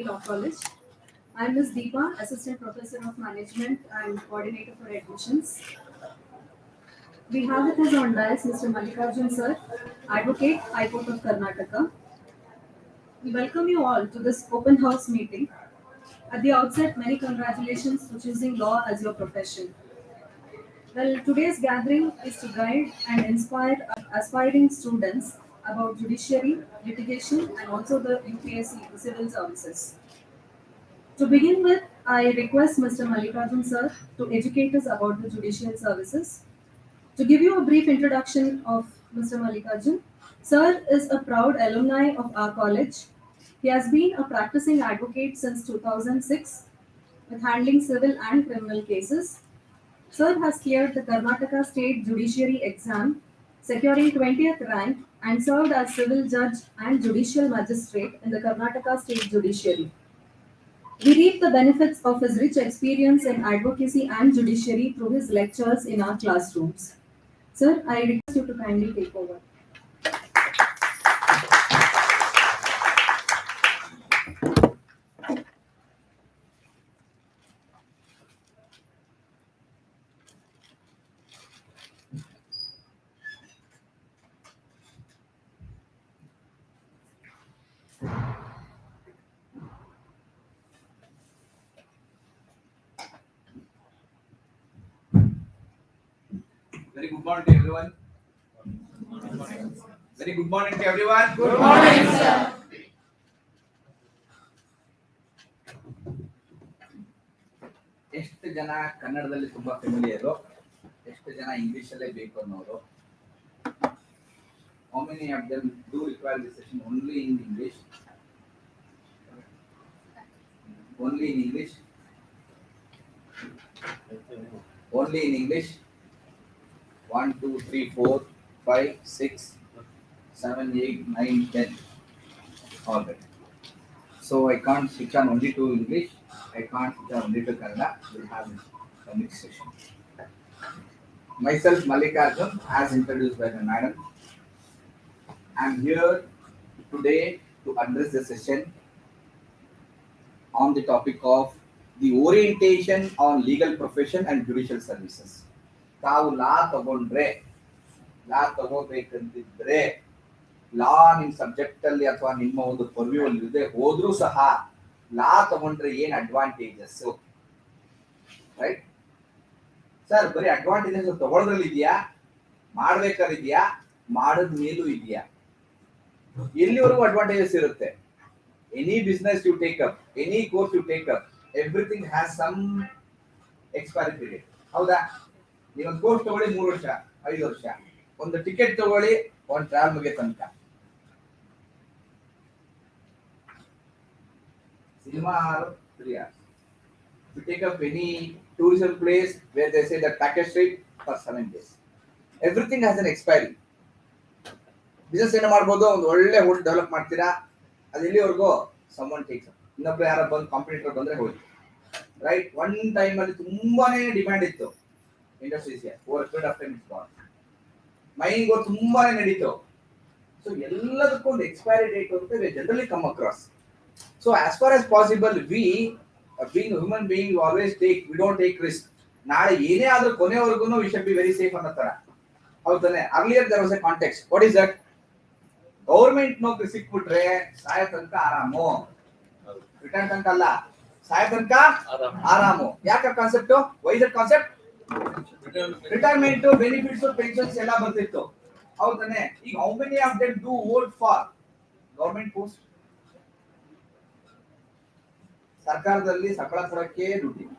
Law College. I am Ms. Deepa, Assistant Professor of Management and Coordinator for Admissions. We have with us on dais Mr. Mallikarjuna Sir, Advocate, High Court of Karnataka. We welcome you all to this open house meeting. At the outset, many congratulations for choosing law as your profession. Well, today's gathering is to guide and inspire aspiring students about judiciary, litigation, and also the UPSC, the civil services. To begin with, I request Mr. Mallikarjun sir to educate us about the judicial services. To give you a brief introduction of Mr. Mallikarjun, sir is a proud alumni of our college. He has been a practicing advocate since 2006 with handling civil and criminal cases. Sir has cleared the Karnataka State Judiciary exam, securing 20th rank and served as civil judge and judicial magistrate in the Karnataka State Judiciary. We reap the benefits of his rich experience in advocacy and judiciary through his lectures in our classrooms. Sir, I request you to kindly take over. Very good morning to everyone. Very good morning to everyone. Good morning, sir. ಎಷ್ಟು ಜನ ಕನ್ನಡದಲ್ಲಿ ತುಂಬಾ ಫೆಮಿಲಿಯರು, ಎಷ್ಟು ಜನ English ಅಲ್ಲೇ ಬೇಕು ಅನ್ನೋರು. How many of them do require this session only in English? Only in English? Only in English? 1, 2, 3, 4, 5, 6, 7, 8, 9, 10. All right. So I can't switch on only to English. I can't switch on only to Kannada. We'll have a mixed session. Myself, Mallikarjuna, as introduced by the madam. I'm here today to address the session on the topic of the orientation on legal profession and judicial services. ತಾವು ಲಾ ತಗೋಬೇಕಂತಿದ್ರೆ ಲಾ ನಿಮ್ subject ಅಲ್ಲಿ ಅಥವಾ ನಿಮ್ಮ ಒಂದು purview ಅಲ್ಲಿ ಇರದೆ ಹೋದ್ರೂ ಸಹ ಲಾ ತಗೊಂಡ್ರೆ ಏನ್ ಅಡ್ವಾಂಟೇಜಸ್, ರೈಟ್ ಸರ್? ಬರೀ ಅಡ್ವಾಂಟೇಜಸ್ ತಗೊಳ್ಳೋದ್ರಲ್ಲಿ ಇದೆಯಾ, ಮಾಡ್ಬೇಕಾದಿದ್ಯಾ, ಮಾಡದ್ ಮೇಲೂ ಇದೆಯಾ? ಎಲ್ಲಿವರೆಗೂ ಅಡ್ವಾಂಟೇಜಸ್ ಇರುತ್ತೆ? Any business you take up, any course you take up, everything has some expiry period. ಹೌದಾ? ನೀವೊಂದು ಕೋರ್ಸ್ ತಗೊಳ್ಳಿ 3 ವರ್ಷ, 5 ವರ್ಷ. ಒಂದು ಟಿಕೆಟ್ ತಗೊಳ್ಳಿ ಒಂದು ಟ್ರಾವೆಲ್ ಮುಗಿಯ ತನಕ. Cinema are 3 hours. If you take up any tourism place where they say that package trip for 7 days, everything has an expiry. Business ಏನು ಮಾಡ್ಬೋದು, ಒಂದು ಒಳ್ಳೆ ಹೋಟೆಲ್ ಡೆವಲಪ್ ಮಾಡ್ತೀರಾ, ಅದು ಎಲ್ಲಿವರೆಗೂ someone takes up. ಇನ್ನೊಬ್ರು ಯಾರೋ ಬಂದು ಕಾಂಪಿಟೇಟರ್ ಬಂದ್ರೆ ಹೋಗಿ, ರೈಟ್? ಒನ್ ಟೈಮ್ ಅಲ್ಲಿ ತುಂಬಾನೇ ಡಿಮ್ಯಾಂಡ್ ಇತ್ತು industries, over period of time it's gone. Mining ತುಂಬಾನೇ ನಡೀತು. ಸೊ ಎಲ್ಲದಕ್ಕೂ ಒಂದು ಎಕ್ಸ್ಪೈರಿ ಡೇಟ್ ಅಂತ generally come across. So as far as possible, we being a human being, we always we don't take risk. ನಾಳೆ ಏನೇ ಆದ್ರೂ ಕೊನೆವರೆಗೂ we should be very safe ಅನ್ನೋ ತರ. ಹೌದಾನೆ? Earlier there was a context. What is that? Government ನೌಕರಿ ಸಿಕ್ಬಿಟ್ರೆ ಸಾಯ ತನಕ ಆರಾಮು, ರಿಟರ್ನ್ ತನಕ ಅಲ್ಲ, ಸಾಯ ತನಕ ಆರಾಮು. ಯಾಕ concept? Why that concept? Retirement, benefits, pensions ಎಲ್ಲ ಬರ್ತಿತ್ತು. ಹೌದಾನೆ? ಈಗ how many of them do vote for government post? ಸರ್ಕಾರದಲ್ಲಿ ಸಂಬಳ ಕೊಡಕ್ಕೆ ದುಡ್ಡಿಲ್ಲ,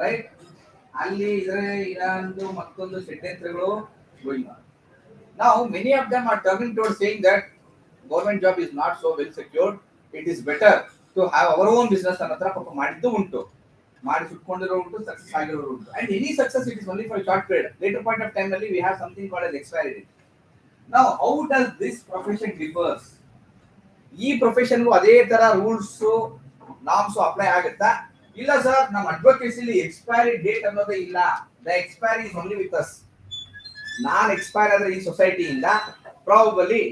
ರೈಟ್? ಅಲ್ಲಿ ಇದ್ರೆ ಇನ್ನೊಂದು ಮತ್ತೊಂದು ಷಡ್ಯಂತ್ರಗಳು going on. Now many of them are turning towards saying that government job is not so well secured. It is better to have our own business ಅನ್ನೋ ತರ ಪಾಪ ಮಾಡಿದ್ದು ಉಂಟು, ಮಾಡಿ ಸುಟ್ಕೊಂಡಿರೋ ಉಂಟು, ಸಕ್ಸಸ್ ಆಗಿರೋರು ಉಂಟು. And any success, it is only for a short period. Later point of time ಅಲ್ಲಿ we have something called as expiry date. Now how does this profession differs? ಈ ಪ್ರೊಫೆಷನ್ಗೂ ಅದೇ ತರ ರೂಲ್ಸ್ ನಾರ್ಮ್ಸ್ ಅಪ್ಲೈ ಆಗುತ್ತಾ? ಇಲ್ಲ sir, ನಮ್ಮ ಅಡ್ವೊಕೇಸಿಲಿ expiry date ಅನ್ನೋದೇ ಇಲ್ಲ. The expiry is only with us. ನಾನ್ ಎಕ್ಸ್ಪೈರ್ ಆದ್ರೆ ಈ ಸೊಸೈಟಿಯಿಂದ probably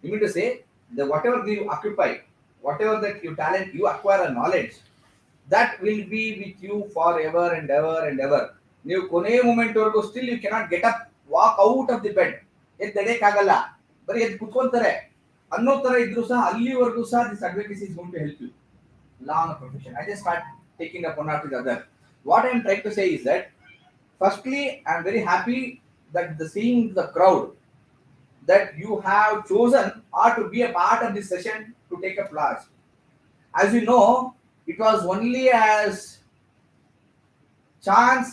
you mean to say The whatever you occupy, whatever that you talent, you acquire a knowledge, that will be with you forever and ever and ever. ನೀವು ಕೊನೆ moment ವರೆಗೂ still you cannot get up walk out of the bed, ಎದ್ದು ನಡೆಯಕ್ಕಾಗಲ್ಲ, ಬರೀ ಎದ್ದು ಕುತ್ಕೊಂತಾರೆ ಅನ್ನೋ ತರ ಇದ್ರು ಸಹ ಅಲ್ಲಿವರೆಗೂ ಸಹ this advocacy is going to help you. Law and profession. I just start taking up one after the other. What I am trying to say is that, firstly, I am very happy that seeing the crowd that you have chosen or to be a part of this session to take up class. As you know, it was only as chance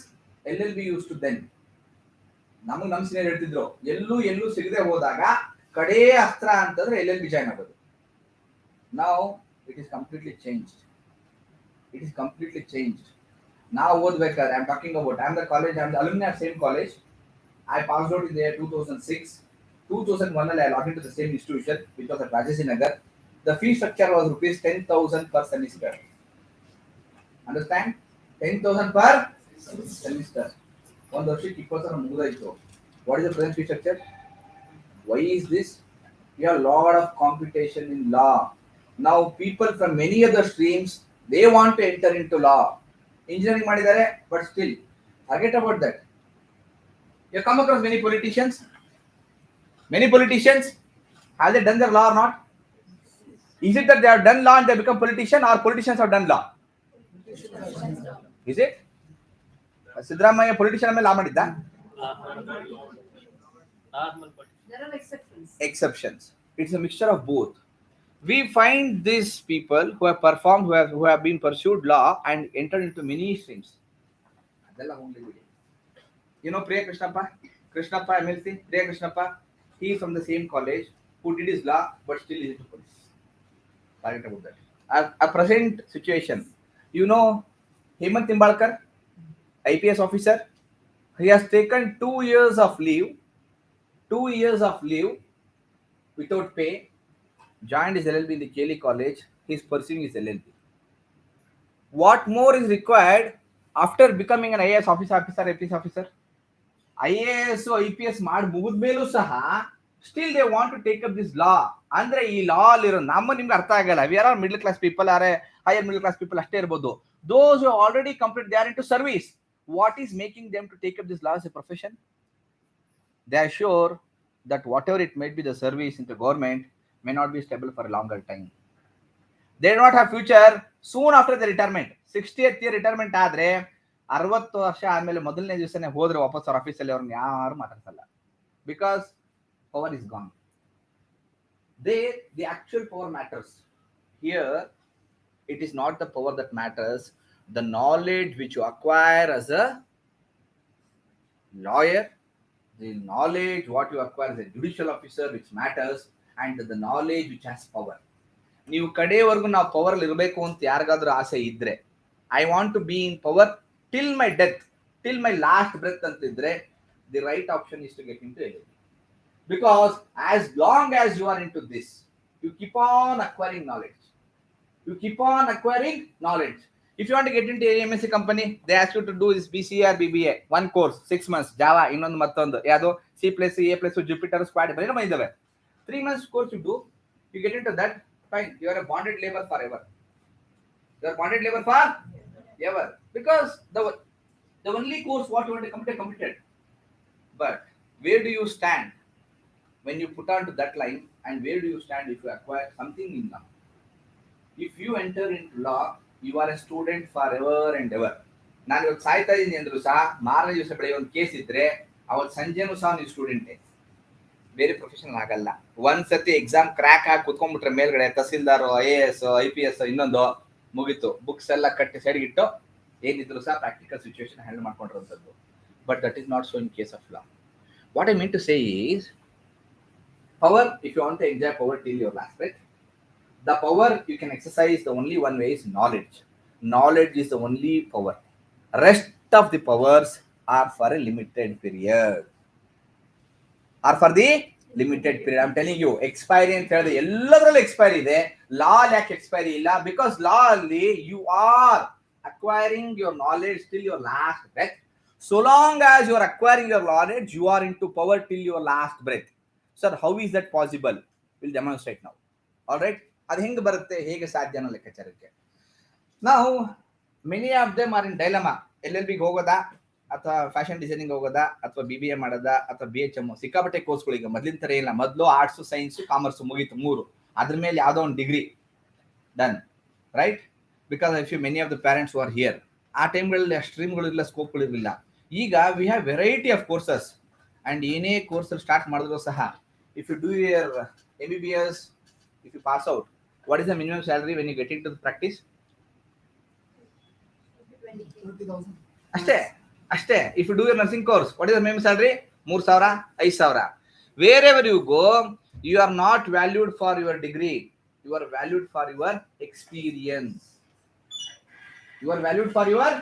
LLB used to then. ನಮಗೆ ನಮ್ಮ senior ಹೇಳ್ತಿದ್ರು ಎಲ್ಲೂ ಸಿಗದೆ ಹೋದಾಗ ಕಡೇ ಅಸ್ತ್ರ ಅಂತಂದ್ರೆ LLB join ಆಗೋದು. Now it is completely changed. It is completely changed. Now ಓದ್ಬೇಕಾದ್ರೆ I am talking about, I am the college, I am the alumni of same college. I passed out in the year 2006. 2001 I logged into the same institution, which was at Rajasinagar. The fee structure was rupees 10,000 per semester. Understand? 10,000 per semester. One ವರ್ಷಕ್ಕೆ 20,000 ಮುಗಿದಾಯಿತು. What is the present fee structure? Why is this? We have a lot of competition in law. Now people from many other streams, they want to enter into law. Engineering ಮಾಡಿದ್ದಾರೆ, but still forget about that. You come across many politicians. Many politicians, have they done their law or not? Is it that they have done law and they become politician, or politicians have done law? Is it? Siddaramaiah politician ಮೇಲೆ law ಮಾಡಿದ್ದ? There are exceptions. Exceptions. It's a mixture of both. We find these people who have performed, who have been pursued law and entered into many streams. You know Priya Krishnappa MLC, Priya Krishnappa, he is from the same college, who did his law but still is into police. Sorry about that. A present situation, you know Hemant Nimbalkar, IPS officer, he has taken 2 years of leave, 2 years of leave without pay, joined his LLB in the Kelly college, he is pursuing his LLB. What more is required after becoming an IAS officer, IPS officer? IAS IPS ಮಾಡಿ ಮುಗಿದ್ಮೇಲೂ ಸಹ still they want to take up this law. ಅಂದ್ರೆ ಈ ಲಾ ಇರೋ ನಮ್ಮ ನಿಮ್ಗೆ ಅರ್ಥ ಆಗಲ್ಲ. We are all middle class people, are higher middle class people ಅಷ್ಟೇ ಇರಬಹುದು. Those who already complete, they are into service. What is making them to take up this law as a profession? They are sure that whatever it may be, the service in the government may not be stable for a longer time. They do not have future soon after the retirement. 60th year retirement ಆದ್ರೆ 60 ವರ್ಷ ಆದ್ಮೇಲೆ ಮೊದಲನೇ ದಿವಸನೇ ಹೋದ್ರೆ ವಾಪಸ್ ಅವ್ರ ಆಫೀಸಲ್ಲಿ ಅವ್ರನ್ನ ಯಾರು ಮಾತಾಡ್ಸಲ್ಲ. Because power is gone. The actual power matters. Here, it is not the power that matters. The knowledge which you acquire as a lawyer, the knowledge what you acquire as a judicial officer which matters, and the knowledge which has power. ನೀವು ಕಡೆಯವರೆಗೂ ನಾವು power ಇರಬೇಕು ಅಂತ ಯಾರಿಗಾದ್ರೂ ಆಸೆ ಇದ್ರೆ, I want to be in power till my death, till my last breath ಅಂತಿದ್ರೆ, the right option is to get in to LLB. Because as long as you are into this, you keep on acquiring knowledge. You keep on acquiring knowledge. If you want to get into a MNC company, they ask you to do this BCA or BBA, one course, 6 months, Java, ಇನ್ನೊಂದು ಮತ್ತೊಂದು ಯಾವುದು C++, A++, Jupyter, Squad, ಬರೀ ಇದ್ದಾವೆ. 3 months course you do, you get into that, fine, you are a bonded labor forever. You are bonded labor forever. Because the only course what you want to complete, completed. But where do you stand when you put onto that line, and where do you stand if you acquire something in law? If you enter into law, you are a student forever and ever. ನಾನು ಇವತ್ತು ಸಾಯ್ತಾ ಇದ್ದೀನಿ ಅಂದ್ರೂ ಸಹ ಮಾರನೇ ದಿವಸ ಬೆಳಗ್ಗೆ ಒಂದು ಕೇಸ್ ಇದ್ರೆ ಅವತ್ತು ಸಂಜೆನೂ ಸಹ ನೀವು ಸ್ಟೂಡೆಂಟೇ, ಬೇರೆ ಪ್ರೊಫೆಷನಲ್ ಆಗಲ್ಲ. ಒಂದ್ಸತಿ ಎಕ್ಸಾಮ್ ಕ್ರ್ಯಾಕ್ ಆಗಿ ಕುತ್ಕೊಂಡ್ಬಿಟ್ರೆ ಮೇಲ್ಗಡೆ ತಹಸೀಲ್ದಾರ್, IAS IPS ಇನ್ನೊಂದು ಮುಗೀತು, ಬುಕ್ಸ್ ಎಲ್ಲ ಕಟ್ಟಿ ಸೈಡ್ಗಿಟ್ಟು ಏನಿದ್ರು ಸಹ ಪ್ರಾಕ್ಟಿಕಲ್ ಸಿಚುವೇಶನ್ ಹ್ಯಾಂಡಲ್ ಮಾಡ್ಕೊಂಡಿರೋಂಥದ್ದು. But that is not so in case of law. What I mean to say is, power, if you want to enjoy power till your last breath, the power you can exercise, the only one way is knowledge. Knowledge is the only power. Rest of the powers are for a limited period. Are for the limited period. I'm telling you, expiry ಅಂತ ಹೇಳಿದ್ರೆ ಎಲ್ಲದರಲ್ಲೂ expiry ಇದೆ. ಲಾ ಯಾಕೆ expiry ಇಲ್ಲ? Because ಲಾ ಅಲ್ಲಿ you are acquiring your knowledge till your last breath. So long as you are acquiring your knowledge, you are into power till your last breath. Sir, how is that possible? We'll demonstrate now. All right. ಅದು ಹೆಂಗೆ ಬರುತ್ತೆ, ಹೇಗೆ ಸಾಧ್ಯ ಅನ್ನೋ ಲೆಕ್ಕಾಚಾರಕ್ಕೆ ನಾವು many of them are in dilemma. LLB ಹೋಗೋದಾ ಅಥವಾ fashion designing ಹೋಗೋದಾ ಅಥವಾ BBA ಮಾಡೋದಾ ಅಥವಾ BHM. ಸಿಕ್ಕಾಪಟ್ಟೆ ಕೋರ್ಸ್ಗಳು ಈಗ ಮೊದಲಿನ ಥರ ಇಲ್ಲ. ಮೊದಲು ಆರ್ಟ್ಸ್, ಸೈನ್ಸ್, ಕಾಮರ್ಸ್ ಮುಗೀತು 3, ಅದ್ರ ಮೇಲೆ ಯಾವುದೋ ಒಂದು degree done, right? Because I feel many of the parents are here. ಆ ಟೈಮ್ಗಳಲ್ಲಿ ಸ್ಟ್ರೀಮ್ಗಳಿರಲಿಲ್ಲ, ಸ್ಕೋಪ್ಗಳಿರಲಿಲ್ಲ. ಈಗ we have variety of courses. And ಏನೇ ಕೋರ್ಸಲ್ಲಿ ಸ್ಟಾರ್ಟ್ ಮಾಡಿದ್ರು ಸಹ, if you do your MBBS, if you pass out, what is the minimum salary when you get into the practice? 20,000. ಅಷ್ಟೇ. If you do your nursing course, what is the minimum salary? 3,000, 5,000. Wherever you go, you are not valued for your degree. You are valued for your experience. You are valued for your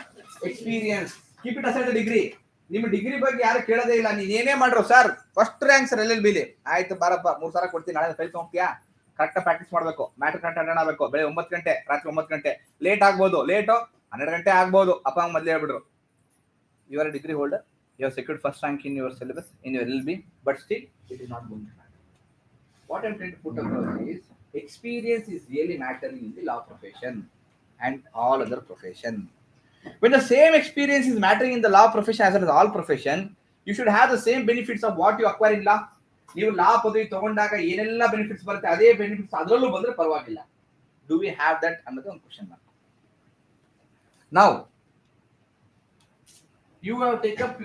experience. Keep it aside the degree. ನಿಮ್ಮ degree ಬಗ್ಗೆ ಯಾರು ಕೇಳೋದೇ ಇಲ್ಲ. ನೀನ್ ಏನೇ ಮಾಡ್ರು sir first rank sir LLB ಲಿ, ಆಯ್ತು ಬಾರಪ್ಪ 3,000 ಕೊಡ್ತೀನಿ, ನಾಳೆ ಫೈಲ್ ತಗೊಂಡ್ಯಾ, ಕರೆಕ್ಟಾಗಿ ಪ್ರಾಕ್ಟೀಸ್ ಮಾಡಬೇಕು, ಮ್ಯಾಟರ್ ಕರೆಕ್ಟ್ ಅಟೆಂಡ್ ಆಗಬೇಕು. ಬೆಳೆ 9 ಗಂಟೆ, ರಾತ್ರಿ 9 ಗಂಟೆ, ಲೇಟ್ ಆಗ್ಬೋದು, 12 ಗಂಟೆ ಆಗ್ಬೋದು, ಅಪ್ಪ ಅಮ್ಮ ಮೊದಲೇ ಹೇಳ್ಬಿಡ್ರು you are degree holder, you are secured first rank in your syllabus in your LLB, but still it is not going to matter. What I am trying to put across is experience is really mattering in the law profession and all other profession. When the same experience is mattering in the law profession as well as all profession, you should have the same benefits of what you acquire in law. ನೀವು ಲಾ ಪದವಿ ತಗೊಂಡಾಗ ಏನೆಲ್ಲ benefits ಬರುತ್ತೆ ಅದೇ benefits ಅದರಲ್ಲೂ ಬಂದ್ರೆ ಪರವಾಗಿಲ್ಲ. Do we have that ಅನ್ನೋದು ಒಂದು question mark. Now you have taken up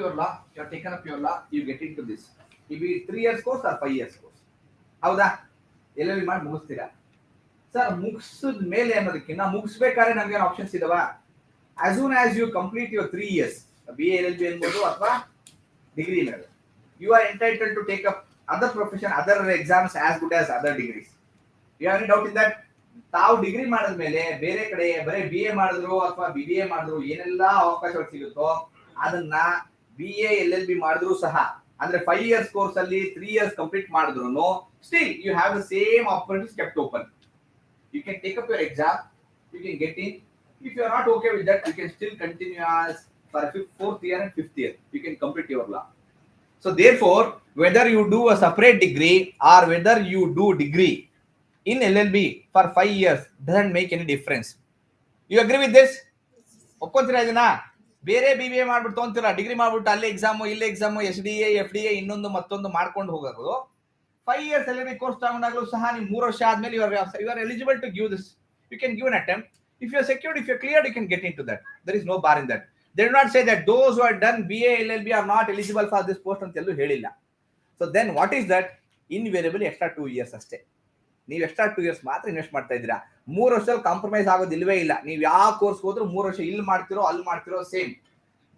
your law, you get into this. It be 3 years course or 5 years course. ಹೌದಾ? LLB ಮಾಡಿ ಮುಗಿಸ್ತೀರಾ ಸರ್. ಮುಗಿಸಿದ ಮೇಲೆ ಅನ್ನೋದಕ್ಕಿಂತ ಮುಗಿಸ್ಬೇಕಾದ್ರೆ ನಮ್ಗೆ ಏನು ಆಪ್ಷನ್ಸ್ ಇದಾವ? as soon as you complete your 3 years BA LLB ಅನ್ಬೋದು ಅಥವಾ ಡಿಗ್ರಿ ಮೇಲೆ, you are entitled to take up other profession, other exams as good as other degrees. You have any doubt in that? ತಾವು degree ಮಾಡಿದ್ಮೇಲೆ ಬೇರೆ ಕಡೆ ಬರೀ BA ಮಾಡಿದ್ರು ಅಥವಾ BBA ಮಾಡಿದ್ರು ಏನೆಲ್ಲ ಅವಕಾಶಗಳು ಸಿಗುತ್ತೋ ಅದನ್ನ BA LLB ಮಾಡಿದ್ರು ಸಹ, ಅಂದ್ರೆ 5 years ಕೋರ್ಸ್ ಅಲ್ಲಿ 3 years ಕಂಪ್ಲೀಟ್ ಮಾಡಿದ್ರು still you have the same opportunities kept open. You can take up your exam, you can get in. If you are not okay with that, you can still continue as for 4th year and 5th year. You can complete your law. So therefore, whether you do a separate degree or whether you do degree in LLB for 5 years doesn't make any difference. You agree with this? ಒಪ್ಕೊಂತೀರಾ ಇದನ್ನ? ಬೇರೆ BBA ಮಾಡ್ಬಿಟ್ಟು ತೊಗೊಂತೀರಾ, degree ಮಾಡ್ಬಿಟ್ಟು ಅಲ್ಲಿ exam ಇಲ್ಲಿ exam SDA FDA ಇನ್ನೊಂದು ಮತ್ತೊಂದು ಮಾಡ್ಕೊಂಡು ಹೋಗೋದು. 5 years LLB ಕೋರ್ಸ್ ತಗೊಂಡಾಗಲೂ ಸಹ ನೀವು 3 ವರ್ಷ ಆದ್ಮೇಲೆ you are eligible to give this. You can give an attempt. If you are secured, if you are cleared, you can get into that. There is no bar in that. They do not say that those who have done BA LLB are not eligible for this post ಅಂತ ಎಲ್ಲೂ ಹೇಳಿಲ್ಲ. So then what is that? Invariably extra 2 years ಅಷ್ಟೇ. ನೀವು extra 2 years ಮಾತ್ರ invest ಮಾಡ್ತಾ ಇದ್ದೀರಾ. 3 ವರ್ಷದಲ್ಲಿ compromise ಆಗೋದು ಇಲ್ವೇ ಇಲ್ಲ. ನೀವು ಯಾವ ಕೋರ್ಸ್ ಹೋದ್ರೂ 3 ವರ್ಷ ಇಲ್ಲಿ ಮಾಡ್ತಿರೋ ಅಲ್ಲಿ ಮಾಡ್ತಿರೋ same.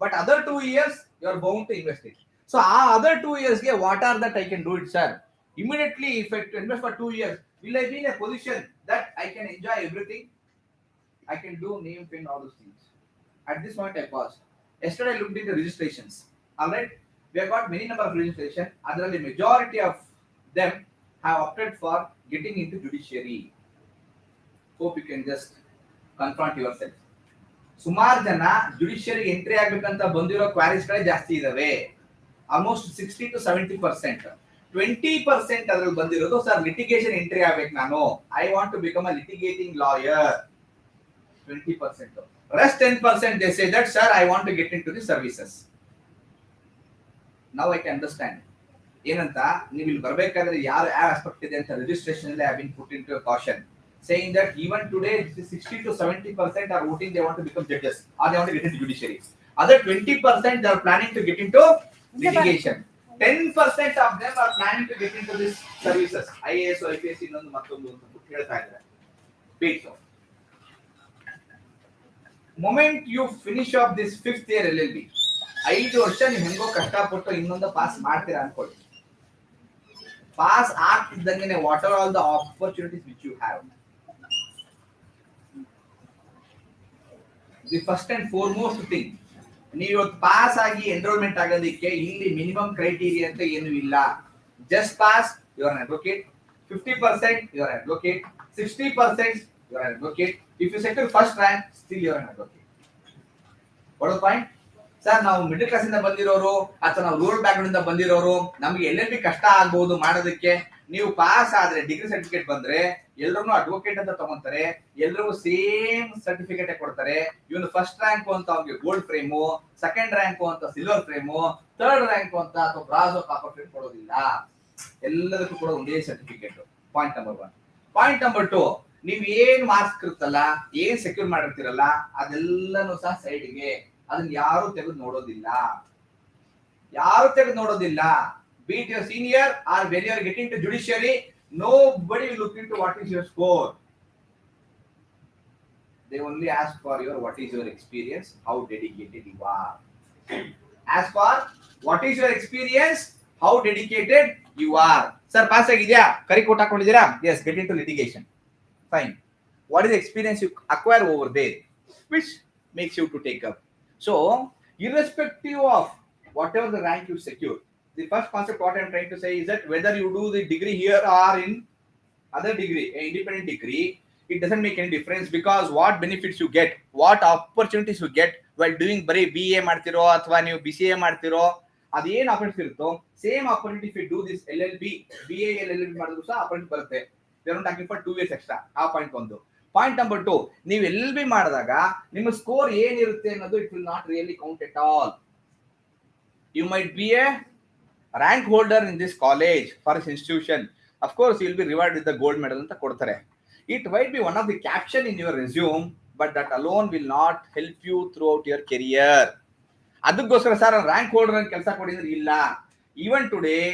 But other 2 years you are bound to invest it. So ಆ ಅದರ್ 2 years ಗೆ what are that I can do it sir? Immediately if I invest for 2 years, will I be in a position that I can enjoy everything? I can do name, pin, all those things. At this point I paused. Yesterday I looked into registrations. Alright, we have got many number of registration. Adರಲ್ಲಿ majority of them have opted for getting into judiciary. Hope you can just confront yourself. ಸುಮಾರು ಜನ judiciary entry ಆಗ್ಬೇಕಂತ ಬಂದಿರೋ queries ಗಳೇ ಜಾಸ್ತಿ ಇದಾವೆ. Almost 60 to 70%. 20% ಅದ್ರಲ್ಲಿ ಬಂದಿರೋದು sir litigation entry ಆಗ್ಬೇಕು, ನಾನು I want to become a litigating lawyer. 20%. Rest 10% they say that sir I want to get into the services. Now I can understand. ಏನಂತ ನೀವು ಇಲ್ಲಿ ಬರಬೇಕಾದ್ರೆ ಯಾವ ಆಸ್ಪೆಕ್ಟ್ ಇದೆ ಅಂತ ರಿಜಿಸ್ಟ್ರೇಷನ್ ಅಲ್ಲಿ have been put into a caution saying that even today 60 to 70% are voting they want to become judges or they want to get into judiciary. Other 20% they are planning to get into litigation. 10% of them are planning to get into this services. IAS IPS ಇನ್ನೊಂದು ಮತ್ತೊಂದು ಅಂತ ಹೇಳ್ತಾ ಇದ್ದಾರೆ. Wait, moment you finish off this 5th year LLB, 5 ವರ್ಷ ನೀವು ಹೆಂಗೋ ಕಷ್ಟಪಟ್ಟು ಇನ್ನೊಂದು ಪಾಸ್ ಮಾಡ್ತೀರಾ ಅನ್ಕೊಳ್ಳಿ. ಪಾಸ್ ಆಗ್ತಿದ್ದಂಗೆ what are all the opportunities which you have. The first and foremost thing, ನೀವು ಪಾಸ್ ಆಗಿ ಎನ್ರೋಲ್ಮೆಂಟ್ ಆಗೋದಕ್ಕೆ ಇಲ್ಲಿ ಮಿನಿಮಮ್ ಕ್ರೈಟೀರಿಯಾ ಅಂತ ಏನು ಇಲ್ಲ. Just pass, you are an advocate. 50% you are an advocate. 60% you are an advocate. If you secure first rank still you are an advocate. What the point? Sir ನಾವು middle class ಇಂದ ಬಂದಿರೋರು ಅಥವಾ ನಾವು rural back ground ಇಂದ ಬಂದಿರೋರು, ನಮಗೆ LLB ಕಷ್ಟ ಆಗ್ಬಹುದು ಮಾಡೋದಕ್ಕೆ, ನೀವು ಪಾಸ್ ಆದ್ರೆ ಡಿಗ್ರಿ ಸರ್ಟಿಫಿಕೇಟ್ ಬಂದ್ರೆ ಎಲ್ಲರೂ ಅಡ್ವೊಕೇಟ್ ಅಂತ ತಗೊಂತಾರೆ, ಎಲ್ರಿಗೂ ಸೇಮ್ ಸರ್ಟಿಫಿಕೇಟ್ ಕೊಡ್ತಾರೆ. ಇವನು ಫಸ್ಟ್ ರ್ಯಾಂಕ್ ಅಂತ ಅವ್ನಿಗೆ ಗೋಲ್ಡ್ ಫ್ರೇಮು, ಸೆಕೆಂಡ್ ರ್ಯಾಂಕ್ ಅಂತ ಸಿಲ್ವರ್ ಫ್ರೇಮು, ಥರ್ಡ್ ರ್ಯಾಂಕ್ ಅಂತ ಅಥವಾ ಬ್ರಾಜೋ ಕಾಪರ್ ಫ್ರೇಮ್ ಕೊಡೋದಿಲ್ಲ. ಎಲ್ಲದಕ್ಕೂ ಕೂಡ ಒಂದೇ certificate. Point number 1. Point number 2, ನೀವು ಏನ್ ಮಾರ್ಕ್ಸ್ ಇರುತ್ತಲ್ಲ, ಏನ್ ಸೆಕ್ಯೂರ್ ಮಾಡಿರ್ತೀರಲ್ಲ, ಅದೆಲ್ಲನೂ ಸಹ ಸೈಡ್ಗೆ, ಅದನ್ನ ಯಾರು ತೆಗೆದು ನೋಡೋದಿಲ್ಲ. Be it your senior or when you are getting to judiciary, nobody will look into what is your score. They only ask for what is your experience, how dedicated you are. As for what is your experience, how dedicated you are. Sir, pass agidya? Kari quote hakondidira? Yes, get into litigation. Fine. What is the experience you acquire over there, which makes you to take up? So, irrespective of whatever the rank you secure, the first concept what I am trying to say is that whether you do the degree here or in other degree, an independent degree, it doesn't make any difference, because what benefits you get, what opportunities you get while doing bari BA ಮಾಡ್ತಿರೋ ಅಥವಾ ನೀವು BCA ಮಾಡ್ತಿರೋ, ಅದೇನು opportunity ಇರುತ್ತೋ same opportunity if you do this LLB, BA LLB ಮಾಡಿದ್ರು ಸಹ opportunity ಬರುತ್ತೆ. They are not talking for 2 years extra. ಆ ಪಾಯಿಂಟ್ 1. ಪಾಯಿಂಟ್ ನಂಬರ್ 2, ನೀವು LLB ಮಾಡಿದಾಗ ನಿಮ್ಮ ಸ್ಕೋರ್ ಏನಿರುತ್ತೆ ಅನ್ನೋದು it will not really count at all. You might be a rank holder in this college for this institution. Of course, you will be rewarded with the gold medal anta kodtare. It might be one of the caption in your resume, but that alone will not help you throughout your career. ಅದಕ್ಕೋಸ್ಕರ sir rank holder ಅಂತ ಕೆಲಸ ಕೊಡಿದ್ರೆ ಇಲ್ಲ. Even today,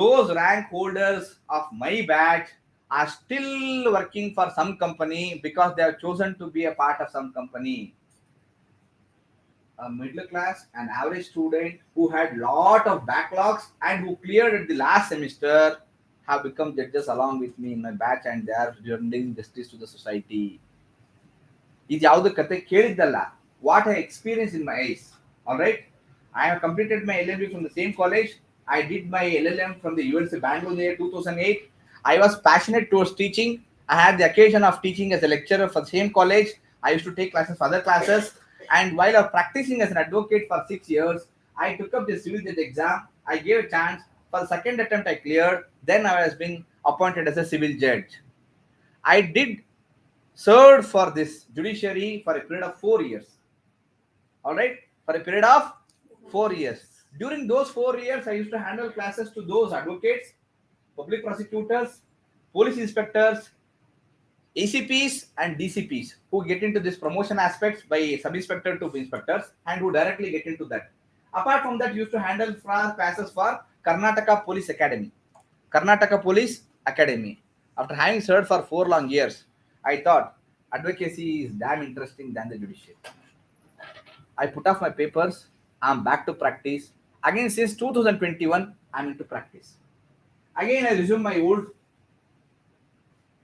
those rank holders of my batch are still working for some company because they have chosen to be a part of some company. A middle class, an average student who had lot of backlogs and who cleared at the last semester have become judges along with me in my batch, and they are rendering justice to the society. Is yavudu kate kelidalla, what I experienced in my eyes. All right, I have completed my LLB from the same college. I did my LLM from the UNC Bangalore in the year 2008. I was passionate towards teaching. I had the occasion of teaching as a lecturer for the same college. I used to take classes for other classes. And while I was practicing as an advocate for 6 years, I took up the civil judge exam. I gave a chance. For the second attempt, I cleared. Then I was being appointed as a civil judge. I did serve for this judiciary for a period of 4 years. All right, for a period of 4 years. During those 4 years, I used to handle classes to those advocates, public prosecutors, police inspectors, ACPs and DCPs who get into this promotion aspects by sub-inspector to inspectors and who directly get into that. Apart from that, used to handle classes for Karnataka Police Academy. Karnataka Police Academy. After having served for 4 long years, I thought advocacy is damn interesting than the judiciary. I put off my papers. I'm back to practice. Again, since 2021, I'm into practice. Again, I resume my old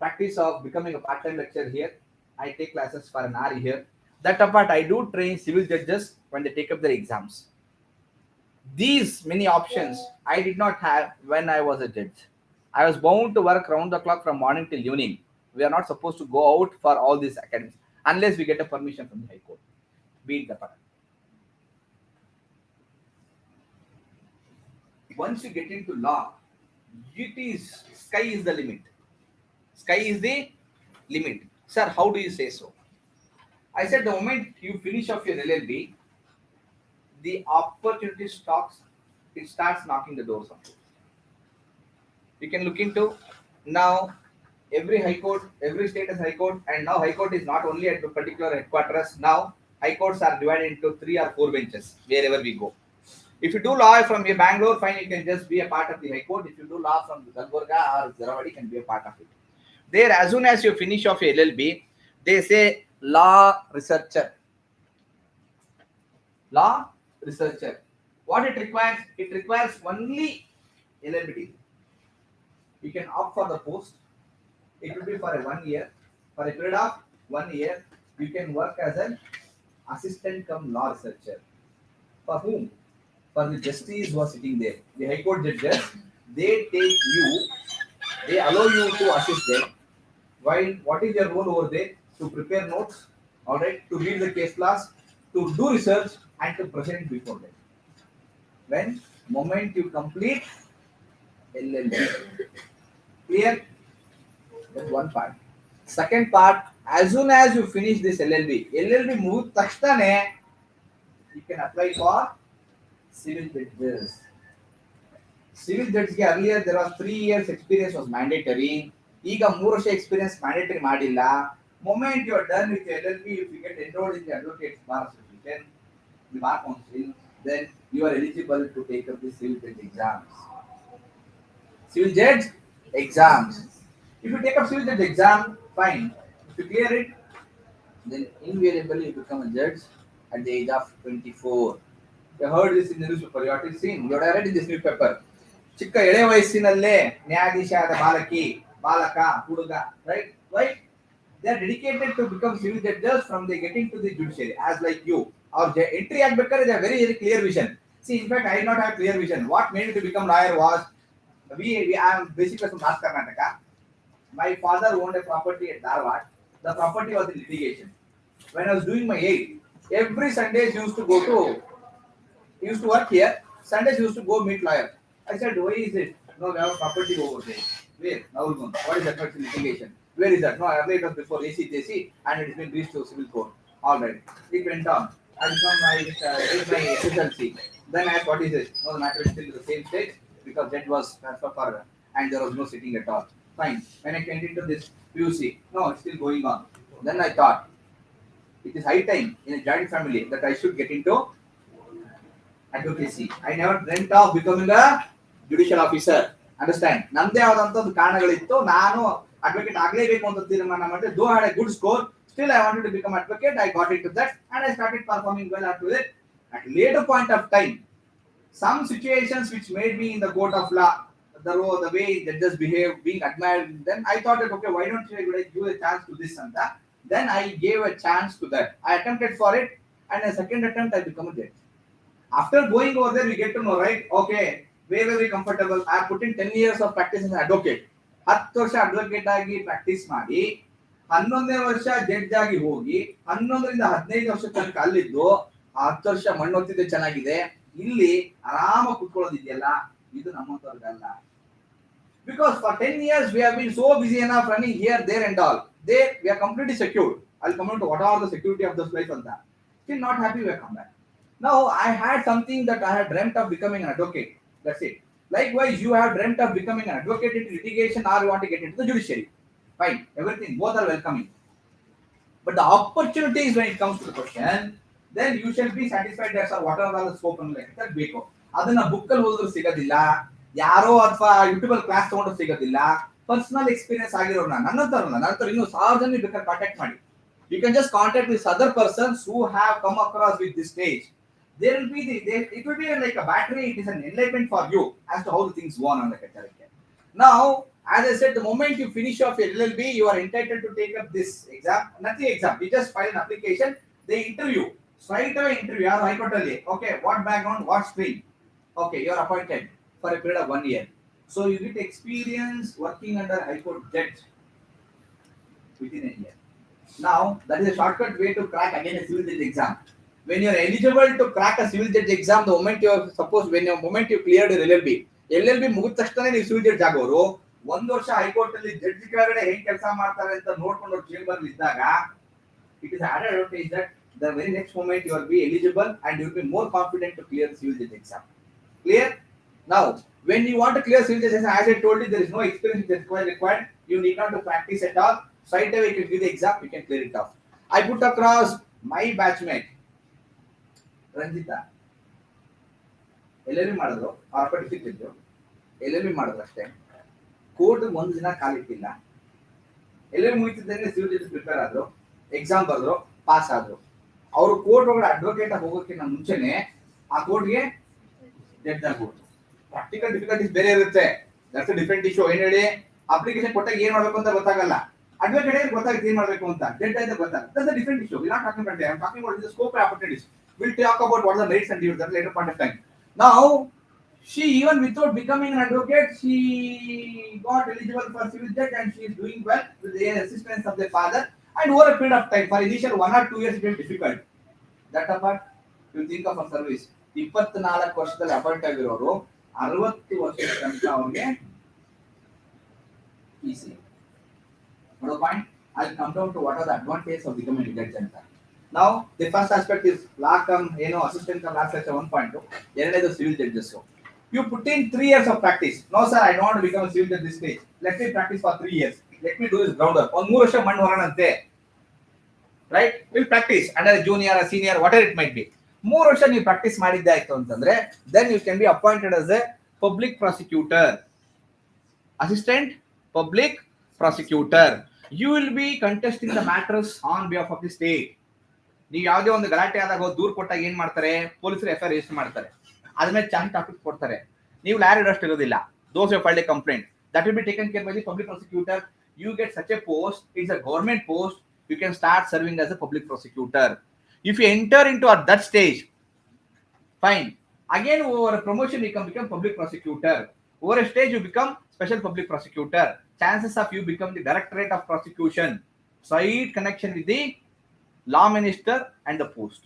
practice of becoming a part-time lecturer here. I take classes for an hour here. That apart, I do train civil judges when they take up their exams. These many options I did not have when I was a judge. I was bound to work round the clock from morning till evening. We are not supposed to go out for all these academies unless we get a permission from the High Court. Be it the part. Once you get into law, it is sky is the limit. Sky is the limit. Sir, how do you say so? I said the moment you finish off your LLB, the opportunity stops. It starts knocking the doors on you. You can look into now every high court, every state has high court, and now high court is not only at the particular headquarters. Now high courts are divided into 3 or 4 benches wherever we go. If you do law from your Bangalore, fine, you can just be a part of the high court. If you do law from Gulbarga or Zarawadi, you can be a part of it. There, as soon as you finish off your LLB, they say law researcher. Law researcher. What it requires? It requires only LLB. You can opt for the post. It will be for 1 year. For a period of 1 year, you can work as an assistant cum law researcher. For whom? For the justices who are sitting there. The high court judges, they take you, they allow you to assist them. While what is your role over there? To prepare notes, all right, to read the case laws, to do research and to present before them. When moment you complete LLB, Clear? That's one part. Second part, as soon as you finish this LLB moved takshane, you can apply for civil judges. Civil judge ಗೆ earlier there was 3 years experience was mandatory. ಈಗ 3 ವರ್ಷ experience mandatory ಮಾಡಿಲ್ಲ. Moment you are done with your LLB, if you get enrolled in the advocate bar association, the bar council, then you are eligible to take up the civil judge exams. Civil judge exams. If you take up civil judge exam, fine. If you clear it, then invariably you become a judge at the age of 24. You heard this in the newspaper. You have seen. You have read in this newspaper. ಚಿಕ್ಕ ಎಳೆ ವಯಸ್ಸಿನಲ್ಲೇ ನ್ಯಾಯಾಧೀಶ ಆದ ಬಾಲಕ ಹುಡುಗ, right, they are dedicated to become civil judges from they getting to the judiciary as like you. Our entry ಆಗ್ಬೇಕಾದ್ರೆ they have very very clear vision. See, in fact, I did not have clear vision. What made me to become lawyer was we I am basically from North Karnataka. My father owned a property at Dharwad. The property was in litigation. When I was doing my 8th, every Sundays used to work here. Sundays used to go meet lawyer. I said, why is it? No, we have property over there. Where? Naulgun. What is that much litigation? Where is that? No, earlier it was before ACJC and it has been reached to civil court. All right. It went on. I did my SSLC. Then I asked, what is it? No, the matter is still in the same stage because that was transferred further and there was no sitting at all. Fine. When I went into this PUC, no, it's still going on. Then I thought, it is high time in a joint family that I should get into advocacy. I never dreamt of becoming a judicial officer. Understand? ನಮ್ದೇ ಆದಂತ ಒಂದು ಕಾರಣಗಳಿತ್ತು. ನಾನು advocate ಆಗಲೇಬೇಕು ಅಂತ ತೀರ್ಮಾನ ಮಾಡಿದೆ. Though I had a good score, still I wanted to become advocate. I got into that and I started performing well after it. At a later point of time, some situations which made me in the court of law, the way judges behave, being admired, then I thought that okay, why don't I give a chance to this and that? Then I gave a chance to that. I attempted for it and a second attempt I become a judge. After going over there, we get to know, right? Okay, very very comfortable. I put in 10 years of practice as an advocate. 10 ವರ್ಷ advocate ಆಗಿ practice ಮಾಡಿ 11ನೇ ವರ್ಷ judge ಆಗಿ ಹೋಗಿ 11ರಿಂದ 15 ವರ್ಷ ತನಕ ಅಲ್ಲಿದ್ದು 10 ವರ್ಷ ಮಣ್ಣೊತ್ತಿದ್ದು ಚೆನ್ನಾಗಿದೆ. ಇಲ್ಲಿ ಆರಾಮಾಗಿ ಕುತ್ಕೊಳ್ಳೋದಿದೆಯಲ್ಲ, ಇದು ನಮ್ಮಂತವ್ರಿಗಲ್ಲ. Because for 10 years we have been so busy enough running here, there and all. There we are completely secured. I'll come on to what are the security of this place and that. Still not happy we have come back. Now I had something that I had dreamt of becoming an advocate. That's it. Likewise, you have dreamt of becoming an advocate into litigation or you want to get into the judiciary. Fine. Everything, both are welcoming. But the opportunities when it comes to the question, then you shall be satisfied that sir, whatever are the scope and like that ಬೇಕು. ಅದನ್ನ book ಅಲ್ಲಿ ಓದಿದ್ರು ಸಿಗೋದಿಲ್ಲ, ಯಾರೋ ಅಥವಾ YouTube ಅಲ್ಲಿ class ತಗೊಂಡ್ರು ಸಿಗೋದಿಲ್ಲ. ಪರ್ಸನಲ್ ಎಕ್ಸ್ಪೀರಿಯನ್ಸ್ ಆಗಿರೋರು ನನ್ನ ಹತ್ರ ಇನ್ನೂ 1000 ಜನ ಬೇಕಾದ್ರೆ ಕಾಂಟ್ಯಾಕ್ಟ್ ಮಾಡಿ. You can just contact with other persons who have come across with this stage. There will be it will be like a battery. It is an enlightenment for you as to how the things go on the character. Now, as I said, the moment you finish off your LLB, you are entitled to take up this exam. Nothing exam. You just file an application. They interview. Straight away interview. High Court alli. Okay, what background, what stream? Okay, you are appointed for a period of 1 year. So you get experience working under High Court judge within a year. Now, that is a shortcut way to crack again a civil judge exam. When you are eligible to crack a civil judge exam, the moment you cleared your LLB ಮುಗಿದ ತಕ್ಷಣ ನೀವು civil judge ಆಗೋರು. 1 ವರ್ಷ high court ಅಲ್ಲಿ judge ಕೆಳಗಡೆ ಹೆಂಗ್ ಕೆಲಸ ಮಾಡ್ತಾರೆ ಅಂತ ನೋಡ್ಕೊಂಡು ಚೇಂಬರ್ ಇದ್ದಾಗ, it is added advantage that the very next moment you will be eligible and you will be more confident to clear the civil judge exam. Clear? Now, when you want to clear civil judge exam, as I told you, there is no experience that is required. You need not to practice at all. Straight away you can give the exam, you can clear it off. I put across my batchmate Ranjitha LLB ಮಾಡಿದ್ರು, corporate ಸಿಕ್ಕಿದ್ರು, LLB ಮಾಡಿದ್ರು ಅಷ್ಟೇ. Court ಒಂದು ದಿನ ಕಾಲಿಟ್ಟಿಲ್ಲ. LLB ಮುಗಿತಿದ್ದಂಗೆ civil judge prepare ಆದ್ರು, exam ಬರೆದ್ರು, ಪಾಸ್ ಆದ್ರು. ಅವರು ಕೋರ್ಟ್ ಒಳಗಡೆ ಅಡ್ವೊಕೇಟ್ ಆಗಿ ಹೋಗೋಕ್ಕಿಂತ ಮುಂಚೆನೆ ಆ ಕೋರ್ಟ್ಗೆ ಜಡ್ಜ್ ಆಗ್ಬೋದು. ಪ್ರಾಕ್ಟಿಕಲ್ ಡಿಫಿಕಲ್ಟೀಸ್ ಬೇರೆ ಇರುತ್ತೆ. That's a different issue. ಏನ್ ಹೇಳಿ, ಅಪ್ಲಿಕೇಶನ್ ಕೊಟ್ಟಾಗ ಏನ್ ಮಾಡ್ಬೇಕು ಅಂತ ಗೊತ್ತಾಗಲ್ಲ. ಅಡ್ವೊಕೇಟ್ ಗೊತ್ತಾಗುತ್ತೆ ಏನ್ ಮಾಡ್ಬೇಕು ಅಂತ, ಜಡ್ಜ್ ಆಯ್ತಾ ಗೊತ್ತಾಗುತ್ತೆ. That's a different issue. We are not talking about I am talking about the scope of opportunities. We'll talk about what are the merits and demerits at a later point of time. Now, she even without becoming an advocate, she got eligible for civil judge and she is doing well with the assistance of their father. And over a period of time, for initial 1 or 2 years, it was difficult. That apart, you think of a service. 24 ವರ್ಷದಲ್ಲಿ appoint ಆಗಿರೋರು 60 ವರ್ಷದ ತನಕ ಅವರಿಗೆ easy. What the point? I'll come down to what are the advantages of becoming a judge ಅಂತ. Now, the first aspect is law come, assistant come last lecture 1.2. ಎರಡನೇದು civil judges. You put in 3 years of practice. No sir, I don't want to become a civil judge this stage. Let me practice for 3 years. Let me do this groundwork. ಒಂದು 3 ವರ್ಷ ಮಣ್ಣು ಹೊರನಂತೆ. Right? We'll practice under a junior or senior, whatever it might be. 3 ವರ್ಷ ನೀವು practice ಮಾಡಿದ್ದೆ ಆಯ್ತು ಅಂತಂದ್ರೆ then you can be appointed as a public prosecutor. Assistant public prosecutor. You will be contesting the matters on behalf of the state. ನೀವು ಯಾವುದೇ ಒಂದು ಗಲಾಟೆ ಆದಾಗ ದೂರು ಕೊಟ್ಟಾಗ ಏನ್ ಮಾಡ್ತಾರೆ, ಪೊಲೀಸರು ಎಫ್ಐಆರ್ ರಿಜಿಸ್ಟರ್ ಮಾಡ್ತಾರೆ, ಆದ್ಮೇಲೆ ಚಾರ್ಜ್ ಟಾಪಿಕ್ ಕೊಡ್ತಾರೆ. ನೀವು ಲಾಯರ್ ಅಷ್ಟು ಇರೋದಿಲ್ಲ. Those you filed a complaint, that will be taken care by the public prosecutor. You get such a post, it's a government post, you can start serving as a public prosecutor. If you enter into at that stage, fine. Again, over a promotion you can become public prosecutor. Over a stage you become special public prosecutor. Chances of you become the directorate of prosecution. Slight connection with the law minister and the post.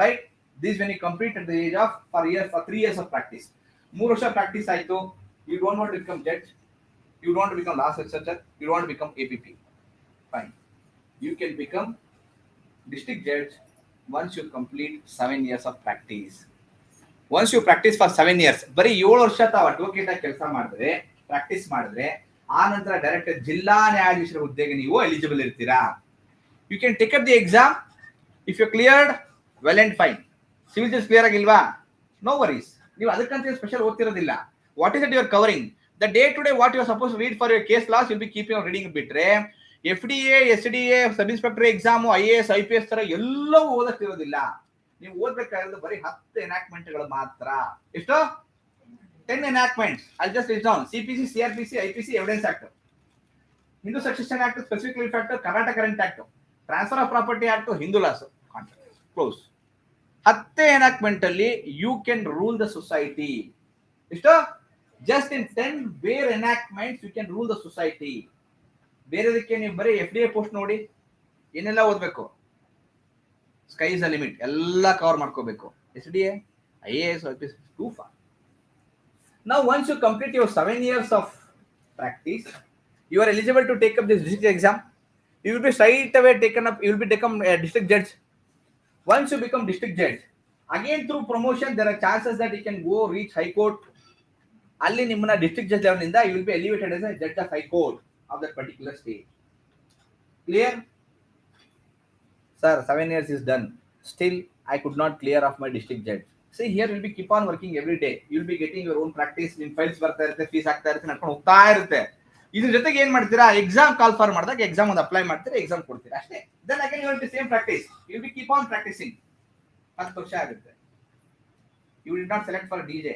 Right? This when you complete at the age of for 3 years of practice. 3 ವರ್ಷ practice ಆಯ್ತು. You don't want to become judge. You don't want to become law researcher. You don't want to become APP. Fine. You can become district judge once you complete 7 years of practice. Once you practice for 7 years, ಬರೀ 7 ವರ್ಷ ತಾವು advocate ಆಗಿ ಕೆಲಸ ಮಾಡಿದ್ರೆ, practice ಮಾಡಿದ್ರೆ, ಆ ನಂತರ direct ಜಿಲ್ಲಾ ನ್ಯಾಯಾಧೀಶರ ಹುದ್ದೆಗೆ ನೀವು ಎಲಿಜಿಬಲ್ ಇರ್ತೀರಾ. You can take up the exam. If you cleared, well and fine. Civil judge clear ಆಗಿಲ್ವಾ? No worries. ನೀವು ಅದಕ್ಕಂತ special ಓದ್ತಿರೋದಿಲ್ಲ. What is it you are covering? The day to day what you are supposed to read for your case laws, you'll be keeping on reading ಬಿಟ್ರೆ FDA, SDA, sub inspector exam, IAS, IPS ತರ ಎಲ್ಲವೂ ಓದಕ್ತಿರೋದಿಲ್ಲ. ನೀವು ಓದ್ಬೇಕಾಗಿರೋದು ಬರೀ 10 ಎನಾಕ್ಟ್ಮೆಂಟ್ಗಳು ಮಾತ್ರ. ಎಷ್ಟು? 10 enactments. I'll just list down. CPC, CRPC, IPC, Evidence Act. Hindu Succession Act, Specific Relief Act, Karnataka Current Act, Transfer of Property Act, Hindu laws. Contract. Close. 10 enactment ಅಲ್ಲಿ you can rule the society. ಎಷ್ಟು? Just in 10 bare enactments you can rule the society. ಬೇರೆದಕ್ಕೆ ನೀವು ಬರೀ FDA post ನೋಡಿ ಏನೆಲ್ಲ ಓದಬೇಕು. Sky is the limit. ಎಲ್ಲ cover ಮಾಡ್ಕೋಬೇಕು. SDA, IAS, IPS, too far. Now, once you complete your 7 years of practice, you are eligible to take up this district exam. You will be straight away taken up. You will be become a district judge. Once you become district judge, again through promotion, there are chances that you can go reach high court. ಅಲ್ಲಿ ನಿಮ್ಮನ್ನ district judge level ಇಂದ you will be elevated as a judge of high court of that particular state. Clear? Sir, 7 years is done. Still, I could not clear off my district judge. See, here you'll be keep on working every day. You'll be getting your own practice. ನಿಮ್ಮ files ಬರ್ತಾ ಇರುತ್ತೆ, fees ಆಗ್ತಾ ಇರುತ್ತೆ, ನಡ್ಕೊಂಡು ಹೋಗ್ತಾ ಇರುತ್ತೆ. ಇದ್ರ ಜೊತೆಗೆ ಏನ್ ಮಾಡ್ತೀರಾ, ಎಕ್ಸಾಮ್ ಕಾಲ್ ಫಾರ್ ಮಾಡಿದಾಗ ಎಕ್ಸಾಮ್ ಒಂದು ಅಪ್ಲೈ ಮಾಡ್ತೀರಾ, ಎಕ್ಸಾಮ್ ಕೊಡ್ತೀರಾ ಅಷ್ಟೇ. Then again you will be same practice. You will be keep on practising. 10 ವರ್ಷ ಆಗುತ್ತೆ. You did not select for a DJ,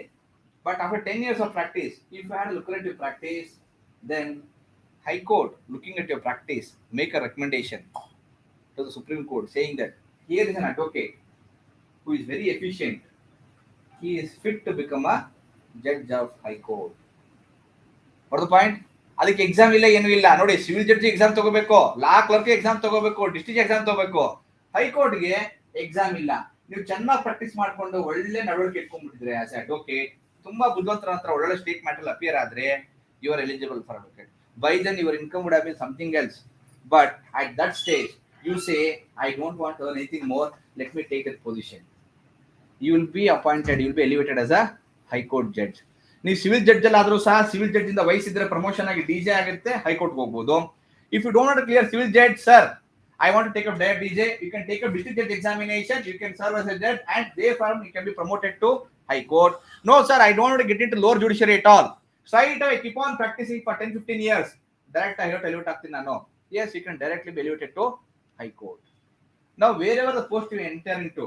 but after 10 years of practice, if you had a lucrative practice, then High Court, looking at your practice, make a recommendation to the Supreme Court saying that here is an advocate who is very efficient. He is fit to become a judge of High Court. What the point? ಅದಕ್ಕೆ exam ಇಲ್ಲ, ಏನೂ ಇಲ್ಲ ನೋಡಿ. Civil judge exam ತಗೋಬೇಕು, ಲಾ clerk exam ತಗೋಬೇಕು, district exam ತಗೋಬೇಕು. ಹೈಕೋರ್ಟ್ಗೆ exam ಇಲ್ಲ. ನೀವು ಚೆನ್ನಾಗಿ ಪ್ರಾಕ್ಟೀಸ್ ಮಾಡ್ಕೊಂಡು ಒಳ್ಳೆ ನಡವಳಿಕೆ ಇಟ್ಕೊಂಡ್ಬಿಟ್ಟಿದ್ರೆ ಆಸ್ ಎ ಅಡ್ವೊಕೇಟ್, ತುಂಬಾ ಬುದ್ಧಿವಂತರ ಹತ್ರ ಒಳ್ಳೆ ಸ್ಟೇಟ್ ಮ್ಯಾಟರ್ ಅಪಿಯರ್ ಆದ್ರೆ you are eligible for advocate. By then your income would have been something else. But at that stage, you say, I don't want to earn anything more, let me take that position. You will be appointed, you will be elevated as a High Court judge. ನೀವು civil judge ಅಲ್ಲಿ ಆದ್ರೂ ಸಹ civil judge ಇಂದ ವಯಸ್ಸಿದ್ರೆ promotion ಆಗಿ DJ ಆಗುತ್ತೆ, high court ಹೋಗ್ಬೋದು. If you don't want to clear civil judge, sir, I want to take up direct DJ, you can take up district judge examination, you can serve as a judge, and therefore you can be promoted to High Court. No sir, I don't want to get into lower judiciary at all. Straight away keep on practicing for 10-15 years. Direct I have to elevate ಆಗ್ತೀನಿ ನಾನು. Yes, you can directly be elevated to High Court. Now, wherever the post you enter into,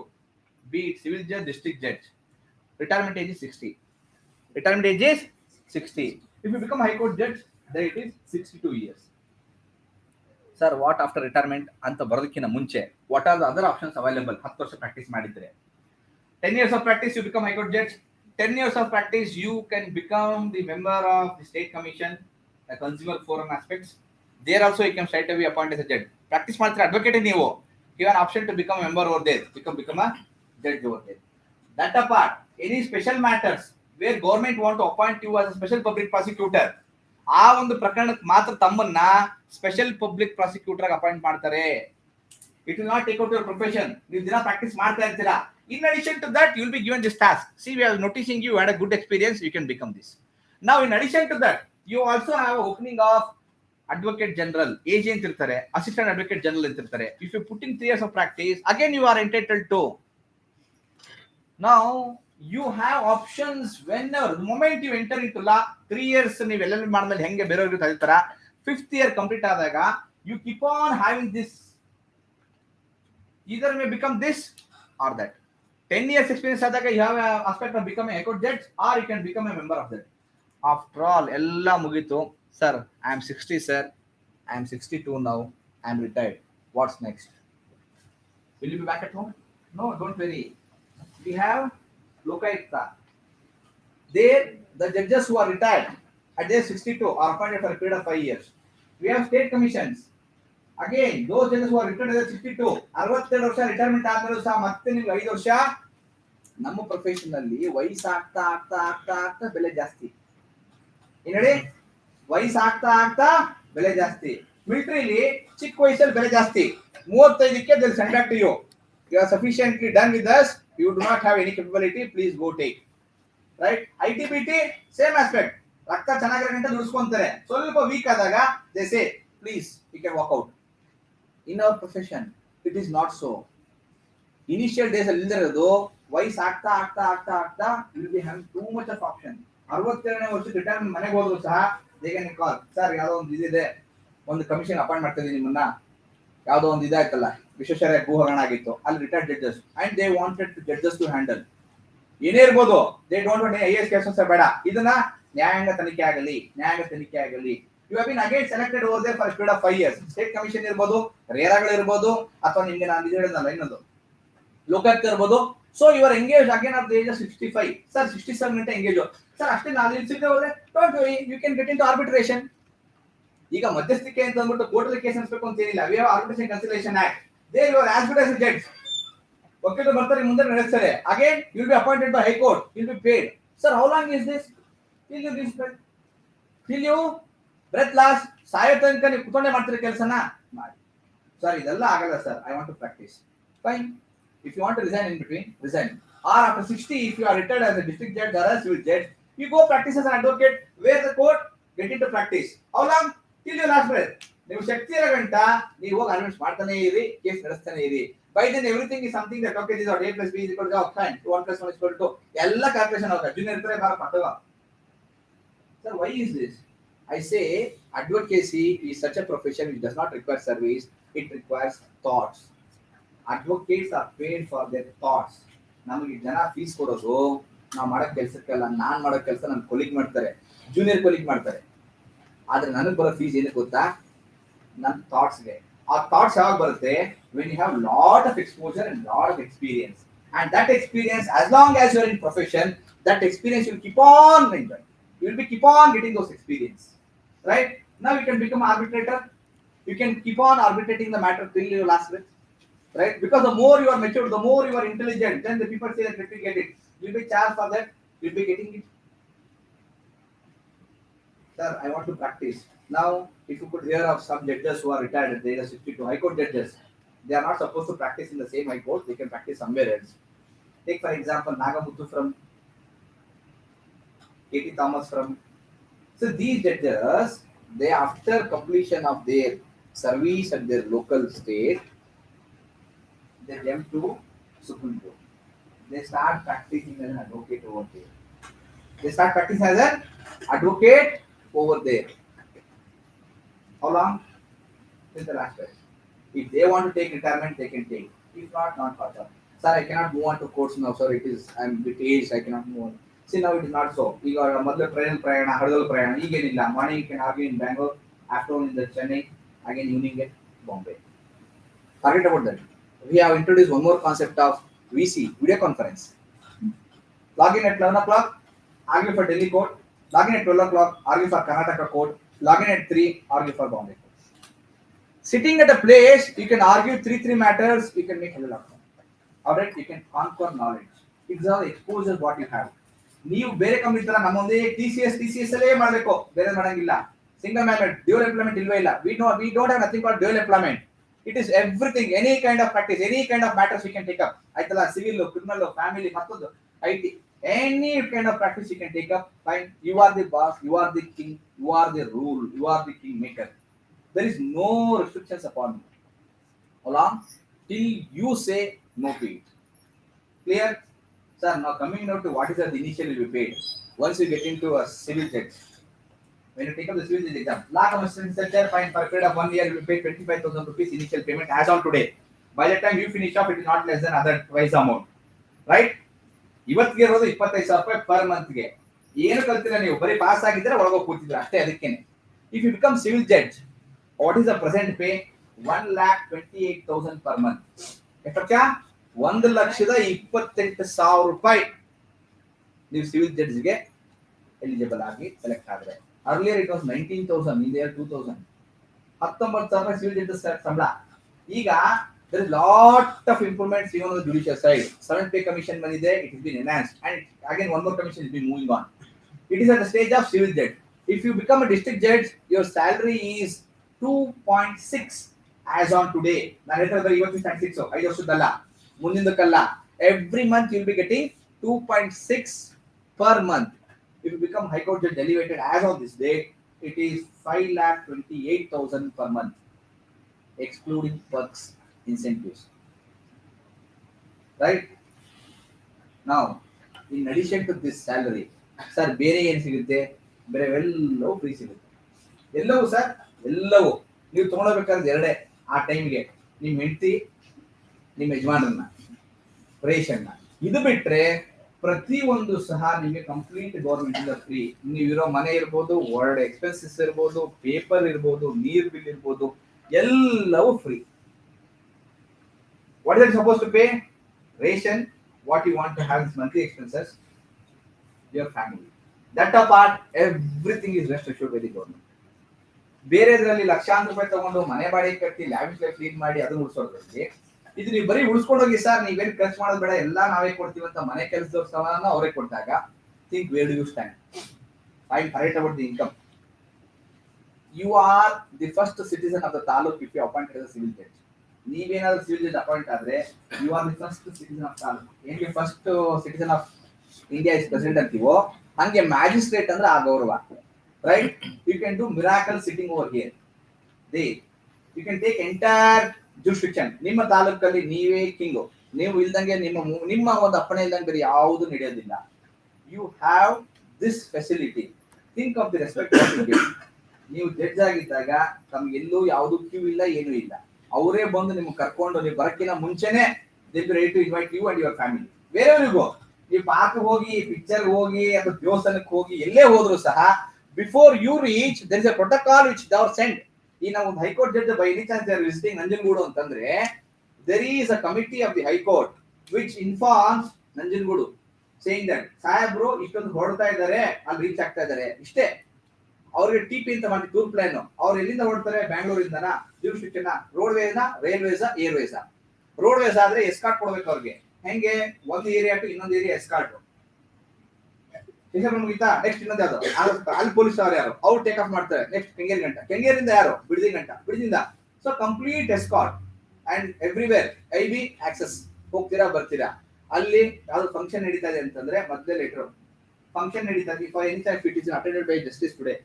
be it civil judge, district judge, retirement age is 60. Retirement age is 60. If you become High Court judge, then it is 62 years. Sir, what after retirement ಅಂತ ಬರೋದಕ್ಕಿಂತ ಮುಂಚೆ what are the other options available? 10 ವರ್ಷ practice ಮಾಡಿದ್ರೆ 10 years of practice you become High Court judge. 10 years of practice you can become the member of the state commission, the consumer forum aspects. There also you can straight away appoint as a judge. Practice ಮಾಡ್ತೀರಾ advocate ನೀವು, you have an option to become a member over there, become a judge over there. That apart, any special matters where government want to appoint you as a special public prosecutor, ಆ ಒಂದು ಪ್ರಕರಣಕ್ಕೆ ಮಾತ್ರ ತಮ್ಮನ್ನ special public prosecutor appoint ಮಾಡ್ತಾರೆ. It will not take out your profession. ನೀವು ದಿನ practice ಮಾಡ್ತಾ ಇರ್ತೀರಾ. In addition to that, you will be given this task. See, we are noticing you had a good experience, you can become this. Now, in addition to that, you also have an opening of advocate general, agent irtare, assistant advocate general irtare. If you put in 3 years of practice, again you are entitled to. Now, you have options whenever, the moment you enter into law, 3 years ನೀವು LLB ಮಾಡಿದ್ಮೇಲೆ ಹೆಂಗೆ ಬೇರೆಯವ್ರಿಗೆ ತಗೊಳ್ತಾರ, 5th year complete ಆದಾಗ you keep on having this. Either may become this or that. 10 years experience ಆದಾಗ you have an aspect of becoming a court judge, or you can become a member of that. After all, ಎಲ್ಲ ಮುಗಿತು. Sir, I am 60, sir. I am 62 now. I am retired. What's next? Will you be back at home? No, don't worry. We have Lokayukta. There, the judges who are retired at their 62 are appointed for a period of 5 years. We have state commissions. Again, those judges who are retired at 62, 62 ವರ್ಷ retirement ಆದ್ಮೇಲೆ ಸಹ ಮತ್ತೆ ನಿಮ್ಗೆ 5 ವರ್ಷ. ನಮ್ಮ profession ಅಲ್ಲಿ ವಯಸ್ಸು ಆಗ್ತಾ ಆಗ್ತಾ ಆಗ್ತಾ ಆಗ್ತಾ ಬೆಲೆ ಜಾಸ್ತಿ. ಏನೇಳಿ, ವಯಸ್ಸು ಆಗ್ತಾ ಆಗ್ತಾ ಬೆಲೆ ಜಾಸ್ತಿ. ಮಿಲಿಟರಿಲಿ ಚಿಕ್ಕ ವಯಸ್ಸಲ್ಲಿ ಬೆಲೆ ಜಾಸ್ತಿ. 35ಕ್ಕೆ they send back to you. You are sufficiently done with us. You do not have any capability. Please go take. Right? ITBT same aspect. ರಕ್ತ ಚೆನ್ನಾಗಿರೋ ಗಂಟೆ ದುಡಿಸ್ಕೊಂತಾರೆ. ಸ್ವಲ್ಪ ವೀಕ್ ಆದಾಗ they say, please, you can walk out. In our profession, it is not so. Initial days ಅಲ್ಲಿ ಇಲ್ದಿರೋದು ವಯಸ್ಸು ಆಗ್ತಾ ಆಗ್ತಾ ಆಗ್ತಾ ಆಗ್ತಾ you will be having too much of option. 67ನೇ ವರ್ಷಕ್ಕೆ ರಿಟೈರ್ಮೆಂಟ್ ಮನೆಗೆ ಹೋದ್ರು ಸಹ they can call, ಸರ್ ಯಾವುದೋ ಒಂದು ಇದಿದೆ, ಒಂದು ಕಮಿಷನ್ ಅಪಾಯಿಂಟ್ ಮಾಡ್ತಾ ಇದ್ದೀನಿ ನಿಮ್ಮನ್ನ, ಯಾವುದೋ ಒಂದು ಇದಾಯ್ತಲ್ಲ ವಿಶ್ವೇಶ್ವರಯ್ಯ ಭೂಹಗರಣ ಆಗಿತ್ತು, ಅಲ್ಲಿ retired judges and they wanted judges to handle. ಏನೇ ಇರ್ಬೋದು, they don't want IAS cases ಬೇಡ, ಇದನ್ನ ನ್ಯಾಯಾಂಗ ತನಿಖೆ ಆಗಲಿ, ನ್ಯಾಯಾಂಗ ತನಿಖೆ ಆಗಲಿ. You have been again selected over there for a period of 5 years. State commission ಇರ್ಬೋದು, ರೇರಾಗಳು ಇರ್ಬೋದು, ಅಥವಾ ನಿಮ್ಗೆ ನಾನು ಇದು ಹೇಳಿದ್ನಲ್ಲ ಇನ್ನೊಂದು ಲೋಕಾಯುಕ್ತ ಇರ್ಬೋದು. So you are engage again at the age of 65. Sir 67 ಗಂಟೆ ಎಂಗೇಜ್. ಸರ್ ಅಷ್ಟೇ ನಾನು ಇಲ್ಲಿ ಸಿಗದೆ ಹೋದ್ರೆ don't worry, you can get in to arbitration. ಈಗ ಮಧ್ಯಸ್ಥಿಕೆ ಅಂತ ಅಂದ್ಬಿಟ್ಟು ಕೋರ್ಟಲ್ಲಿ ಕೇಸ್ ನಡೆಸಬೇಕು ಅಂತ ಏನಿಲ್ಲ. We have arbitration conciliation act. There you are as good as a judge. ವಕೀಲರು ಬರ್ತಾರೆ, ಮುಂದೆ ನಡೆಸ್ತಾರೆ. Again you will be appointed by high court, you will be paid. Sir how long is this? Till you dispect, till you breath loss, ಸಾಯೋ ತನಕ ನೀವು ಕುತ್ಕೊಂಡೆ ಮಾಡ್ತೀರಿ ಕೆಲಸನ ಮಾಡಿ. ಸರ್ ಇದೆಲ್ಲ ಆಗಲ್ಲ sir, I want to practise. Fine, if you want to resign in between, resign. Or after 60, if you are retired as a district judge or as civil judge, you go practise as an advocate where the court get in to practice. How long? Till you last breath. ನೀವು ಶಕ್ತಿ ಇರೋ ಗಂಟ ನೀವು ಹೋಗಿ arguments ಮಾಡ್ತಾನೆ ಇರಿ, case ನಡೆಸ್ತಾನೆ ಇರಿ. By then everything is something that okay, this is A plus B is equal to fine, 1 plus 1 is equal to ಎಲ್ಲ ಕ್ಯಾಲ್ಕುಲೇಷನ್ ಆಗುತ್ತೆ. ಜೂನಿಯರ್ ಇರ್ತಾರೆ ಬಾರ ಪಟ್ಟವ. Sir, why is this? I say advocacy is such a profession which does not require service, it requires thoughts. Advocates are paid for their thoughts. ನಮಗೆ ಜನ fees ಕೊಡೋದು ನಾವು ಮಾಡೋ ಕೆಲಸಕ್ಕಲ್ಲ, ನಾನು ಮಾಡೋ ಕೆಲಸ ನನ್ನ ಕೊಲೀಗ್ ಮಾಡ್ತಾರೆ, ಜೂನಿಯರ್ ಕೊಲೀಗ್ ಮಾಡ್ತಾರೆ. ಆದ್ರೆ ನನಗೆ ಬರೋ ಫೀಸ್ ಏನಕ್ಕೆ ಗೊತ್ತಾ? ನನ್ನ ಥಾಟ್ಸ್ಗೆ. ಆ ಥಾಟ್ಸ್ ಯಾವಾಗ ಬರುತ್ತೆ? when you have lot of exposure and lot of experience, and that experience, as long as you are in profession, that experience will keep on enjoying. You will be keep on getting those experience, right? Now you can become arbitrator, you can keep on arbitrating the matter till you last breath, right? Because the more you are mature, the more you are intelligent, then the people say that let me get it, you will be charged for that, you will be getting it. Sir, I want to practice. Now if you could hear of some judges who are retired at the age of 62, high court judges, they are not supposed to practice in the same high court, they can practice somewhere else. Take for example Nagamuthu from KT Thomas from. So these judges, they after completion of their service at their local state, they jump to Supreme Court. They start practicing as an advocate over there. They start practicing as an advocate over there. How long? Till the last breath. If they want to take retirement, they can take. If not, not further. Sir, I cannot move on to courts now. Sir, it is I am bit aged. I cannot move on. See, now it is not so. ಈಗ ಮೊದಲು train ಪ್ರಯಾಣ, ಹಡಗಲ್ ಪ್ರಯಾಣ, ಈಗೇನಿಲ್ಲ. Morning can argue in Bangalore, afternoon in the Chennai, again evening at Bombay. Forget about that. We have introduced one more concept of VC, video conference. Log in at 11 o'clock, argue for Delhi court. Log in at 12 o'clock, argue for Karnataka court. Log in at 3, argue for Bombay court. Sitting at a place, you can argue 3 matters, you can make a lot of money. Alright, you can conquer knowledge. It's all exposure what you have. ನೀವು ಬೇರೆ company ತರ ನಮ್ಮೊಂದೇ TCS ಅಲ್ಲೇ ಮಾಡಬೇಕು, ಬೇರೆ ಮಾಡಂಗಿಲ್ಲ. Single man, dual employment ilve illa. We don't have nothing called dual employment. It is everything, any kind of practice, any kind of matters we can take up. Aitala, civil, criminal, family, mattodu, IT, any kind of practice you can take up. Fine, you are the boss, you are the king, you are the rule, you are the king maker. There is no restrictions upon you. Along till you say no to it. Clear? Sir, now coming now to what is the initial will be paid. Once you get into a civil judge, when you take up the civil judge exam, law commission center fine for a period of 1 year you will pay 25,000 rupees initial payment as on today. By the time you finish off, it is not less than other twice the amount. Right? ಇವತ್ತಿಗೆ ಇರೋದು 25,000 ರೂಪಾಯಿ per ಮಂತ್ಗೆ. ಏನು ಕಲ್ತಿಲ್ಲ ನೀವು, ಬರೀ pass ಆಗಿದ್ರೆ ಒಳಗೋಗಿ ಕೂತಿದ್ರ ಅಷ್ಟೇ. ಅದಕ್ಕೇನೆ if you become civil judge, what is the present pay? 1,28,000 per month. ಎಷ್ಟಕ್ಕೆ? 1,28,000 ರೂಪಾಯಿ ನೀವು ಸಿವಿಲ್ ಜಡ್ಜ್ಗೆ ಎಲಿಜಿಬಲ್ ಆಗಿ ಸೆಲೆಕ್ಟ್ ಆದ್ರೆ. Earlier it was 19,000 in the year 2000. 19,000 civil judges ಸಂಬಳ. ಈಗ there is lot of improvements even on the judicial side. 7th pay commission money there, it has been enhanced, and again one more commission has been moving on. It is at the stage of civil judge. If you become a district judge, your salary is 2.6 as on today. ನಾನು ಹೇಳ್ತಾರೆ ಇವತ್ತು 6 5 ವರ್ಷದಲ್ಲ, ಮುಂದಿನದಕ್ಕಲ್ಲ. Every month you will be getting 2.6 per month. If you become high court judge elevated as on this day, it is 5,28,000 per month, excluding perks, incentives. Right? Now, in addition to this salary, sir, ಬೇರೆ ಏನು ಸಿಗುತ್ತೆ? ಬೇರೆ ಎಲ್ಲವೂ free ಸಿಗುತ್ತೆ. ಎಲ್ಲವೂ sir, ಎಲ್ಲವೂ ನೀವು ತಗೊಳ್ಬೇಕಾದ್ರೆ ಎರಡೇ ಆ ಟೈಮ್ಗೆ, ನಿಮ್ಮ ಹೆಂಡತಿ, ನಿಮ್ಮ ಯಜಮಾನರನ್ನ, ರೇಷನ್ನ. ಇದು ಬಿಟ್ರೆ ಪ್ರತಿಯೊಂದು ಸಹ ನಿಮಗೆ ಕಂಪ್ಲೀಟ್ ಗೌರ್ಮೆಂಟ್ ಇಂದ ಫ್ರೀ. ನೀವಿರೋ ಮನೆ ಇರ್ಬೋದು, ವರ್ಡ್ ಎಕ್ಸ್ಪೆನ್ಸಸ್ ಇರ್ಬೋದು, ಪೇಪರ್ ಇರ್ಬೋದು, ನೀರ್ ಬಿಲ್ ಇರ್ಬೋದು, ಎಲ್ಲವೂ free. What is it supposed to pay? Ration, what you want to have is monthly expenses, your family. That apart, everything is rest assured by the government. ಬೇರೆದ್ರಲ್ಲಿ ಲಕ್ಷಾಂತರ ರೂಪಾಯಿ ತಗೊಂಡು ಮನೆ ಬಾಡಿಗೆ ಕಟ್ಟಿ ಲ್ಯಾವಿಶ್ ಲೈಫ್ ಲೀಡ್ ಮಾಡಿ ಅದನ್ನ ಉಳಿಸೋದ್ರಲ್ಲಿ, ಇದು ನೀವು ಬರೀ ಉಳಿಸ್ಕೊಂಡೋಗಿ ಸರ್ ನೀವೇನು ಖರ್ಚು ಮಾಡೋದು ಬೇಡ, ಎಲ್ಲ ನಾವೇ ಕೊಡ್ತೀವಿ ಅಂತ ಮನೆ ಕೆಲಸದವ್ರ ಸಮಾನ ಅವರೇ ಕೊಟ್ಟಾಗ, think where do you stand? I'm right about the income. You are the first citizen of the taluk if you appointed as a civil judge. ನೀವೇನಾದ್ರೂ ಸಿವಿಲ್ ಜಡ್ಜ್ ಅಪಾಯಿಂಟ್ ಆದ್ರೆ you are the first citizen of taluk. ಏನ್ಗೆ first citizen of India is president ಅಂತೀವೋ ಹಂಗೆ magistrate ಅಂದ್ರೆ ಆ ಗೌರವ. Right? You can do miracle sitting over here. You can take entire jurisdiction. ನಿಮ್ಮ ತಾಲೂಕಲ್ಲಿ ನೀವೇ ಕಿಂಗು. ನೀವು ಇಲ್ದಂಗೆ ನಿಮ್ಮ ಒಂದು ಅಪ್ಪಣೆ ಇಲ್ದಂಗೆ ಬೇರೆ ಯಾವುದು ನಡೆಯೋದಿಲ್ಲ. You have this facility. Think of the respect. ನೀವು ಜಡ್ಜ್ ಆಗಿದ್ದಾಗ ತಮ್ಗೆ ಎಲ್ಲೂ ಯಾವುದು ಕ್ಯೂ ಇಲ್ಲ, ಏನೂ ಇಲ್ಲ. ಅವರೇ ಬಂದು ನಿಮ್ಗೆ ಕರ್ಕೊಂಡು, ನೀವು ಬರಕ್ಕಿಂತ ಮುಂಚೆನೆ they will ready to invite you and your family. ಬೇರೆಯವರಿಗೂ ನೀವು ಪಾರ್ಕ್ ಹೋಗಿ, ಪಿಕ್ಚರ್ ಹೋಗಿ, ಅಥವಾ ದೇವಸ್ಥಾನಕ್ಕೆ ಹೋಗಿ, ಎಲ್ಲೇ ಹೋದ್ರು ಸಹ before you reach there is a protocol which they are sent. ಈ ನಾವು ಒಂದು high court judge by any chance they are visiting Nanjangud ಅಂತಂದ್ರೆ, there is a committee of the high court which informs Nanjangud saying that ಸಾಹೇಬ್ರು ಇಷ್ಟೊಂದು ಹೊರಡ್ತಾ ಇದ್ದಾರೆ, ಅಲ್ಲಿ ರೀಚ್ ಆಗ್ತಾ ಇದ್ದಾರೆ. ಇಷ್ಟೇ. ಅವ್ರಿಗೆ ಟಿಪಿ ಅಂತ ಮಾಡಿ ಟೂರ್ ಪ್ಲಾನ್. ಅವ್ರು ಎಲ್ಲಿಂದ ಹೊಡ್ತಾರೆ? ಬ್ಯಾಂಗ್ಳೂರಿಂದನ, ಜುರಿಸ್ಡಿಕ್ಷನ್, ರೋಡ್ವೇಸ್ನ, ರೈಲ್ವೇಸ್, ಏರ್ವೇಸ್. ರೋಡ್ವೇಸ್ ಆದ್ರೆ ಎಸ್ಕಾರ್ಟ್ ಕೊಡ್ಬೇಕು ಅವ್ರಿಗೆ. ಹೆಂಗೆ? ಒಂದು ಏರಿಯಾ ಟು ಇನ್ನೊಂದು ಏರಿಯಾ ಎಸ್ಕಾರ್ಟ್. ಮುಗಿತಾ? ನೆಕ್ಸ್ಟ್ ಇನ್ನೊಂದು ಯಾವ್ದು ಅಲ್ಲಿ ಪೊಲೀಸ್ ಅವ್ರು ಯಾರು ಅವ್ರು ಟೇಕ್ ಆಫ್ ಮಾಡ್ತಾರೆ. ನೆಕ್ಸ್ಟ್ ಕೆಂಗೇರಿ ಗಂಟ, ಕೆಂಗೇರಿಂದ ಯಾರು ಬಿಡದಿ ಗಂಟ, ಬಿಡದಿಂದ. So complete escort and everywhere IB access. ಹೋಗ್ತೀರಾ ಬರ್ತೀರಾ. ಅಲ್ಲಿ ಯಾವ್ದು ಫಂಕ್ಷನ್ ನಡೀತಾ ಇದೆ ಅಂತಂದ್ರೆ ಮೊದಲೇ ಲೆಟರ್. ಫಂಕ್ಷನ್ ನಡೀತಾ ಇದೆ, for any time it is attended by justice today.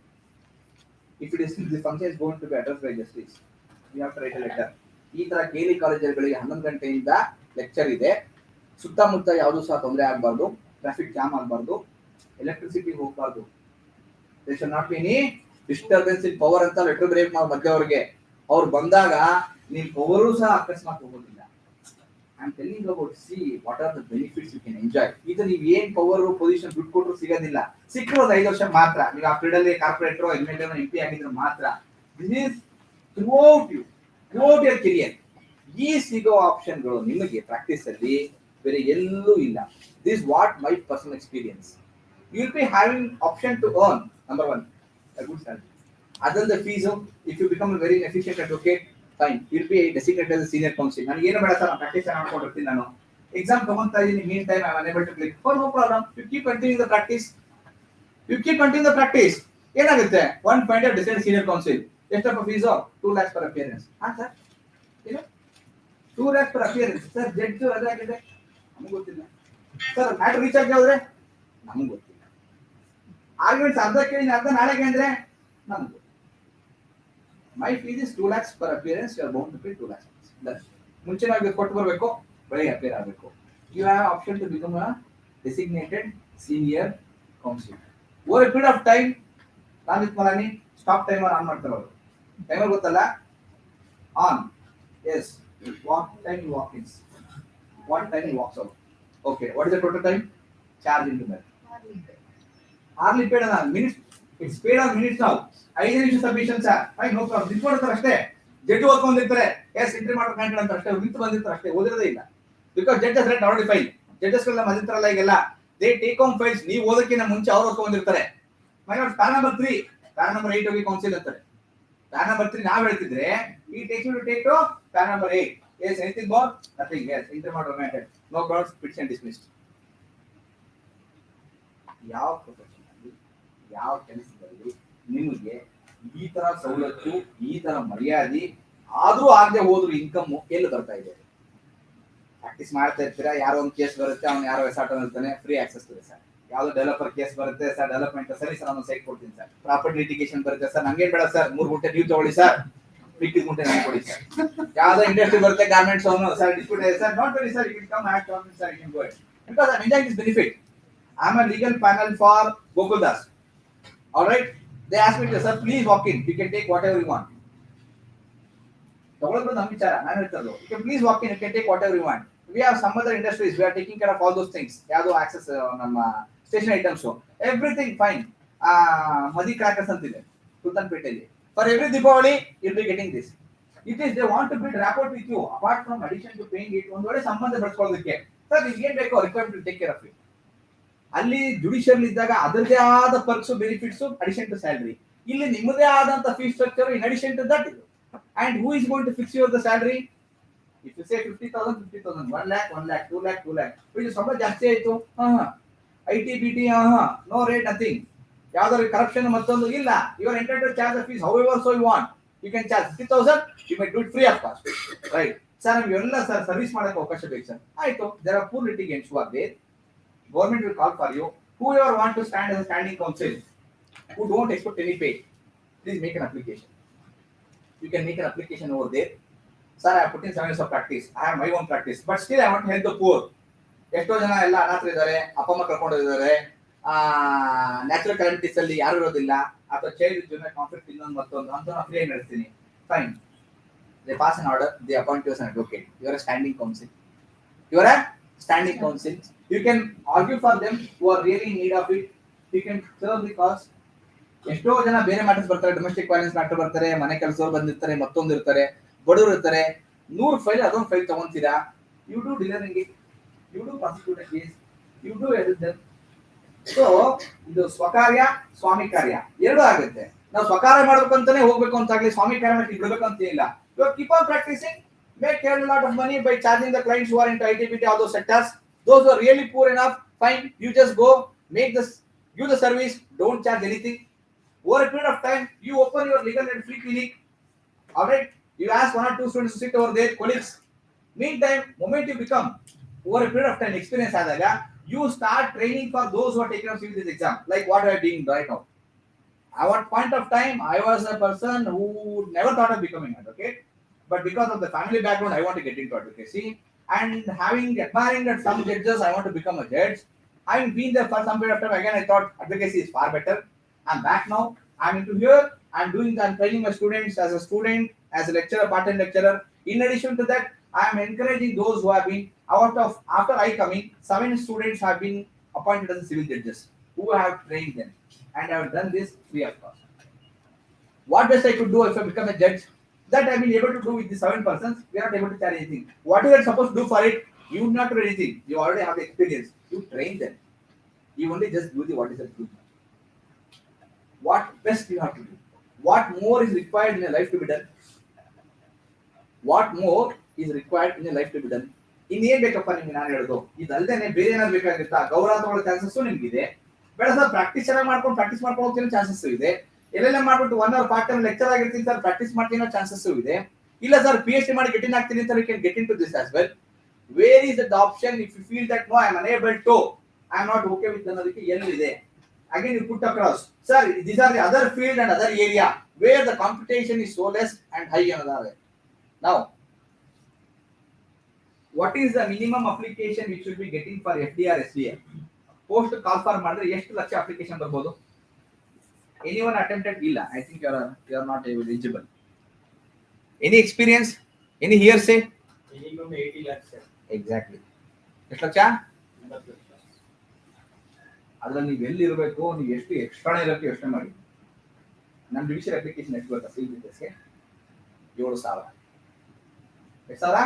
If it is the function is going to be addressed by justice, you have to write a letter. ಈ ತರ ಕೇಲಿ ಕಾಲೇಜುಗಳಿಗೆ 11 ಗಂಟೆಯಿಂದ ಲೆಕ್ಚರ್ ಇದೆ. ಸುತ್ತಮುತ್ತ ಯಾವುದು ಸಹ ತೊಂದರೆ ಆಗಬಾರ್ದು, ಟ್ರಾಫಿಕ್ ಜಾಮ್ ಆಗಬಾರ್ದು, ಎಲೆಕ್ಟ್ರಿಸಿಟಿ ಹೋಗಬಾರ್ದು. There shall not be any disturbance in power ಅಂತ ಲೆಟರ್ ಬ್ರೇಕ್ ಮಾಡಿ ಮಧ್ಯೆ ಅವ್ರಿಗೆ. ಅವ್ರು ಬಂದಾಗ ನಿಮ್ ಪವರು ಸಹ ಅಕಸ್ಮಾತ್ ಹೋಗೋದಿಲ್ಲ. I am telling about see what are the benefits you can enjoy. ಇದು ನೀವು ಏನ್ ಪವರ್ ಪೊಸಿಷನ್ ದುಡ್ಡು ಕೊಟ್ಟರು ಸಿಗೋದಿಲ್ಲ. ಸಿಕ್ಕಿರೋದು 5 ವರ್ಷ ಮಾತ್ರ. ನೀವು ಆ ಫೀಲ್ಡ್ ಅಲ್ಲಿ ಕಾರ್ಪೊರೇಟರ್, MLA, MP ಆಗಿದ್ರೆ ಮಾತ್ರ. This is throughout your career. ಈ ಸಿಗೋ ಆಪ್ಷನ್ಗಳು ನಿಮಗೆ ಪ್ರಾಕ್ಟೀಸ್ ಅಲ್ಲಿ ಬೇರೆ ಎಲ್ಲೂ ಇಲ್ಲ. This what my personal experience. You will be having option to earn number 1 a good salary. Other the fees, if you become a very efficient advocate, fine, you will be designated as a senior counsel. ನನಗೆ ಏನು ಬೇಡ sir, ನಾನು practice ಮಾಡ್ಕೊಂಡಿರ್ತೀನಿ. ನಾನು exam ತಗೊಂತಾ ಇದ್ದೀನಿ, mean time I am unable to click. For no problem, you keep continuing the practice. ಏನಾಗುತ್ತೆ 1 decide senior council ಎಷ್ಟಪ್ಪ fees 2 lakhs per appearance. Sir ಏನು 2 lakhs per appearance sir. Judge ರಜೆ ಆಗಿದೆ ನಮ್ಗೆ ಗೊತ್ತಿಲ್ಲ ಸರ್. ಮ್ಯಾಟರ್ ರೀಚ್ ಆಗಿ ಹೋದ್ರೆ ನಮ್ಗೆ ಗೊತ್ತಿಲ್ಲ. ಆರ್ಗ್ಯುಮೆಂಟ್ಸ್ ಅರ್ಧ ಕೇಳಿ ಅರ್ಧ ನಾಳೆ ಕೇಳಿದ್ರೆ ನಮ್ಗೆ ಗೊತ್ತಿಲ್ಲ. My fees is 2 lakhs per appearance. You are bound to pay 2 lakhs. ಮುಂಚೆನಾಗಿ ಕೊಟ್ಟು ಬರಬೇಕು, ಬೆಳಗ್ಗೆ ಅಪೇರ್ ಆಗಬೇಕು. You have option to become a designated senior counsel. Over a period of time Ramit Malani stop timer on ಮಾಡ್ತಾರೆ ಅವರು. ಟೈಮರ್ ಗೊತ್ತಲ್ಲ, on. Yes, walk time walk ins, what time walks out. Okay, what is the total time? Charge into man. Early paid ಅನ್ನ minutes, it's paid on minutes ನಾವು. 5 ನಿಮಿಷ submission sir, fine, no problem. ನಿಂತು ಮಾಡ್ತಾರೆ ಅಷ್ಟೇ. Judge ಓದ್ಕೊಂಡಿರ್ತಾರೆ, ಎಸ್ entry ಮಾಡೋ candidate ಅಂತ ಅಷ್ಟೇ ನಿಂತು ಬಂದಿರ್ತಾರೆ ಅಷ್ಟೇ, ಓದಿರೋದೇ ಇಲ್ಲ. Because judges read already file. Judges ಎಲ್ಲ ಮದಿರ್ತಾರಲ್ಲ ಈಗೆಲ್ಲ, ದೇ ಟೇಕ್ ಹೋಮ್ ಫೈಲ್ಸ್. ನೀವು ಓದಕ್ಕಿಂತ ಮುಂಚೆ ಅವ್ರು ಓದ್ಕೊಂಡಿರ್ತಾರೆ. ಪ್ಯಾರಾ ನಂಬರ್ 3, ಪ್ಯಾರಾ ನಂಬರ್ 8 ಹೋಗಿ ಕೌನ್ಸಿಲ್ ಅಂತಾರೆ. ಪ್ಯಾರಾ ನಂಬರ್ 3 ನಾವ್ ಹೇಳ್ತಿದ್ರೆ ಈ take you take to para number 8. Yes anything more? Nothing. Yes, entry ಮಾಡೋ matter, no problem, pits and dismissed. ಯಾವ ಪ್ರೊಫೆಷನ್ ಅಲ್ಲಿ, ಯಾವ ಕೆಲಸದಲ್ಲಿ ನಿಮಗೆ ಈ ತರ ಸವಲತ್ತು, ಈ ತರ ಮರ್ಯಾದೆ ಆದ್ರೂ ಆಗದೆ ಹೋದ್ರು ಇನ್ಕಮ್ ಎಲ್ಲಿ ಬರ್ತಾ ಇದೆ? ಪ್ರಾಕ್ಟೀಸ್ ಮಾಡ್ತಾ ಇರ್ತೀರಾ, ಯಾರೋ ಒಂದು ಕೇಸ್ ಬರುತ್ತೆ, ಅವ್ನು ಯಾರೋ ರೆಸಾರ್ಟ್ ಇರ್ತಾನೆ, ಫ್ರೀ ಆಕ್ಸೆಸ್ ಇದೆ ಸರ್. ಯಾವ್ದೋ ಡೆವಲಪರ್ ಕೇಸ್ ಬರುತ್ತೆ ಸರ್, ಡೆವಲಪ್ಮೆಂಟ್, ಸರಿ ಸರ್ ನಾನು ಸೈಟ್ ಕೊಡ್ತೀನಿ ಸರ್. ಪ್ರಾಪರ್ಟಿ ಲಿಟಿಗೇಷನ್ ಬರುತ್ತೆ ಸರ್, ನಂಗೇನ್ ಬೇಡ ಸರ್, 3 ಗುಂಟೆ ನೀವು ತಗೊಳ್ಳಿ ಸರ್, ಮಿಕ್ಕಿದ ಗುಂಟೆ ನಂಗೆ ಕೊಡಿ ಸರ್. ಯಾವ್ದೋ ಇಂಡಸ್ಟ್ರಿ ಬರುತ್ತೆ, ಗಾರ್ಮೆಂಟ್ಸ್ ಅವನು ಸರ್, ಡಿಸ್ಪ್ಯೂಟ್ ಇದೆ sir, not very sir, you can come act on sir, you can go it because I am enjoying this benefit. I am a legal panel for Gokaldas. All right, they asked me to sir please walk in, you can take whatever you want. ತಗೊಳ್ಳೋದು ನಮ್ಮ ವಿಚಾರ, ನಾನು ಹೇಳ್ತಿರೋದು. You can please walk in, you can take whatever you want. We have some other industries, we are taking care of all those things. ಯಾವುದು access ನಮ್ಮ station items, everything fine. ಮದಿ crackers ಅಂತಿದೆ ಸುಲ್ತಾನ್ಪೇಟೆಯಲ್ಲಿ. For every Deepavali you'll be getting this. It is they want to build rapport with you apart from addition to paying it. ಒಂದು ಒಳ್ಳೆ ಸಂಬಂಧ ಬೆಳೆಸ್ಕೊಳ್ಳೋದಕ್ಕೆ sir ನಿಮ್ಗೆ ಏನ್ ಬೇಕೋ requirement to take care of it. ಅಲ್ಲಿ ಜುಡಿಷಿಯಲ್ ಇದ್ದಾಗ ಅದರದೇ ಆದ perks, benefits, addition to salary. ಇಲ್ಲಿ ನಿಮ್ಮದೇ ಆದಂತ fee structure in addition to that. And who is going to fix your the salary? If you say 50,000, 50,000, 1 lakh, 1 lakh, 2 lakh, 2 lakh, ಇದು ಸಂಬಳ ಜಾಸ್ತಿ ಆಯ್ತು. IT BT no rate, nothing. ಯಾವ್ದಾದ್ರು corruption ಮತ್ತೊಂದು ಇಲ್ಲ. You are entitled to charge the fees however so you want. You can charge 50,000, you may do it free of cost. Right sir, ನಿಮ್ಗೆ ಎಲ್ಲ sir service ಮಾಡಕ್ಕೆ ಅವಕಾಶ ಬೇಕು ಸರ್. ಆಯ್ತು, there are poor litigants who are there. Government will call for you. Whoever want to stand as a standing counsel, who don't expect any pay, please make an application. You can make an application over there. Sir, I have put in 7 years of practice. I have my own practice, but still I want to help the poor. ಎಷ್ಟೋ ಜನ ಎಲ್ಲ ಅನಾಥರು ಇದ್ದಾರೆ, ಅಪ್ಪ ಅಮ್ಮ ಕರ್ಕೊಂಡಿದ್ದಾರೆ, natural ಕಲೆಮಿಟೀಸ್ ಅಲ್ಲಿ ಯಾರು ಇರೋದಿಲ್ಲ, ಅಥವಾ ಚೈಲ್ಡ್ ಜೊತೆ ಕಾನ್ಫ್ಲಿಕ್ಟ್ ಇನ್ನೊಂದು ಮತ್ತೊಂದು ಅಂತ ನಾನು ಫ್ರೀ ಆಗಿ ನಡೆಸ್ತೀನಿ. Fine, they pass an order, they appoint you as an advocate. You are a standing counsel. You are a standing counsel. You can argue for them who are really in need of it. You can serve the cause. ಎಷ್ಟೋ ಜನ ಬೇರೆ matters ಬರ್ತಾರೆ, domestic violence matter ಬರ್ತಾರೆ, ಮನೆ ಕೆಲಸದವ್ರು ಬಂದಿರ್ತಾರೆ, ಮತ್ತೊಂದು ಇರ್ತಾರೆ, ಬಡವರು ಇರ್ತಾರೆ. 100 ಫೈಲ್ ಅದೊಂದು ಫೈಲ್ ತಗೊಂತೀರಾ. You do delivering it, you do prosecute case, you do everything. So ಇದು ಸ್ವಕಾರ್ಯ, ಸ್ವಾಮಿ ಕಾರ್ಯ ಎರಡೂ ಆಗುತ್ತೆ. ನಾವು ಸ್ವಕಾರ್ಯ ಮಾಡ್ಬೇಕಂತಾನೆ ಹೋಗ್ಬೇಕು ಅಂತಾಗ್ಲಿ, ಸ್ವಾಮಿ ಕಾರ್ಯ ಮಾಡಿ ಬಿಡ್ಬೇಕು ಅಂತ ಇಲ್ಲ. You keep on practising. Make a lot of money by charging the clients who are into IT, BT, all those sectors. Those who are really poor enough, fine. You just go, make this, give the service, don't charge anything. Over a period of time, you open your legal and free clinic. All right. You ask 1 or 2 students to sit over there, colleagues. Meantime, moment you become, over a period of time, experience adaga, you start training for those who are taking up this exam. Like what I am doing right now. At one point of time, I was a person who never thought of becoming an advocate. But because of the family background, I want to get into advocacy. And admiring that some judges, I want to become a judge. I've been there for some period of time. Again, I thought advocacy is far better. I'm back now. I'm into here. I'm training my students as a student, as a lecturer, part-time lecturer. In addition to that, I'm encouraging those who have been after I coming, 7 students have been appointed as civil judges who have trained them. And I have done this free of cost. What best I could do if I become a judge? That I've been able to do with the 7 persons. We are not able to carry anything. What you are supposed to do for it, you would not do anything. You already have the experience. You train them. You only just do what is good. What best you have to do? What more is required in your life to be done? What more is required in your life to be done? ಇನ್ನೇನ್ ಬೇಕಪ್ಪ ನಿಮ್ಗೆ ನಾನು ಹೇಳೋದು? ಇದಲ್ದೇನೆ ಬೇರೆ ಏನಾದ್ರು ಬೇಕಾಗಿತ್ತಾ? ಗೌರವ ತಗೊಳ್ಳೋ chances ನಿಮ್ಗಿದೆ. ಬೇಡ ಸರ್ ಪ್ರಾಕ್ಟೀಸ್ ಚೆನ್ನಾಗಿ ಪ್ರಾಕ್ಟೀಸ್ ಮಾಡ್ಕೊಂಡು ಹೋಗ್ತೀನಿ ಚಾನ್ಸಸ್ ಇದೆ. ಎಲ್ಲೆಲ್ಲ ಮಾಡ್ಬಿಟ್ಟು 1 hour ಪಾರ್ಟ್ ಟೈಮ್ ಲೆಕ್ಚರ್ ಆಗಿರ್ತೀನಿ ಸರ್, ಪ್ರಾಕ್ಟೀಸ್ ಮಾಡ್ತೀನಿ ಚಾನ್ಸಸ್ ಇದೆ. ಇಲ್ಲ ಸರ್ PhD ಮಾಡಿ ಗೆಟ್ ಆಗ್ತೀನಿ ಅಂತ you can get in to this as well. Where is the option if you feel that no I am unable to, I am not okay with ಅನ್ನೋದಕ್ಕೆ ಎಲ್ಲಿದೆ? Again, you put across, sir, these are the other field and other area where the competition is so less and high another. Now, what is the minimum application which should be getting for FDR SDA? Post call for ಮಾಡಿದ್ರೆ ಎಷ್ಟು lakh application ಬರ್ಬೋದು? Anyone attempted? ಇಲ್ಲ. I think you are not eligible. Any experience? Any hearsay? Minimum 80 lakhs. Exactly. ಎಷ್ಟು lakh? 80 lakhs. ಅದ್ರಲ್ಲಿ ನೀವು ಎಲ್ಲಿರಬೇಕು, ನೀವು ಎಷ್ಟು extra ಇರೋಕ್ಕೆ ಯೋಚನೆ ಮಾಡಿ. ನಮ್ಮ ಡಿವಿಷನ್ ಅಪ್ಲಿಕೇಶನ್ ಎಷ್ಟು ಗೊತ್ತಾ? CBSಗೆ 7,000. ಎಷ್ಟು ಸಾವಿರ?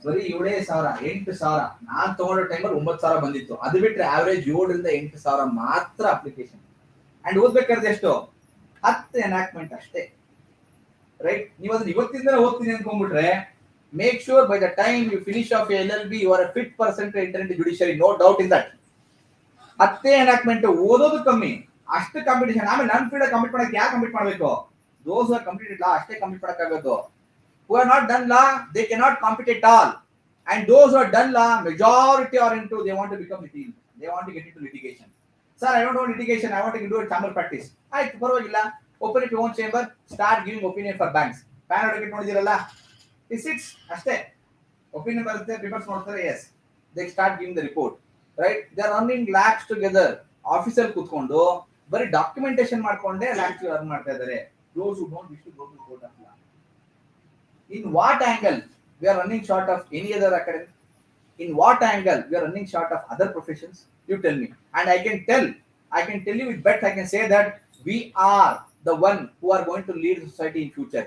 ಬರೀ 7,000, 8,000. ನಾನು ತಗೊಂಡ ಟೈಮಲ್ಲಿ 9,000 ಬಂದಿತ್ತು. ಅದು ಬಿಟ್ಟರೆ ಆವರೇಜ್ 7,000 to 8,000 ಮಾತ್ರ ಅಪ್ಲಿಕೇಶನ್. ಅಂಡ್ ಓದ್ಬೇಕಾದ್ರೆ ಎಷ್ಟು? 10 ಎನಾಕ್ಟ್ಮೆಂಟ್ ಅಷ್ಟೇ. ರೈಟ್? ನೀವು ಅದನ್ನ ಇವತ್ತಿಂದಲೇ ಓದ್ತೀನಿ ಅನ್ಕೊಂಡ್ಬಿಟ್ರೆ, make sure by the time you finish of LLB you are a fit person to enter into judiciary, no doubt in that. 10 enactment ಓದೋದು ಕಮ್ಮಿ, ಅಷ್ಟು ಕಾಂಪಿಟೇಷನ್. ಆಮೇಲೆ ನನ್ನ ಫೀಲ್ಡ್ ಕಂಪ್ಲೀಟ್ ಮಾಡಕ್ಕೆ ಯಾರು ಕಂಪ್ಲೀಟ್ ಮಾಡಬೇಕು? ದೋಸ್ ಆರ್ ಕಂಪ್ಲೀಟೆಡ್ ಲಾ ಅಷ್ಟೇ complete ಮಾಡಕ್ಕಾಗೋದು. Who are not done law, they cannot compete at all. And those who are done law, majority are into, they want to become litigation. They want to get into litigation. Sir, I don't want litigation, I want to do a chamber practice. ಆಯ್ತು, ಪರವಾಗಿಲ್ಲ, open it your own chamber, start giving opinion for banks. Pan advocate ನೋಡಿದಿರಲ್ಲ, it sits ಅಷ್ಟೇ, opinion ಬರುತ್ತೆ, papers ನೋಡ್ತಾರೆ, yes, they start giving the report. Right? They are earning lakhs together. Officer ಕೂತ್ಕೊಂಡು ಬರೀ documentation ಮಾಡ್ಕೊಂಡೆ lakhs earn ಮಾಡ್ತಾ ಇದ್ದಾರೆ. Those who don't wish to go to court of law. In what angle we are running short of any other academy? In what angle we are running short of other professions? You tell me. And I can tell you with bet, I can say that we are the one who are going to lead society in future.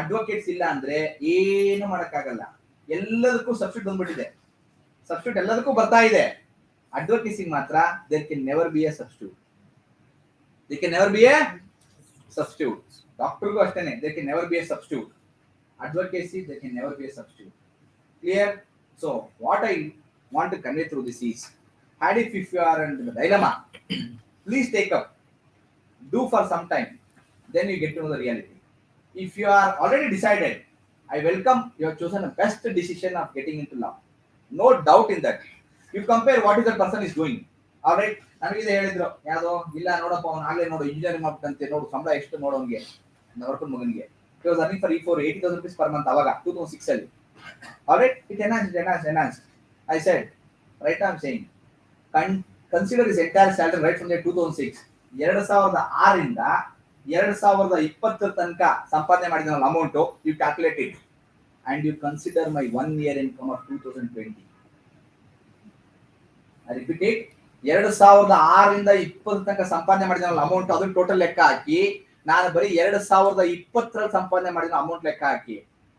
Advocates ಇಲ್ಲ ಅಂದ್ರೆ ಏನು ಮಾಡಕ್ಕಾಗಲ್ಲ. ಎಲ್ಲದಕ್ಕೂ substitute ಬಂದ್ಬಿಟ್ಟಿದೆ. Substitute ಎಲ್ಲದಕ್ಕೂ ಬರ್ತಾ ಇದೆ. Advocacy ಮಾತ್ರ there can never be a substitute. There can never be a substitute. Doctorಗೂ ಅಷ್ಟೇನೆ, there can never be a substitute. Advocacy, there can never be a substitute. Clear? So what I want to convey through this is, had if you are in the dilemma, please take up, do for some time, then you get to know the reality. If you are already decided, I welcome you have chosen the best decision of getting into law, no doubt in that. You compare what is the person is doing. All right, ನನಗೆ ಇದು ಹೇಳಿದ್ರು ಯಾವುದು ಇಲ್ಲ ನೋಡಪ್ಪ, ಅವನು ಆಗಲೇ ನೋಡು engineering ಮಾಡ್ತಂತೆ, ನೋಡು ಸಂಬಳ ಎಷ್ಟು ನೋಡು ಅವನಿಗೆ, ವರ್ಕನ್ ಮಗನಿಗೆ. He was earning for E4 80,000 rupees per month ಅವಾಗ 2006 ಅಲ್ಲಿ. All right, it enhanced. I said, right now I'm saying, consider his entire salary right from the 2006, 2006 ಇಂದ 2020 ತನಕ ಸಂಪಾದನೆ ಮಾಡಿದ amount, you calculate it and you consider my 1 year income of 2020. I repeat it, 2006 ಇಂದ 20 ತನಕ ಸಂಪಾದನೆ ಮಾಡಿದ amount, ಅದು total ಲೆಕ್ಕ ಹಾಕಿ ನಾನು ಬರೀ 2020 ಸಂಪಾದನೆ ಮಾಡಿದ ಅಮೌಂಟ್ ಲೆಕ್ಕ ಹಾಕಿ,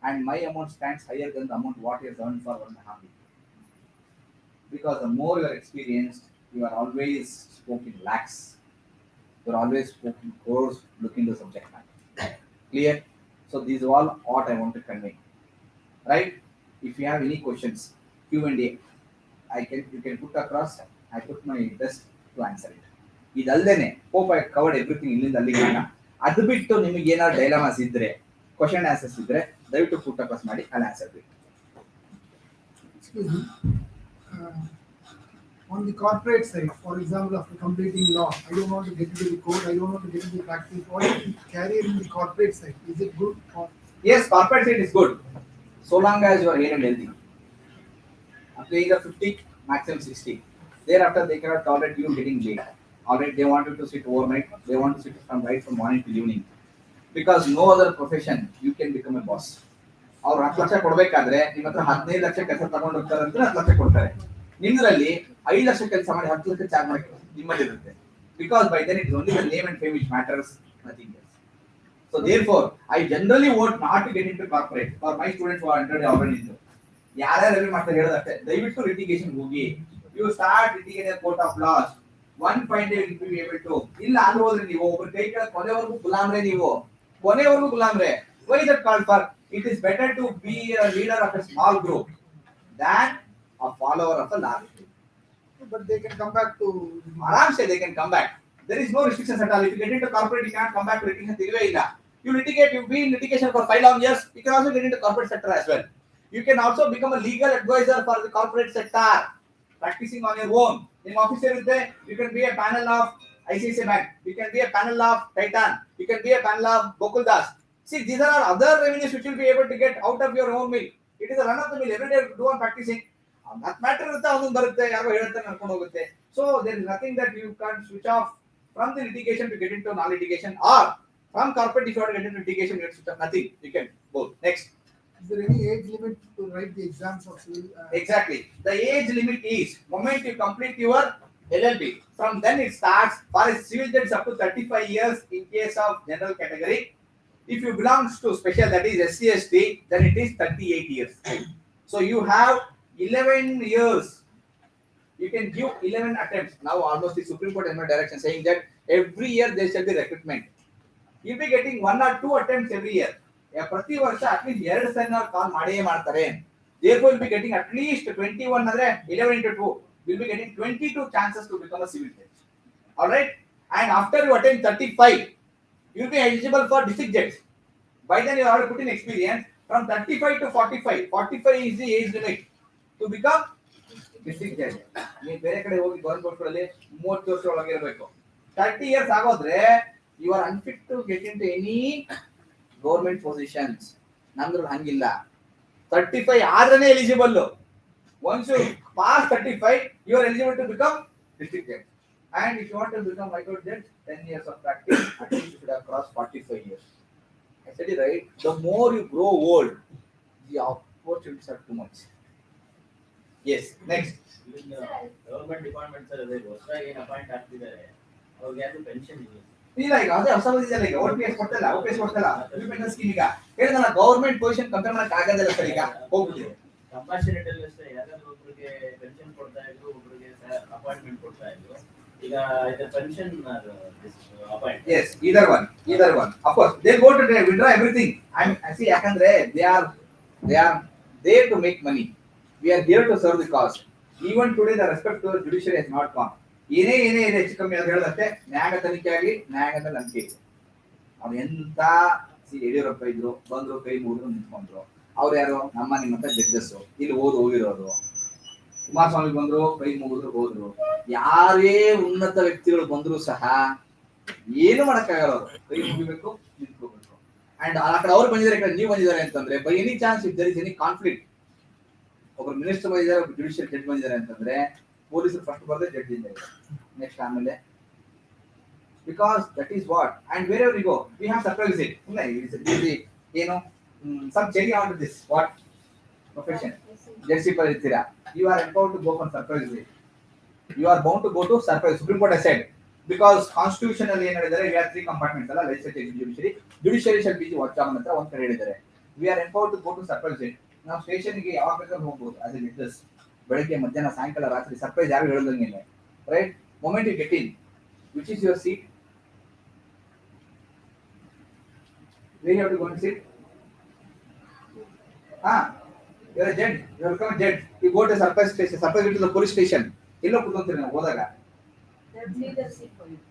and my amount stands higher than the amount what he has earned for 1.5 years. Because the more you are experienced, you are always spoken lakhs, you are always spoken crores, looking the subject matter. Clear? So these are all what I want to convey. Right? If you have any questions, Q&A, you can put across. I put my best to answer it. ಇದಲ್ದೇನೆ hope I covered everything ಇಲ್ಲಿಂದ ಅಲ್ಲಿಗೆ. ಅದು ಬಿಟ್ಟು ನಿಮಗೆ ಏನಾದ್ರು ಡೈಲಾಮಾಸ್ ಇದ್ರೆ, question answers ಇದ್ರೆ ದಯವಿಟ್ಟು ಪುಟ್ ಅಕ್ರಾಸ್ ಮಾಡಿ, ಅಲ್ಲಿ ಆನ್ಸರ್ ಬೇಕು. Excuse me. On the corporate side, for example, after completing law, I don't want to get into the code, I don't want to get into the practice. What is the career in the corporate side? Is it good? Or? Yes, corporate side is good, so long as you are here and healthy. Up to age of 50, maximum 60. Thereafter, they cannot tolerate you getting late. Alright, they want you to sit overnight. They want to sit from morning till evening. Because no other profession you can become a boss. ಅವ್ರು 10 ಲಕ್ಷ ಕೊಡ್ಬೇಕಾದ್ರೆ ನಿಮ್ಮ ಹತ್ರ 15 ಲಕ್ಷ ಕೆಲಸ ತಗೊಂಡು ಹೋಗ್ತಾರೆ ಅಂತ 10 ಲಕ್ಷ ಕೊಡ್ತಾರೆ. ನಿಮ್ಮದ್ರಲ್ಲಿ 5 ಲಕ್ಷ ಕೆಲಸ ಮಾಡಿ 10 ಲಕ್ಷ ಚಾರ್ಜ್ ಮಾಡಕ್ಕೆ ನಿಮ್ಮಲ್ಲಿ ಇರುತ್ತೆ. Because by then it is only the name and fame which matters, nothing else. So therefore, I generally want not to get into corporate. For my students who are entered already into, ಯಾರ್ಯಾರು ಮಾಡ್ತಾರೆ ಹೇಳೋದಷ್ಟೇ, ದಯವಿಟ್ಟು litigation ಹೋಗಿ. You start litigating a court of laws. One fine day you will be able to. ಇಲ್ಲ ಅಂದ್ರೆ ಹೋದ್ರೆ ನೀವು ಒಬ್ಬರು ಕೈ ಕೆಳಗೆ ಕೊನೆವರೆಗೂ ಗುಲಾಮ್ರೆ. Why is that called for? It is better to be a leader of a small group than a follower of a large group. but they can come back to. Aram say they can come back. There is no restrictions at all. If you get into corporate, you cannot come back to litigation. You litigate, you be in litigation for 5 long years, you can also get into corporate sector as well. You can also become a legal advisor for the corporate sector, practicing on your own. In office you can be a panel of ICICI Bank, you can be a panel of Titan, you can be a panel of Gokuldas. See, these are other revenues which you will be able to get out of your own mill. It is a run of the mill. Every day you do on practicing. That matter so there is nothing that you can't switch off from the litigation to get into non-litigation, or from corporate if you want to get into litigation, you can switch off nothing. You can both. Next. Is there any age limit to write the exams of civil? Exactly. The age limit is moment you complete your LLB. From then it starts. For a civil judge up to 35 years in case of general category. If you belongs to special, that is SC/ST, then it is 38 years. So you have 11 years. You can give 11 attempts. Now almost the Supreme Court in my direction saying that every year there shall be recruitment. You'll be getting 1 or 2 attempts every year. ಪ್ರತಿ ವರ್ಷ at least 2 ಸಲ ಕಾಲ್ ಮಾಡೇ ಮಾಡ್ತಾರೆ. Therefore you'll be getting at least 21 ಅಂದ್ರೆ 11 into 2. You'll be getting 22 chances to become a civil judge. All right? And after you attain 35, you'll be eligible for district judge. By then you have to put in experience. From 35 to 45. 45 is the age limit to become district judge. ನೀವು ಬೇರೆ ಕಡೆ ಹೋಗಿ government ಗಳಲ್ಲಿ 30 ವರ್ಷ ಒಳಗೆ ಇರಬೇಕು. 30 years ಆಗೋದ್ರೆ you are unfit to get into any government positions. ನಮ್ದ್ರಲ್ಲಿ ಹಂಗಿಲ್ಲ. 35 ಆದ್ರೇನೆ eligible. Once you pass 35, you are eligible to become district judge. And if you want to become high court judge, 10 years of practice, at least you should have crossed 45 years. I said it right. The more you grow old, the opportunities are too much. Yes. Next. Even government departments are there. ಹೊಸದಾಗಿ ಏನು appoint ಆಗ್ತಿದ್ದಾರೆ ಅವ್ರಿಗೆ ಯಾರು pension ಇಲ್ಲ. ಇಲ್ಲ ಈಗ ಅದೇ ಹೊಸ ಬಂದಿದೆಯಲ್ಲ ಈಗ OPS ಕೊಡ್ತಲ್ಲ ಇಂಡಿಪೆಂಡೆನ್ಸ್ ಸ್ಕೀಮ್ ಈಗ ಹೇಳಿದಲ್ಲ ಗವರ್ನಮೆಂಟ್ ಪೊಸಿಷನ್ ಕಂಪೇರ್ ಮಾಡಕ್ಕೆ ಆಗೋದಿಲ್ಲ ಸರ್ ಈಗ ಹೋಗ್ಬಿಟ್ಟಿದೆ. ಕಂಪಾಷನೇಟ್ ಅಲ್ಲಿ ಅಷ್ಟೇ ಯಾರಾದ್ರೂ ಒಬ್ಬರಿಗೆ ಪೆನ್ಷನ್ ಕೊಡ್ತಾ ಇದ್ರು, ಒಬ್ಬರಿಗೆ ಅಪಾಯಿಂಟ್ಮೆಂಟ್ ಕೊಡ್ತಾ ಇದ್ರು. ಈಗ ಇದು pension appoint. Yes, either one. Of course, they go to withdraw everything. I see ಯಾಕಂದ್ರೆ they are there to make money. We are here to serve the cause. Even today the respect to the judiciary has not gone. ಏನೇ ಇದೆ ಹೆಚ್ಚು ಕಮ್ಮಿ ಅಂತ ಹೇಳೋದಷ್ಟೇ ನ್ಯಾಯ ತನಿಖೆ ಆಗಿ ನ್ಯಾಯದ ನಂಬಿಕೆ ಇದೆ. ಅವ್ರು ಎಂತ ಯಡಿಯೂರಪ್ಪ ಇದ್ರು ಬಂದ್ರು ಕೈ ಮುಗಿದ್ರು ನಿಂತ್ಕೊಂಡ್ರು. ಅವ್ರು ಯಾರು ನಮ್ಮ ನಿಮ್ಮಂತ ಜಡ್ಜಸ್ ಇಲ್ಲಿ ಹೋಗಿರೋರು. ಕುಮಾರಸ್ವಾಮಿ ಬಂದ್ರು ಕೈ ಮುಗಿದ್ರು ಹೋದ್ರು. ಯಾರೇ ಉನ್ನತ ವ್ಯಕ್ತಿಗಳು ಬಂದ್ರು ಸಹ ಏನು ಮಾಡಕ್ಕಾಗಲ್ಲ. ಅವರು ಕೈ ಮುಗಿಬೇಕು ನಿಂತ್ಕೋಬೇಕು. ಅಂಡ್ ಆ ಕಡೆ ಅವ್ರು ಬಂದಿದ್ದಾರೆ, ಈ ಕಡೆ ನೀವು ಬಂದಿದ್ದಾರೆ ಅಂತಂದ್ರೆ by any chance if there is any conflict, ಒಬ್ರು ಮಿನಿಸ್ಟರ್ ಬಂದಿದ್ದಾರೆ, ಒಬ್ರು ಜುಡಿಷಿಯಲ್ ಜಡ್ಜ್ ಬಂದಿದ್ದಾರೆ ಅಂತಂದ್ರೆ ಪೊಲೀಸರು ಫಸ್ಟ್ ಬರ್ದೆ ಜಡ್ಜ್ ಇಂದ ನೆಕ್ಸ್ಟ್ ಆಮೇಲೆ, because that is what. And wherever you go we have surprise it. ಏನು some cherry on to this what profession ಜಡ್ಜಿಪಲ್ ಇರ್ತೀರಾ, you are empowered to go for surprise it. You are bound to go to surprise. Supreme Court has said because constitution ಅಲ್ಲಿ ಏನ್ ಹೇಳಿದ್ದಾರೆ, we are 3 compartments ಅಲ್ಲ, legislative, judiciary shall be watch ಅಂತ ಒಂದ್ ಕಡೆ ಹೇಳಿದ್ದಾರೆ. We are empowered to go to surprise it. ನಾವು ಸ್ಟೇಷನ್ಗೆ ಯಾವಾಗ ಬೇಕಾದ್ರೂ ಹೋಗ್ಬೋದು ಆಸ್ ಎ ವಿಟ್ನೆಸ್. ಬೆಳಗ್ಗೆ ಮಧ್ಯಾಹ್ನ ಸಾಯಂಕಾಲ ರಾತ್ರಿ ಸರ್ಪ್ರೈಸ್ ಯಾರು ಹೇಳೋದಂಗೆ right. Moment you get in, which is your seat, where you have to go and sit. You are a judge, you are become judge, you go to surprise station, surprise to the police station. ಎಲ್ಲೋ ಕೂತ್ಕೊಂತೀರಿ ನಾವು ಹೋದಾಗ.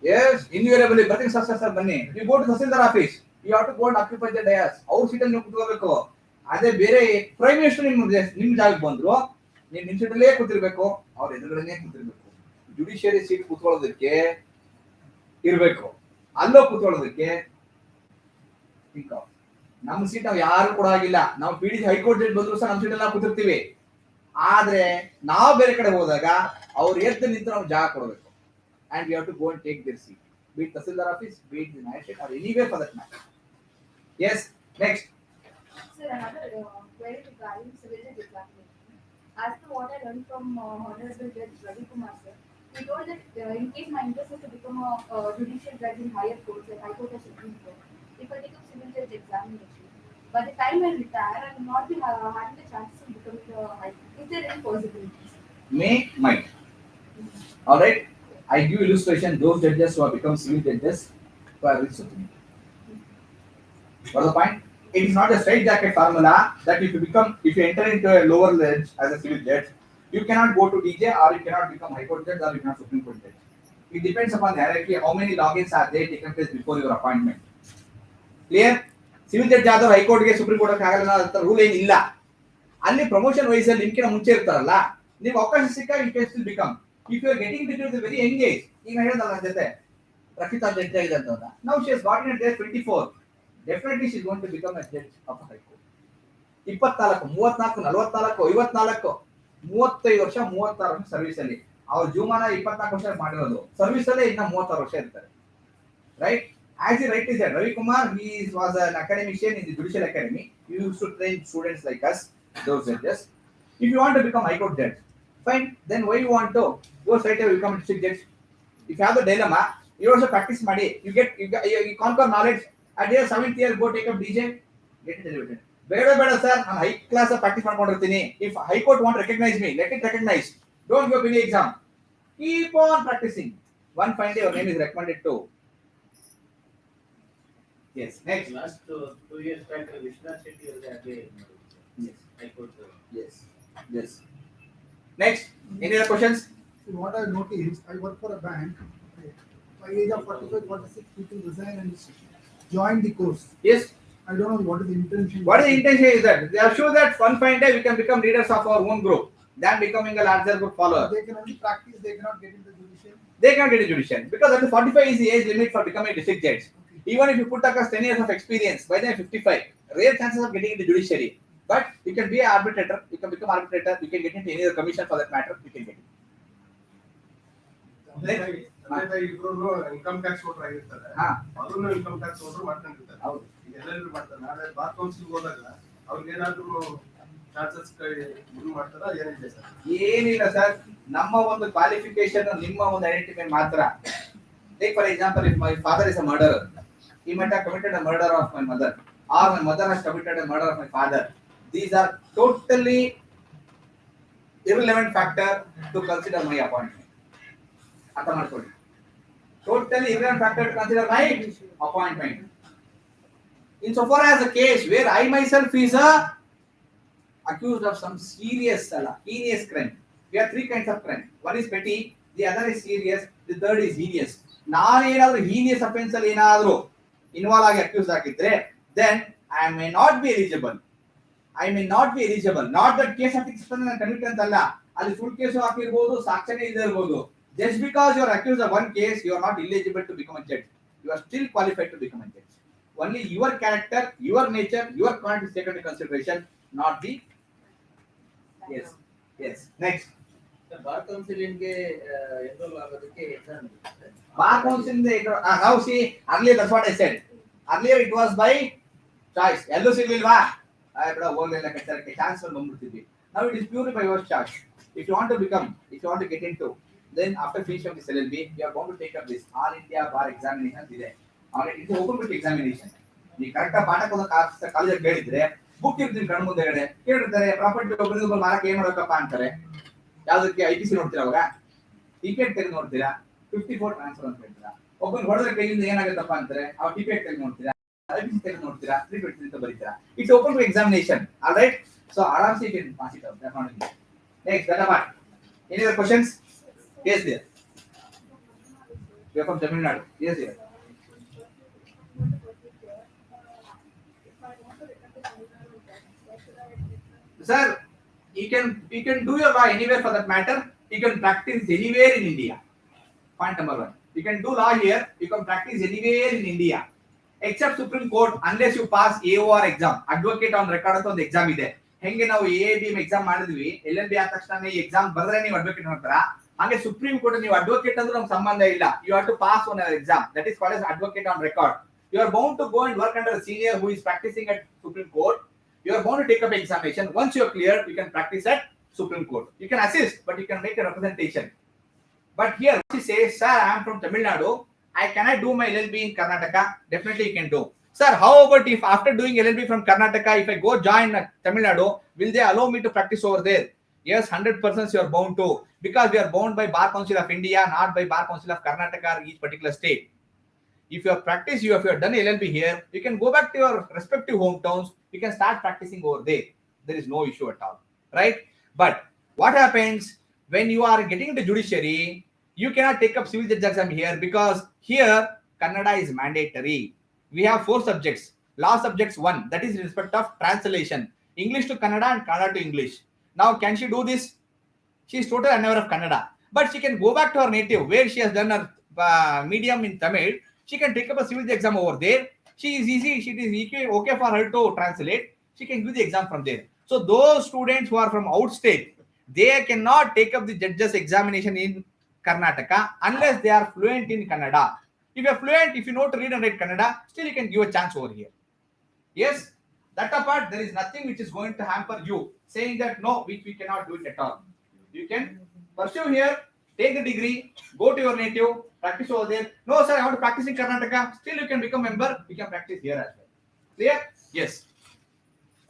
Yes, invariably ಬರ್ತೀನಿ sir ಬನ್ನಿ. You go to tahsildar office, you have to go and occupy the dais. ಅವ್ರ ಸೀಟಲ್ಲಿ ನೀವು ಕೂತ್ಕೋಬೇಕು. ಅದೇ ಬೇರೆ ಪ್ರೈಮ್ ಮಿನಿಸ್ಟರ್ ನಿಮ್ ಜಾಗಕ್ಕೆ ಬಂದ್ರು, ನೀವು ನಿಮ್ ಸೀಟಲ್ಲೇ ಕೂತಿರ್ಬೇಕು, ಅವ್ರ ಎದುರುಗಡೆನೇ ಕೂತಿರ್ಬೇಕು. ಜುಡಿಷಿಯರಿ ಸೀಟ್ ಕೂತ್ಕೊಳ್ಳೋದಕ್ಕೆ ಇರ್ಬೇಕು, ಅಲ್ಲೋ ಕೂತ್ಕೊಳ್ಳೋದಕ್ಕೆ ನಮ್ಮ ಸೀಟ್ ನಾವು ಯಾರು ಕೂಡ ಆಗಿಲ್ಲ. ನಾವು PDC ಹೈಕೋರ್ಟ್ ಜಡ್ಜ್ ಬಂದ್ರು ಸಹ ನಮ್ಮ ಸೀಟಲ್ಲಿ ನಾವು ಕೂತಿರ್ತೀವಿ. ಆದ್ರೆ ನಾವು ಬೇರೆ ಕಡೆ ಹೋದಾಗ ಅವ್ರು ಎದ್ದು ನಿಂತು ನಾವು ಜಾಗ ಕೊಡಬೇಕು. And we have to go and take their seat, be it Tahsildar office, be it the magistrate, or anywhere for that matter. Yes, next. Sir, another query regarding civil judge examination. As to what I learned from Honorable Judge Ravi Kumar sir, he told that in case my interest is to become a judicial judge in higher courts, like High Court or Supreme Court, if I take up civil judge examination, by the time I retire, I will not be having the chances of becoming a High Court. Is there any possibilities? Might. All right. I give illustration. Those judges who have become civil judges who are rich. What is the point? It is not a straight jacket formula that if you enter into a lower judge as a civil judge, You cannot go to DJ, or you cannot become High Court judge, or you cannot Supreme Court judge. It depends upon the hierarchy. How many logins are there taken place before your appointment? Clear? Civil judge ಆದವರು ಹೈಕೋರ್ಟ್ಗೆ supreme court ಆಗಲ್ಲ ಅಂತ rule ಏನಿಲ್ಲ. ಅಲ್ಲಿ promotion ವಯಸ್ಸಲ್ಲಿ ನಿಮ್ಕಿಂತ ಮುಂಚೆ ಇರ್ತಾರಲ್ಲ, ನೀವು ಅವಕಾಶ ಸಿಕ್ಕಾಗ you can still become. If you are getting it very young age, ಈಗ ಹೇಳಿದಲ್ಲ ನನ್ನ ಜೊತೆ ರಕ್ಷಿತಾ ಜಡ್ಜ್ ಆಗಿದೆ ಅಂತ, now she has got in there 24, definitely she is going to become a judge of high court. 24, 34, 44, 54, 35 ವರ್ಷ 36 ವರ್ಷ ಸರ್ವಿಸ್ ಅಲ್ಲಿ, ಅವ್ರ ಜೀವಮಾನ 24 ವರ್ಷ ಮಾಡಿರೋದು, ಸರ್ವಿಸ್ ಅಲ್ಲೇ ಇನ್ನ 36 ವರ್ಷ ಇರ್ತಾರೆ. Right? As he rightly said, Ravi Kumar, he was an academician in the Judicial Academy. He used to train students like us, those judges. If you want to become High Court judge, fine. Then why you want to go straight away become a district judge? If you have the dilemma, you also practice madi. You conquer knowledge. At your 7th year, go take up DJ. Get it elevated. ಬೇಡ sir, ನಾನು high class practice ಮಾಡ್ಕೊಂಡಿರ್ತೀನಿ. If high court want recognise me, let it recognise. Don't go any exam. Keep on practising. One fine day your name is recommended to. Yes. Next. Last 2 years back, Vishnath Shetty was there. Yes. High Court. Yes. Yes. Next. Any other questions? So what I noticed, I work for a bank. By age of 45, 46, people resign and join the course. Yes. I don't know what is the intention. What is the intention is that they are sure that one fine day we can become leaders of our own group, than becoming a larger group follower. They can only practice, they cannot get into the judicial. They cannot get a judicial because up to 45 is the age limit for becoming a district judge. Even if you put across 10 years of experience, by then 55, rare chances of getting into judiciary. But you can be an arbitrator, you can become arbitrator, you can get into any other commission for that matter, you can get it. ಇಬ್ರು income tax voter ಆಗಿರ್ತಾರೆ, ಹಾ. ಅದನ್ನು income tax voter ಮಾಡ್ಕೊಂಡಿರ್ತಾರೆ. ಹೌದು. ಎಲ್ಲರೂ ಮಾಡ್ತಾರೆ. ನಾಳೆ bar council ಹೋದಾಗ ಅವ್ರಿಗೆ ಏನಾದ್ರು ಚಾನ್ಸಸ್ ಇದು ಮಾಡ್ತಾರ ಏನಿದೆ ಸರ್? ಏನಿಲ್ಲ ಸರ್, ನಮ್ಮ ಒಂದು ಕ್ವಾಲಿಫಿಕೇಶನ್, ನಿಮ್ಮ ಒಂದು ಐಡೆಂಟಿಫೈ ಮಾತ್ರ. Take for example, if my father is a murderer, he might have committed a murder of my mother, or my mother has committed a murder of my father. These are totally irrelevant factor to consider my appointment. ಅರ್ಥ ಮಾಡ್ಕೊಳ್ಳಿ. Totally irrelevant factor to consider my appointment. Insofar as a case where I myself is a accused of some serious, heinous crime. We have 3 kinds of crime. One is petty, the other is serious, the third is heinous. ನಾನೇನಾದ್ರೂ heinous offence ಅಲ್ಲಿ ಏನಾದ್ರೂ involve ಆಗಿ accuse ಆಗಿದ್ರೆ, then I may not be eligible. Not that case ethics ನಾನು convict ಅಂತಲ್ಲ, ಅಲ್ಲಿ full case ಹಾಕಿರ್ಬೋದು, ಸಾಕ್ಷ್ಯನೇ ಇಲ್ಲದೆ ಇರ್ಬೋದು. Just because you are accused of one case, you are not eligible to become a judge. You are still qualified to become a judge. Only your character, your nature, your conduct is taken into consideration, not the. Yes. Next. Bar ಕೌನ್ಸಿಲಿಂಗ್ಗೆ enrol ಆಗೋದಕ್ಕೆ exam ಇರುತ್ತೆ. Bar council now see, earlier that's what I said. Earlier it was by choice. ಎಲ್ಲೂ ಸಿಗ್ಲಿಲ್ವಾ? ಬಿಡ ಹೋಗ್ಲಿಲ್ಲ, ಕಟ್ಟಕ್ಕೆ chance ಬಂದ್ಬಿಡ್ತಿದ್ವಿ. Now it is purely by your choice. If you want to get into, then after finishing this LLB, you are going to take up this All India Bar Examination ಇದೆ. Already it is open book examination. ನೀವು correct ಆಗಿ ಪಾಠ ಕಾಲೇಜಲ್ಲಿ ಕೇಳಿದ್ರೆ book ಇರ್ತೀನಿ ಕಣ್ಣು ಮುಂದೆಗಡೆ ಕೇಳಿರ್ತಾರೆ, property ಒಬ್ಬರಿಗೆ ಮಾರಕ್ಕೆ ಏನ್ ಮಾಡ್ಬೇಕಪ್ಪ ಅಂತಾರೆ. ಯಾವ್ದಕ್ಕೆ IPC ನೋಡ್ತೀರಾ, ಅವಾಗ ಟಿಕೆಟ್ ತೆಗೆದು ನೋಡ್ತೀರಾ, 54 ಟ್ರಾನ್ಸ್ಫರ್ ಅಂತ ಹೇಳ್ತೀರಾ. ಒಬ್ಬನ ಹೊಡೆದ ಕೈಯಿಂದ ಏನಾಗುತ್ತಪ್ಪ ಅಂತಾರೆ, ಅವ್ರ ಟಿಕೆಟ್ ತೆಗೆದು ನೋಡ್ತೀರಾ, IPC ತೆಗೆದು ನೋಡ್ತೀರಾ, 323 ಅಂತ ಬರೀತೀರಾ. It's open to examination. All right, so ಆರಾಮ್ಸೆ you can pass it out definitely. Next ದಟಪಾಟ್. Any other questions? Yes dear. You are from Tamil Nadu. Yes dear. Sir, you can do your law anywhere for that matter. You can practice anywhere in India. Point number 1. You can do law here. You can practice anywhere in India, except Supreme Court, unless you pass AOR exam. Advocate on record ಅಂತ ಒಂದು exam ಇದೆ. ಹೆಂಗೆ ನಾವು AABM exam ಮಾಡಿದ್ವಿ, LLB ಆದ ತಕ್ಷಣ ಈ exam ಬರೆದ್ರೆ ನೀವು ಅಡ್ವೊಕೇಟ್ ಮಾಡ್ತಾರ, ಹಾಗೆ ಸುಪ್ರೀಂ ಕೋರ್ಟ್ ನೀವು ಅಡ್ವೊಕೇಟ್ ಅಂದ್ರೆ ನಮ್ಗೆ ಸಂಬಂಧ ಇಲ್ಲ. You have to pass on an exam. That is called as advocate on record. You are bound to go and work under a senior who is practicing at Supreme Court. You are bound to take up examination. Once you are cleared, you can practice at Supreme Court. You can assist, but you can make a representation. But here she says, sir, I am from Tamil Nadu. I cannot do my LLB in Karnataka. Definitely you can do. Sir, how about if after doing LLB from Karnataka, if I go join Tamil Nadu, will they allow me to practice over there? Yes, 100% you are bound to, because we are bound by Bar Council of India, not by Bar Council of Karnataka or each particular state. If you have practiced, if you have done LLB here, you can go back to your respective hometowns. You can start practicing over there. There is no issue at all, right? But What happens when you are getting into judiciary? You cannot take up civil judge exam here because here Kannada is mandatory. We have 4 subjects. Law subjects 1, that is in respect of translation, English to Kannada and Kannada to English. Now, can she do this? She is totally unaware of Kannada, but she can go back to her native where she has done her medium in Tamil. She can take up a civil judge exam over there. She is easy. She is okay for her to translate. She can do the exam from there. So those students who are from outstate, they cannot take up the judges examination in Karnataka unless they are fluent in Kannada. If you are fluent, if you know to read and write Kannada, still you can give a chance over here. Yes, that apart, there is nothing which is going to hamper you saying that no, which we cannot do it at all. You can pursue here, take the degree, go to your native, practice over there. No, sir, I want to practice in Karnataka. Still, you can become member. You can practice here as well. Clear? Yes.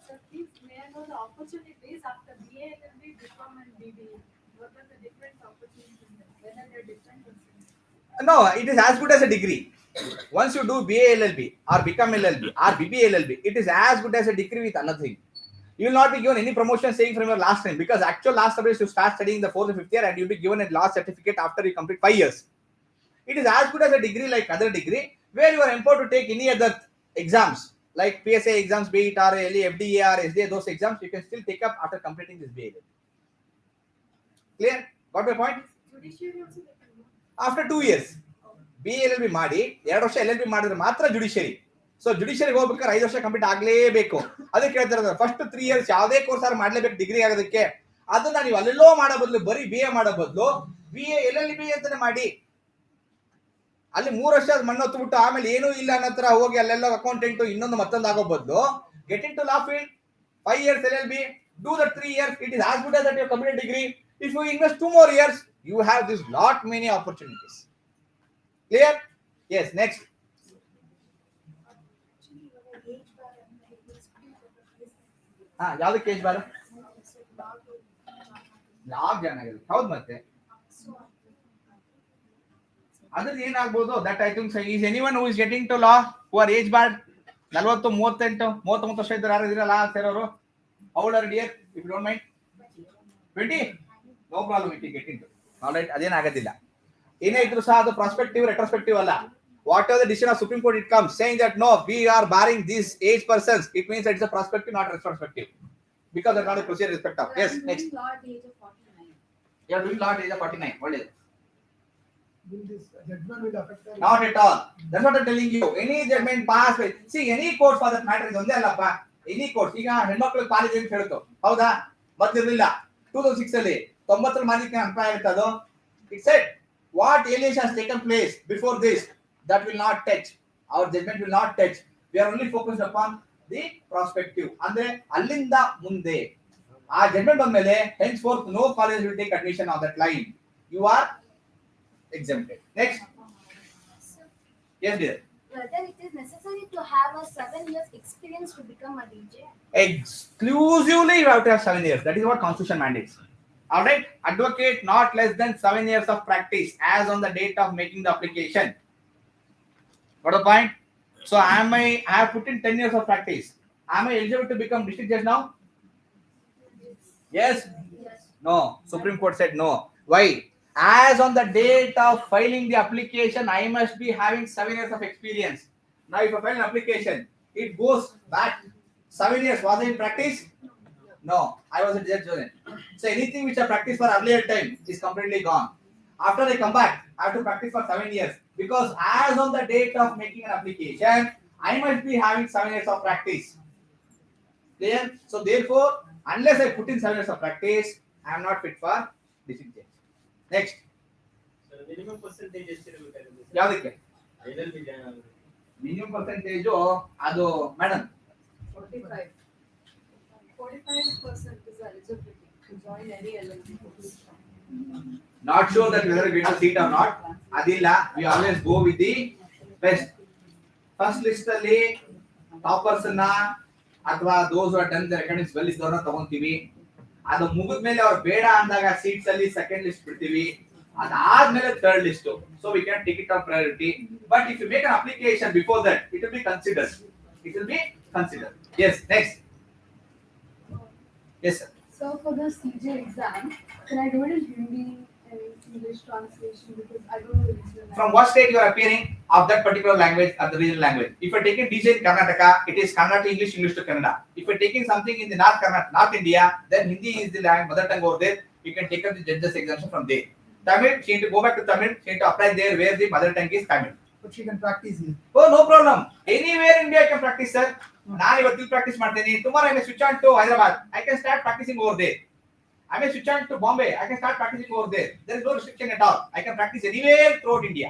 Sir, please, may I know the opportunities after BA, LLB, BCom and BBA? What are the different opportunities? Whether they're different or same? No, it is as good as a degree. Once you do BA LLB or become LLB or BBA LLB, it is as good as a degree with another thing. You will not be given any promotion saying from your last time because actual last service you start studying the 4th or 5th year and you'll be given a last certificate after you complete 5 years. It is as good as a degree like other degree where you are empowered to take any other exams like PSA exams, be it RALE, FDA or SDA, those exams you can still take up after completing this BA. Clear? Got my point? Judiciary also they can do. After 2 years. BA LLB ಮಾಡಿ 2 ವರ್ಷ LLB ಮಾಡಿದ್ರೆ ಮಾತ್ರ judiciary. So ಜುಡಿಷಿಯರಿಗೆ ಹೋಗ್ಬೇಕಾದ್ರೆ 5 ವರ್ಷ complete ಆಗ್ಲೇಬೇಕು. ಅದಕ್ಕೆ ಹೇಳ್ತಾರೆ first 3 years ಯಾವುದೇ course ಆದ್ರೂ ಮಾಡ್ಲೇಬೇಕು ಡಿಗ್ರಿ ಆಗೋದಕ್ಕೆ. ಅದನ್ನ ನೀವು ಅಲ್ಲೆಲ್ಲೋ ಮಾಡೋ ಬದಲು ಬರೀ BA ಮಾಡೋ ಬದಲು BA LLB ಅಂತಾನೆ ಮಾಡಿ. ಅಲ್ಲಿ 3 ವರ್ಷ ಮಣ್ಣು ಹೊತ್ತುಬಿಟ್ಟು ಆಮೇಲೆ ಏನೂ ಇಲ್ಲ ಅನ್ನೋ ಹತ್ರ ಹೋಗಿ ಅಲ್ಲೆಲ್ಲ ಅಕೌಂಟೆಂಟ್ ಇನ್ನೊಂದು ಮತ್ತೊಂದು ಆಗೋ ಬದಲು get in to law field 5 years LLB, do the 3 years. It is as good as that you complete degree. If you invest 2 more years, you have this lot many opportunities. Clear? Yes. Next. ಯಾವ್ದು case ಬಾರ ಲಾಗ್ join ಆಗಿದೆ ಹೌದು ಮತ್ತೆ ಅದ್ರದ್ದು ಏನಾಗ್ಬೋದು that I think is anyone who is getting to law who are age barred 40 38 39 ವರ್ಷ ಇದ್ದಾರೆ ಯಾರು ಇದ್ದೀರಾ ಲಾ ಸೇರೋರು how old are dear if you don't mind 20 no problem it get in to alright ಅದೇನಾಗೋದಿಲ್ಲ ಏನೇ ಇದ್ರು ಸಹ ಅದು ಪ್ರಾಸ್ಪೆಕ್ಟಿವ್ ರೆಟ್ರೋಸ್ಪೆಕ್ಟಿವ್ ಅಲ್ಲ whatever the decision of Supreme Court it comes saying that no, we are barring these age persons, it means that it's a prospective, not retrospective, because that's not a procedure respect of. Yes, next. Law at the age of 49. You are doing law at the age of 49. What is it? Will this judgment will affect the Not at all. That's what I'm telling you. Any judgment pass by, see any court for that matter is only allappa. Any court. ಈಗ ಹೆಣ್ಮಕ್ಳಿಗೆ ಪಾಲಿಗೆ ಅಂತ ಹೇಳ್ತು ಹೌದಾ ಮೊದಲಿರಲಿಲ್ಲ 2006 ಅಲ್ಲಿ 90 ಮಾಲಿಕ ಅನ್ಪಾಯ ಆಗುತ್ತೆ ಅದು it said what alienation has taken place before this that will not touch, our judgment will not touch. We are only focused upon the prospective ಅಂದ್ರೆ ಅಲ್ಲಿಂದ ಮುಂದೆ ಆ ಜಡ್ಜ್ಮೆಂಟ್ ಬಂದ್ಮೇಲೆ henceforth no college will take admission on that line. You are exempted. Next. Yes dear. Whether it is necessary to have a 7 years experience to become a DJ? Exclusively you have to have 7 years. That is what constitution mandates. All right. Advocate not less than 7 years of practice as on the date of making the application. Got the point? So I have put in 10 years of practice. Am I eligible to become district judge now? Yes? Yes. No. Supreme Court said no. Why? As on the date of filing the application, I must be having 7 years of experience. Now if I file an application, it goes back 7 years. Was I in practice? No. I was a judge. So anything which I practiced for earlier time is completely gone. After I come back, I have to practice for 7 years. Because as on the date of making an application, I must be having 7 years of practice. Clear? So therefore, unless I put in 7 years of practice, I am not fit for district judge. Next. Sir minimum percentage ಎಷ್ಟಿರಬೇಕಾಗುತ್ತೆ ಯಾವ್ದಕ್ಕೆ LLB join ಆಗೋದು minimum percentage ಅದು madam 45. 45% is eligibility to join any LLB course. not sure that whether we get a seat or not. Adilla, we always go with the best. First list ಅಲ್ಲಿ toppers ಅನ್ನ ಅಥವಾ those who have done the academics well ಇದ್ದವರನ್ನ ತಗೊಂತೀವಿ. ಅದು ಮುಗಿದ್ಮೇಲೆ ಅವ್ರು ಬೇಡ ಅಂದಾಗ seats ಅಲ್ಲಿ second list ಬಿಡ್ತೀವಿ. ಅದಾದ್ಮೇಲೆ third list. So we can take it on priority. But if you make an application before that, it will be considered. It will be considered. Yes, next. Yes, sir. So for the CJ exam, can I do it in Hindi and English translation because I don't know the regional From language. what state you are appearing of that particular language or the regional language. If you are taking DJ in Karnataka, it is Kannada to English, English to Kannada. If you are taking something in the North Karnataka, North India, then Hindi is the mother tongue over there. You can take up the judges exemption from there. Tamil, she need to go back to Tamil, she need to apply there where the mother tongue is Tamil. But she can practice here. Oh, no problem. Anywhere in India I can practice, sir. ನಾನು ಇವತ್ತು practice ಮಾಡ್ತೀನಿ. Tomorrow I may switch on to Hyderabad. I can start practicing over there. I may switch on to Bombay. I can start practicing over there. There is no restriction at all. I can practice anywhere throughout India.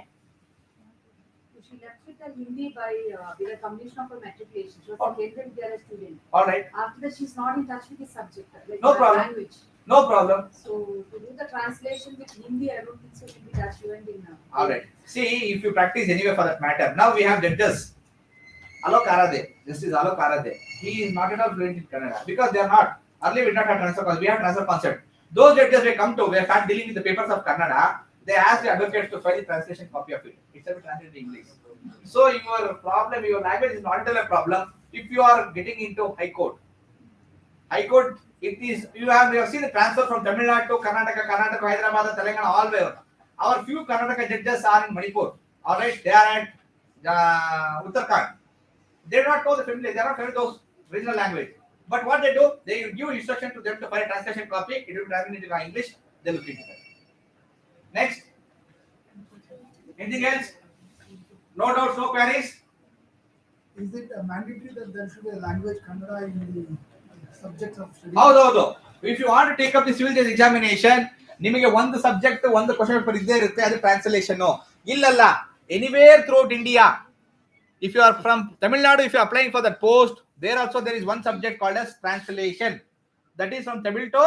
So she left with the Hindi by with the completion of her matriculation. She was Oh. a Kendra Vidyalaya student. All right. After that, she's not in touch with the subject, like No the problem. language. No problem. So to do the translation with Hindi, I don't think so she'll be that fluent in. All right. See, if you practice anywhere for that matter. Now we have judges. Alok Arade. Justice Alok Arade. He is not at all fluent in Kannada because they are not. Earlier we did not have transfer concept. We have transfer concept. Those judges we come to, we start dealing with the papers of Kannada. They ask the advocates to file the translation copy of it. It's a translated to English. So your problem, your language is not at all a problem. If you are getting into High Court, it is you have seen the transfer from Tamil Nadu to Karnataka, Hyderabad, Telangana, all where. Our few Karnataka judges are in Manipur. All right, they are at Uttarakhand. They do not know the familiar. They are not familiar with those regional language. But what they do, they give instruction to them to file a translation copy. It will be translated into English. They will print it. Next. Anything else? No doubts, no queries. Is it mandatory that there should be a language Kannada in the subjects of study? ಹೌದು. If you want to take up the civil judge examination, ನಿಮಗೆ ಒಂದು subject ಒಂದು question paper ಇದ್ದೇ ಇರುತ್ತೆ, ಅದು translation. ಇಲ್ಲಲ್ಲ, anywhere throughout India. If you are from Tamil Nadu, if you are applying for that post, there also there is one subject called as translation. That is from Tamil to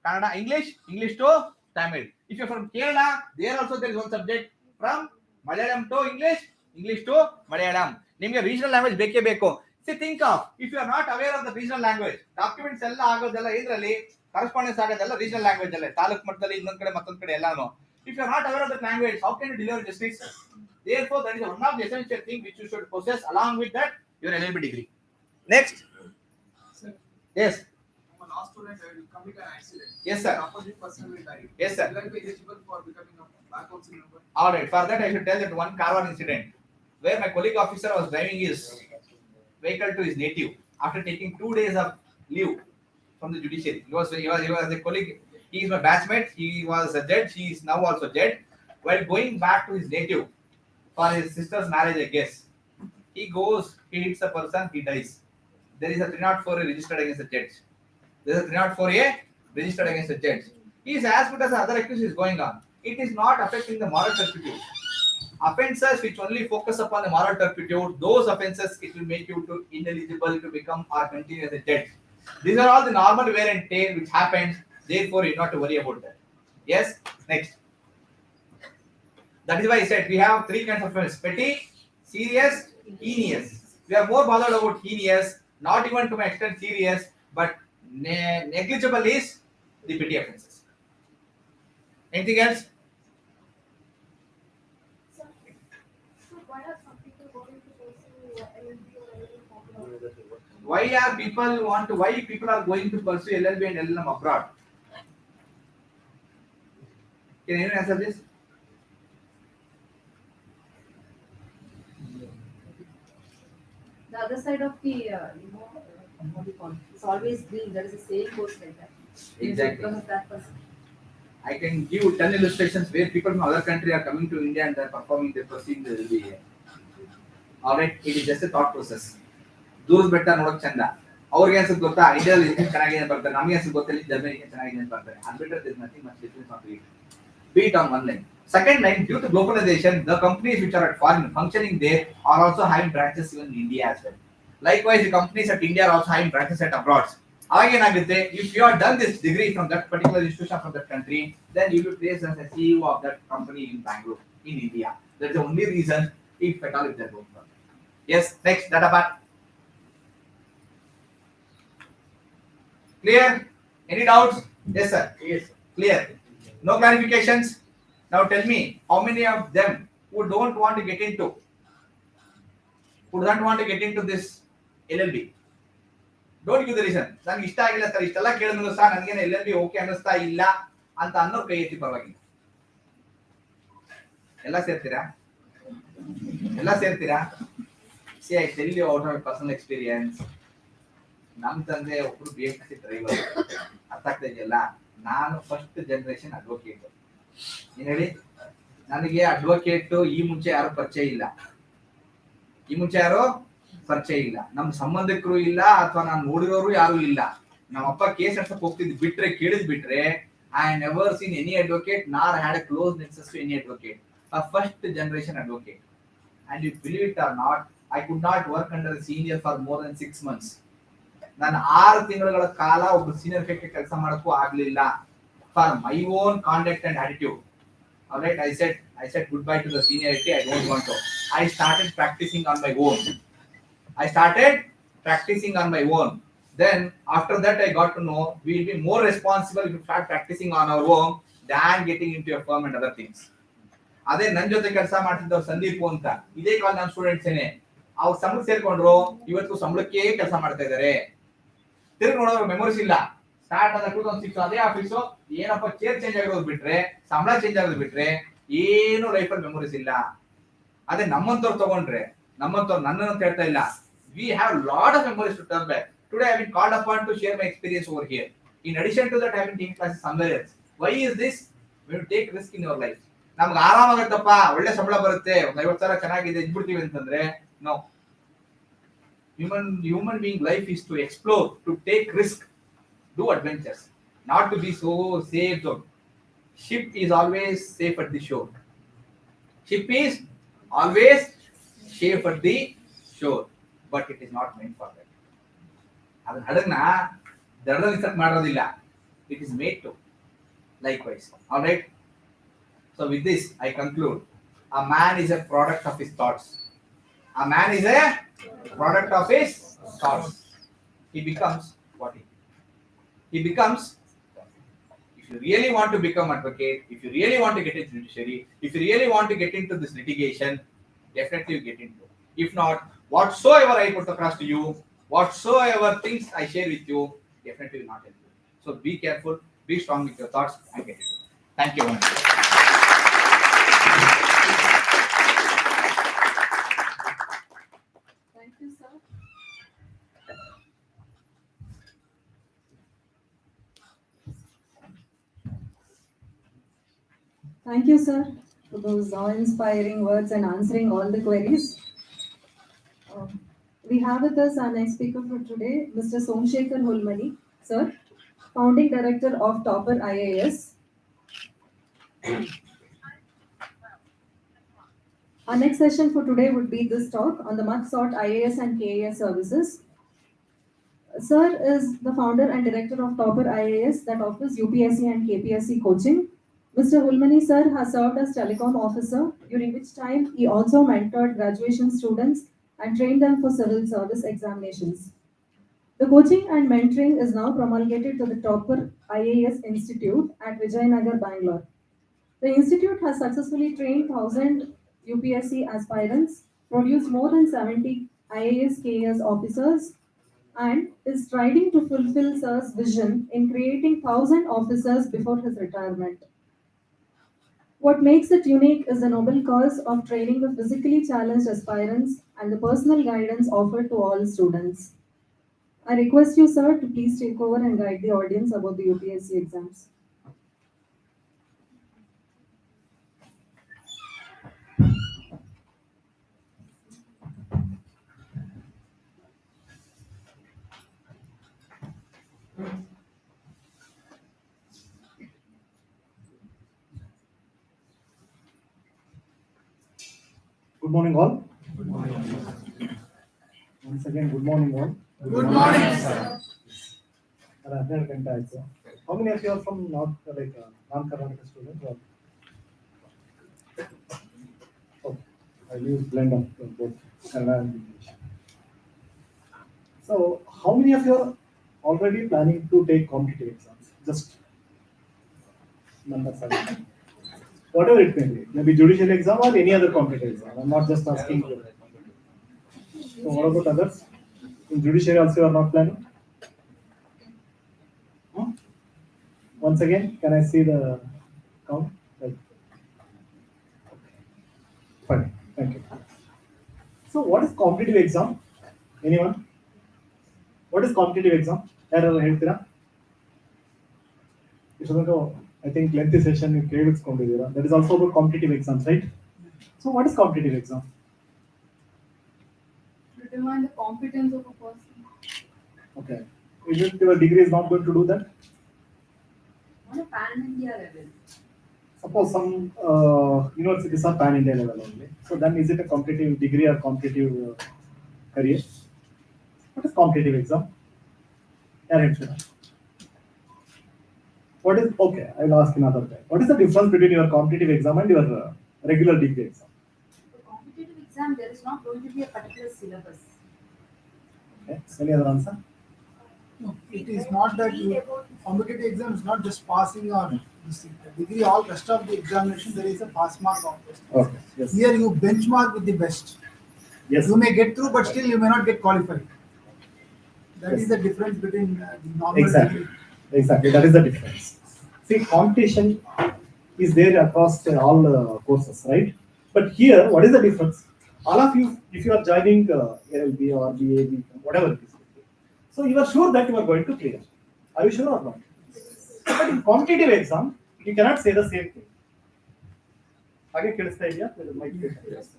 Kannada, English to Tamil. If you are from Kerala, there also there is one subject from Malayalam to English to Malayalam. ನಿಮಗೆ regional language ಬೇಕೇ ಬೇಕು. See, think of, if you are not aware of the regional language, documents ಎಲ್ಲ ಆಗೋದೆಲ್ಲ ಇದರಲ್ಲಿ correspondence ಆಗೋದೆಲ್ಲ regional language ಅಲ್ಲೇ, ತಾಲೂಕು ಮಟ್ಟದಲ್ಲಿ ಇನ್ನೊಂದ್ ಕಡೆ ಮತ್ತೊಂದ್ ಕಡೆ ಎಲ್ಲಾನು. If you are not aware of that language, how can you deliver justice? Therefore, that is one of the essential things which you should possess along with that your LLB degree. Next. Sir, Yes. our last student will commit an accident. Yes, sir. The opposite person will die. Yes, sir. Will I be eligible for becoming a bar council member? All right. For that, I should tell that one Karwan incident where my colleague officer was driving his vehicle to his native after taking 2 days of leave from the judiciary. He was a colleague. He is my batchmate. He was a judge. He is now also judge. While going back to his native for his sister's marriage, I guess, he goes, he hits a person, he dies. There is a 304 registered against the judge. There is a 304A registered against the judge. He is as good as the other accused is going on. It is not affecting the moral turpitude. Offences which only focus upon the moral turpitude, those offences it will make you to ineligible to become or continue as a judge. These are all the normal wear and tear which happens. Therefore, you not to worry about that. Yes. Next. That is why I said we have 3 kinds of offense: petty, serious, heinous. We are more bothered about heinous, not even to my extent serious, but negligible is the petty offences. Anything else? So why are some people going to pursue LLB or LLM abroad? Why people are going to pursue LLB and LLM abroad? Can anyone answer this? The other side of the, what do you call it? It's always green. There is a saying goes like that. Exactly. Because of that person. I can give 10 illustrations where people from other country are coming to India and they are performing, they are pursuing the LLB here. Alright, it is just a thought process. ದೂರದ ಬೆಟ್ಟ ನೋಡಕ್ ಚಂದ, ಅವ್ರಿಗೆ ಅನ್ಸುತ್ತೆ ಗೊತ್ತಾ ಇಂಡಿಯಾದಲ್ಲಿ ಇದಕ್ಕೆ ಚೆನ್ನಾಗಿದೆ ಅಂತ ಬರ್ತಾರೆ, ನಮಗೆ ಅನ್ಸುತ್ತೆ ಗೊತ್ತಿಲ್ಲ ಜರ್ಮನಿಗೆ ಚೆನ್ನಾಗಿದೆ ಅಂತ ಬರ್ತಾರೆ. ಅದು ಬಿಟ್ಟರೆ there is nothing much difference on it. Be it on one line. Second line, due to globalization, the companies which are at foreign functioning there are also having branches even in India as well. Likewise, the companies at India are also having branches at abroad. Again, if you have done this degree from that particular institution from that country, then you will place as a CEO of that company in Bangalore, in India. That's the only reason, if at all, if they're going for. Yes, next, data part. Clear? Any doubts? Yes, sir. Yes. Clear. No clarifications. Now tell me, how many of them who do not want to get into this LLB? Don't give the reason. ನಂಗೆ ಇಷ್ಟ ಆಗಿಲ್ಲ sir, ಇಷ್ಟೆಲ್ಲ ಕೇಳಿದ್ರು sir ನನಗೇನು LLB okay ಅನ್ನಿಸ್ತಾ ಇಲ್ಲ ಅಂತ ಅನ್ನೋರು ಕೈ ಎತ್ತಿ ಪರವಾಗಿಲ್ಲ. ಎಲ್ಲ ಸೇರ್ತೀರಾ? See I tell you out of personal experience. ನಮ್ಮ ತಂದೆ ಒಬ್ರು BSc ಡ್ರೈವರ್, ಅರ್ಥ ಆಗ್ತಾ ಇದೆಯಲ್ಲ. ನಾನು ಫಸ್ಟ್ ಜನರೇಷನ್ ಅಡ್ವೊಕೇಟ್. ಏನ್ ಹೇಳಿ, ನನಗೆ ಅಡ್ವೊಕೇಟ್ ಈ ಮುಂಚೆ ಯಾರು ಪರಿಚಯ ಇಲ್ಲ, ನಮ್ಮ ಸಂಬಂಧಿಕರು ಇಲ್ಲ, ಅಥವಾ ನಾನು ನೋಡಿರೋರು ಯಾರು ಇಲ್ಲ. ನಮ್ಮಪ್ಪ ಕೇಸ್ ನಡ್ಸಕ್ ಹೋಗ್ತಿದ್ ಬಿಟ್ರೆ, ಕೇಳಿದ್ ಬಿಟ್ರೆ, I never seen any advocate nor had a close nexus to any advocate. A first generation advocate. And you believe it or not, I could not work under a senior for more than 6 months. ನಾನು 6 ತಿಂಗಳ ಕಾಲ ಒಬ್ಬ senior ಕೈ ಕೆಲಸ ಮಾಡಕ್ಕೂ ಆಗ್ಲಿಲ್ಲ. For my own conduct and attitude. Alright, I said goodbye to the seniority. I don't want to. I started practicing on my own. Then after that I got to know we will be more responsible if we start practicing on our own than getting into a firm and other things. ಅದೇ ನನ್ನ ಜೊತೆ ಕೆಲಸ ಮಾಡ್ತಿದ್ದವ್ರು ಸಂದೀಪ್ ಅಂತ, ಇದೇ ಕಾಲ್ ನನ್ನ students ಏನೆ. ಅವ್ರು ಸಂಬಳಕ್ಕೆ ಸೇರ್ಕೊಂಡ್ರು, ಇವತ್ತು ಸಂಬಳಕ್ಕೆ ಕೆಲಸ ಮಾಡ್ತಾ ಇದಾರೆ. ತಿರುಗಿ ನೋಡೋರು ಮೆಮೊರೀಸ್ ಇಲ್ಲ. ಸ್ಟಾರ್ಟ್ ಆದ 2006 ಅದೇ ಆಫೀಸು, ಏನಪ್ಪ ಚೇರ್ ಚೇಂಜ್ ಆಗಿರೋದು ಬಿಟ್ರೆ, ಸಂಬಳ ಚೇಂಜ್ ಆಗೋದು ಬಿಟ್ರೆ ಏನು ಲೈಫಲ್ಲಿ ಮೆಮೊರೀಸ್ ಇಲ್ಲ. ಅದೇ ನಮ್ಮಂತವ್ರು ತಗೊಂಡ್ರೆ, ನಮ್ಮಂತವ್ರು ನನ್ನನ್ನು ಹೇಳ್ತಾ ಇಲ್ಲ, we have lot of memories to turn back. Today I have been called upon to share my experience over here. In addition to that, I have been taking classes somewhere else. Why is this? When you take risk in your life. ನಮ್ಗೆ ಆರಾಮಾಗತ್ತಪ್ಪ, ಒಳ್ಳೆ ಸಂಬಳ ಬರುತ್ತೆ, ಒಂದು 50,000 ಚೆನ್ನಾಗಿದೆ ಇದ್ಬಿಡ್ತೀವಿ ಅಂತಂದ್ರೆ no. Human being life is to explore, to take risk, do adventures, not to be so safe zone. Ship is always safe at the shore. But it is not meant for that. ಅದನ್ನ ಹಡಗ್ನ ದಡದಲ್ಲಿ set ಮಾಡೋದಿಲ್ಲ, it is made to. Likewise. All right. So with this, I conclude. A man is a product of his thoughts. He becomes what he becomes. If you really want to become advocate, if you really want to get into judiciary, if you really want to get into this litigation, definitely you get into. If not, whatsoever I put across to you, whatsoever things I share with you, definitely will not help you. So be careful, be strong with your thoughts and get into it. Thank you very much. Thank you, sir. Thank you, sir, for those awe-inspiring words and answering all the queries. We have with us our next speaker for today, Mr. Somashekara L Hulimani, sir, Founding Director of Topper IAS. Our next session for today would be this talk on the much sought IAS and KAS services. Sir is the founder and director of Topper IAS that offers UPSC and KPSC coaching. Mr. Hulimani sir has served as telecom officer, during which time he also mentored graduation students and trained them for civil service examinations. The coaching and mentoring is now promulgated to the Topper IAS Institute at Vijayanagar, Bangalore. The institute has successfully trained 1,000 UPSC aspirants, produced more than 70 IAS KAS officers, and is striving to fulfill sir's vision in creating 1,000 officers before his retirement. What makes it unique is the noble cause of training the physically challenged aspirants and the personal guidance offered to all students. I request you, sir, to please take over and guide the audience about the UPSC exams. Good morning, all. Once again, good morning, all. Good morning, sir. How many of you are from non-Karnataka students? Okay, I'll use blend of both Kannada and English. So, how many of you are already planning to take competitive exams? Just number 7. Whatever it may be, maybe judicial exam or any other competitive exam. I'm not just asking. So what about others? In judiciary also you are not planning? Once again, can I see the count? Like, fine, thank you. So, what is competitive exam? Anyone? What is competitive exam? ಯಾರು ಹೇಳ್ತೀರಾ? ಇಷ್ಟೊಂದು I think lengthy session ನೀವು ಕೇಳಿಸ್ಕೊಂಡಿದ್ದೀರಾ. That is also about competitive exams, right? So, what is competitive exam? Determine the competence of a person. Okay. Is it your degree is not going to do that? On a pan-India level. Suppose some universities are pan-India level only. So then is it a competitive degree or competitive career? What is competitive exam? What is, okay, I will ask another way. What is the difference between your competitive exam and your regular degree exam? For competitive exam, there is not going to be a particular syllabus. Okay. Any other answer? No, it is not that you competitive exam is not just passing or this thing. The degree, all rest of the examination there is a pass mark of it. Okay. Yes. Here you benchmark with the best. Yes. You may get through, but still you may not get qualified. That Yes. is the difference between the normal Exactly. degree. Exactly. That is the difference. See, competition is there across all courses, right? But here, what is the difference? All of you, if you are joining LLB or BA, whatever it is, so you are sure that you are going to clear. Are you sure or not? But in competitive exam, you cannot say the same thing. Again, ಕೇಳಿಸ್ತಾ ಇದೆಯಾ? Mic ಕೇಳಿಸ್ತಾ.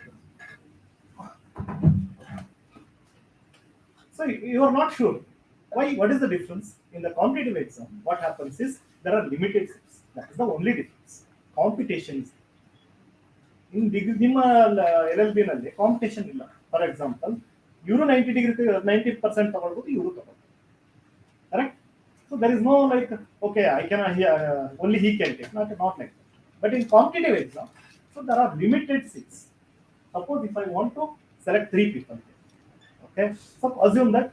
So you are not sure. Why? What is the difference? In the competitive exam, what happens is there are limited seats. That is the only difference. Competition is in ನಿಮ್ಮ LLB ನಲ್ಲಿ competition ಇಲ್ಲ. For example ಇವರು 90% ತಗೊಳ್ಬೋದು, ಇವರು ತಗೊಳ್ಬೋದು. Correct? So there is no like, okay, I can only he can take, not like that. But in competitive exam, so there are limited seats. Suppose if I want to select 3 people, okay, so assume that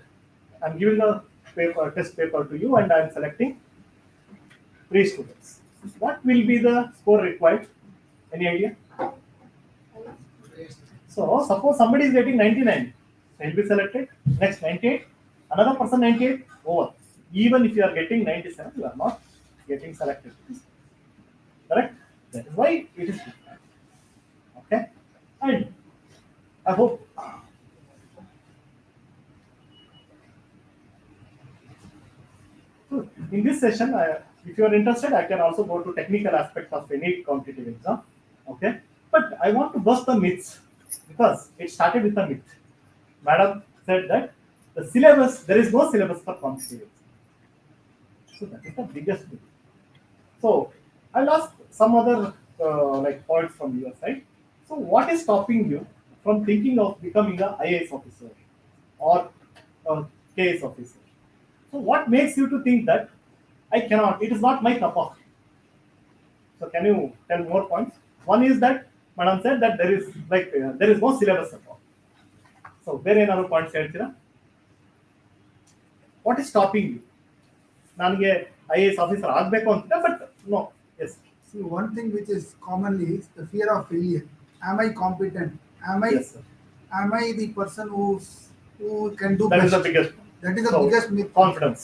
I'm giving a test paper to you and I'm selecting 3 students. What will be the score required? Any idea? So suppose somebody is getting 99, he'll be selected. Next 98, another person 98, over. Even if you are getting 97, you are not getting selected. Correct? That is why it is different. Okay? And I hope in this session, if you are interested, I can also go to technical aspect of any competitive exam. Okay? But I want to bust the myths because it started with a myth. Madam said that the syllabus, there is no syllabus for competitive exam. So that is the biggest myth. So I'll ask some other like points from your side. So what is stopping you from thinking of becoming a IAS officer or a KS officer? So what makes you to think that I cannot? It is not my cup of tea. So can you tell more points? One is that Madam said that there is like there is no syllabus at all. So ಬೇರೆ ಏನಾದ್ರು points ಹೇಳ್ತೀರಾ? What is stopping you? ನನಗೆ IAS officer ಆಗಬೇಕು ಅಂತ, but no. Yes. See, one thing which is commonly is the fear of failure. Am I competent? Am I Yes, sir. am I the person who can do That best? is the biggest. That is the So, biggest myth. Confidence.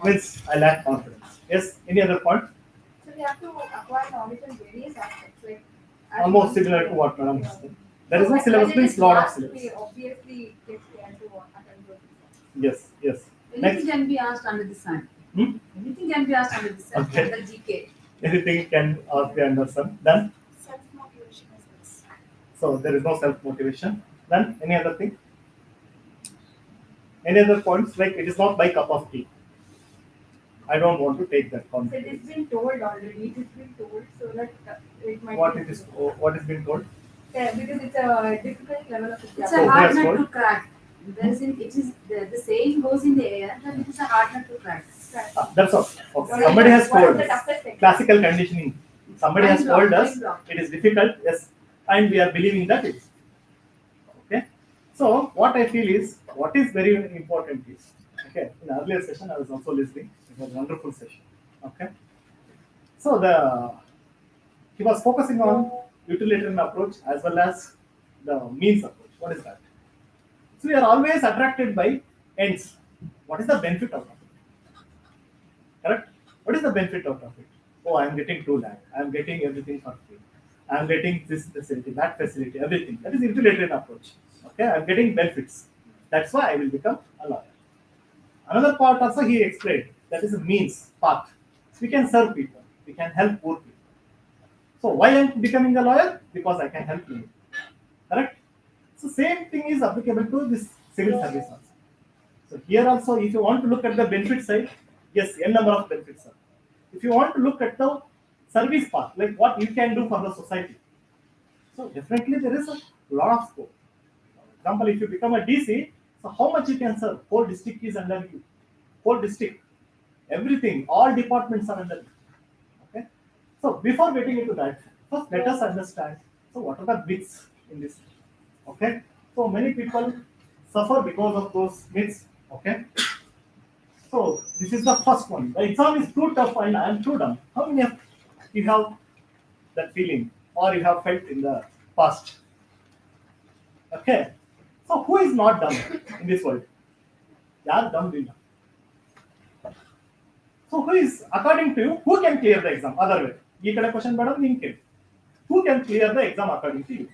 Means I lack confidence. Yes. Any other point? So we have to acquire knowledge in various aspects, like Almost similar to what Madam said. There is no syllabus, means lot of syllabus. We obviously get scared to attend those exams. Yes. Yes. Anything Next. can be asked under the sun. Hmm? Anything can be asked under the sun. Okay. Under GK. Anything can be understood. Then. Self-motivation is this. So there is no self-motivation. Then any other thing? Any other points? Like it is not my cup of tea. I don't want to take that So confidence. it has been told already. It has been told so that it might What be it is? What is being told? Yeah, because it's a difficult level of It's So a who hard has nut told? to crack. There is it is the saying goes in the air that it is a hard nut to crack. That's all. Okay. What Somebody is has the- what told is the us. toughest thing? Classical conditioning. Somebody has Mind block, told us mind block. it is difficult. Yes, and we are believing that it is. Okay. So what I feel is what is very important is, okay. In the earlier session, I was also listening. It was a wonderful session. Okay. So he was focusing on utilitarian approach as well as the means approach. What is that? So we are always attracted by ends. What is the benefit of that? Correct? What is the benefit out of it? Oh, I am getting 2 lakh. I am getting everything for free. I am getting this facility, that facility, everything. That is utilitarian approach. Okay, I am getting benefits. That's why I will become a lawyer. Another part also he explained, that is a means, path. We can serve people, we can help poor people. So why I am becoming a lawyer? Because I can help you. Correct? So same thing is applicable to this civil service also. So here also, if you want to look at the benefit side, yes, n number of benefits are. If you want to look at the service part, like what you can do for the society, so definitely there is a lot of scope. For example, if you become a DC, so how much you can serve? Whole district is under you. Whole district, everything, all departments are under you. Okay. So before getting into that, first let us understand. So what are the myths in this? Okay. So many people suffer because of those myths. Okay. So this is the first one. The exam is too tough and I am too dumb. How many of you have that feeling or you have felt in the past? Okay. So who is not dumb in this world? Yeah, dumb will. So who is, according to you, who can clear the exam? Other way. Ye kada question bada ninke. Who can clear the exam according to you?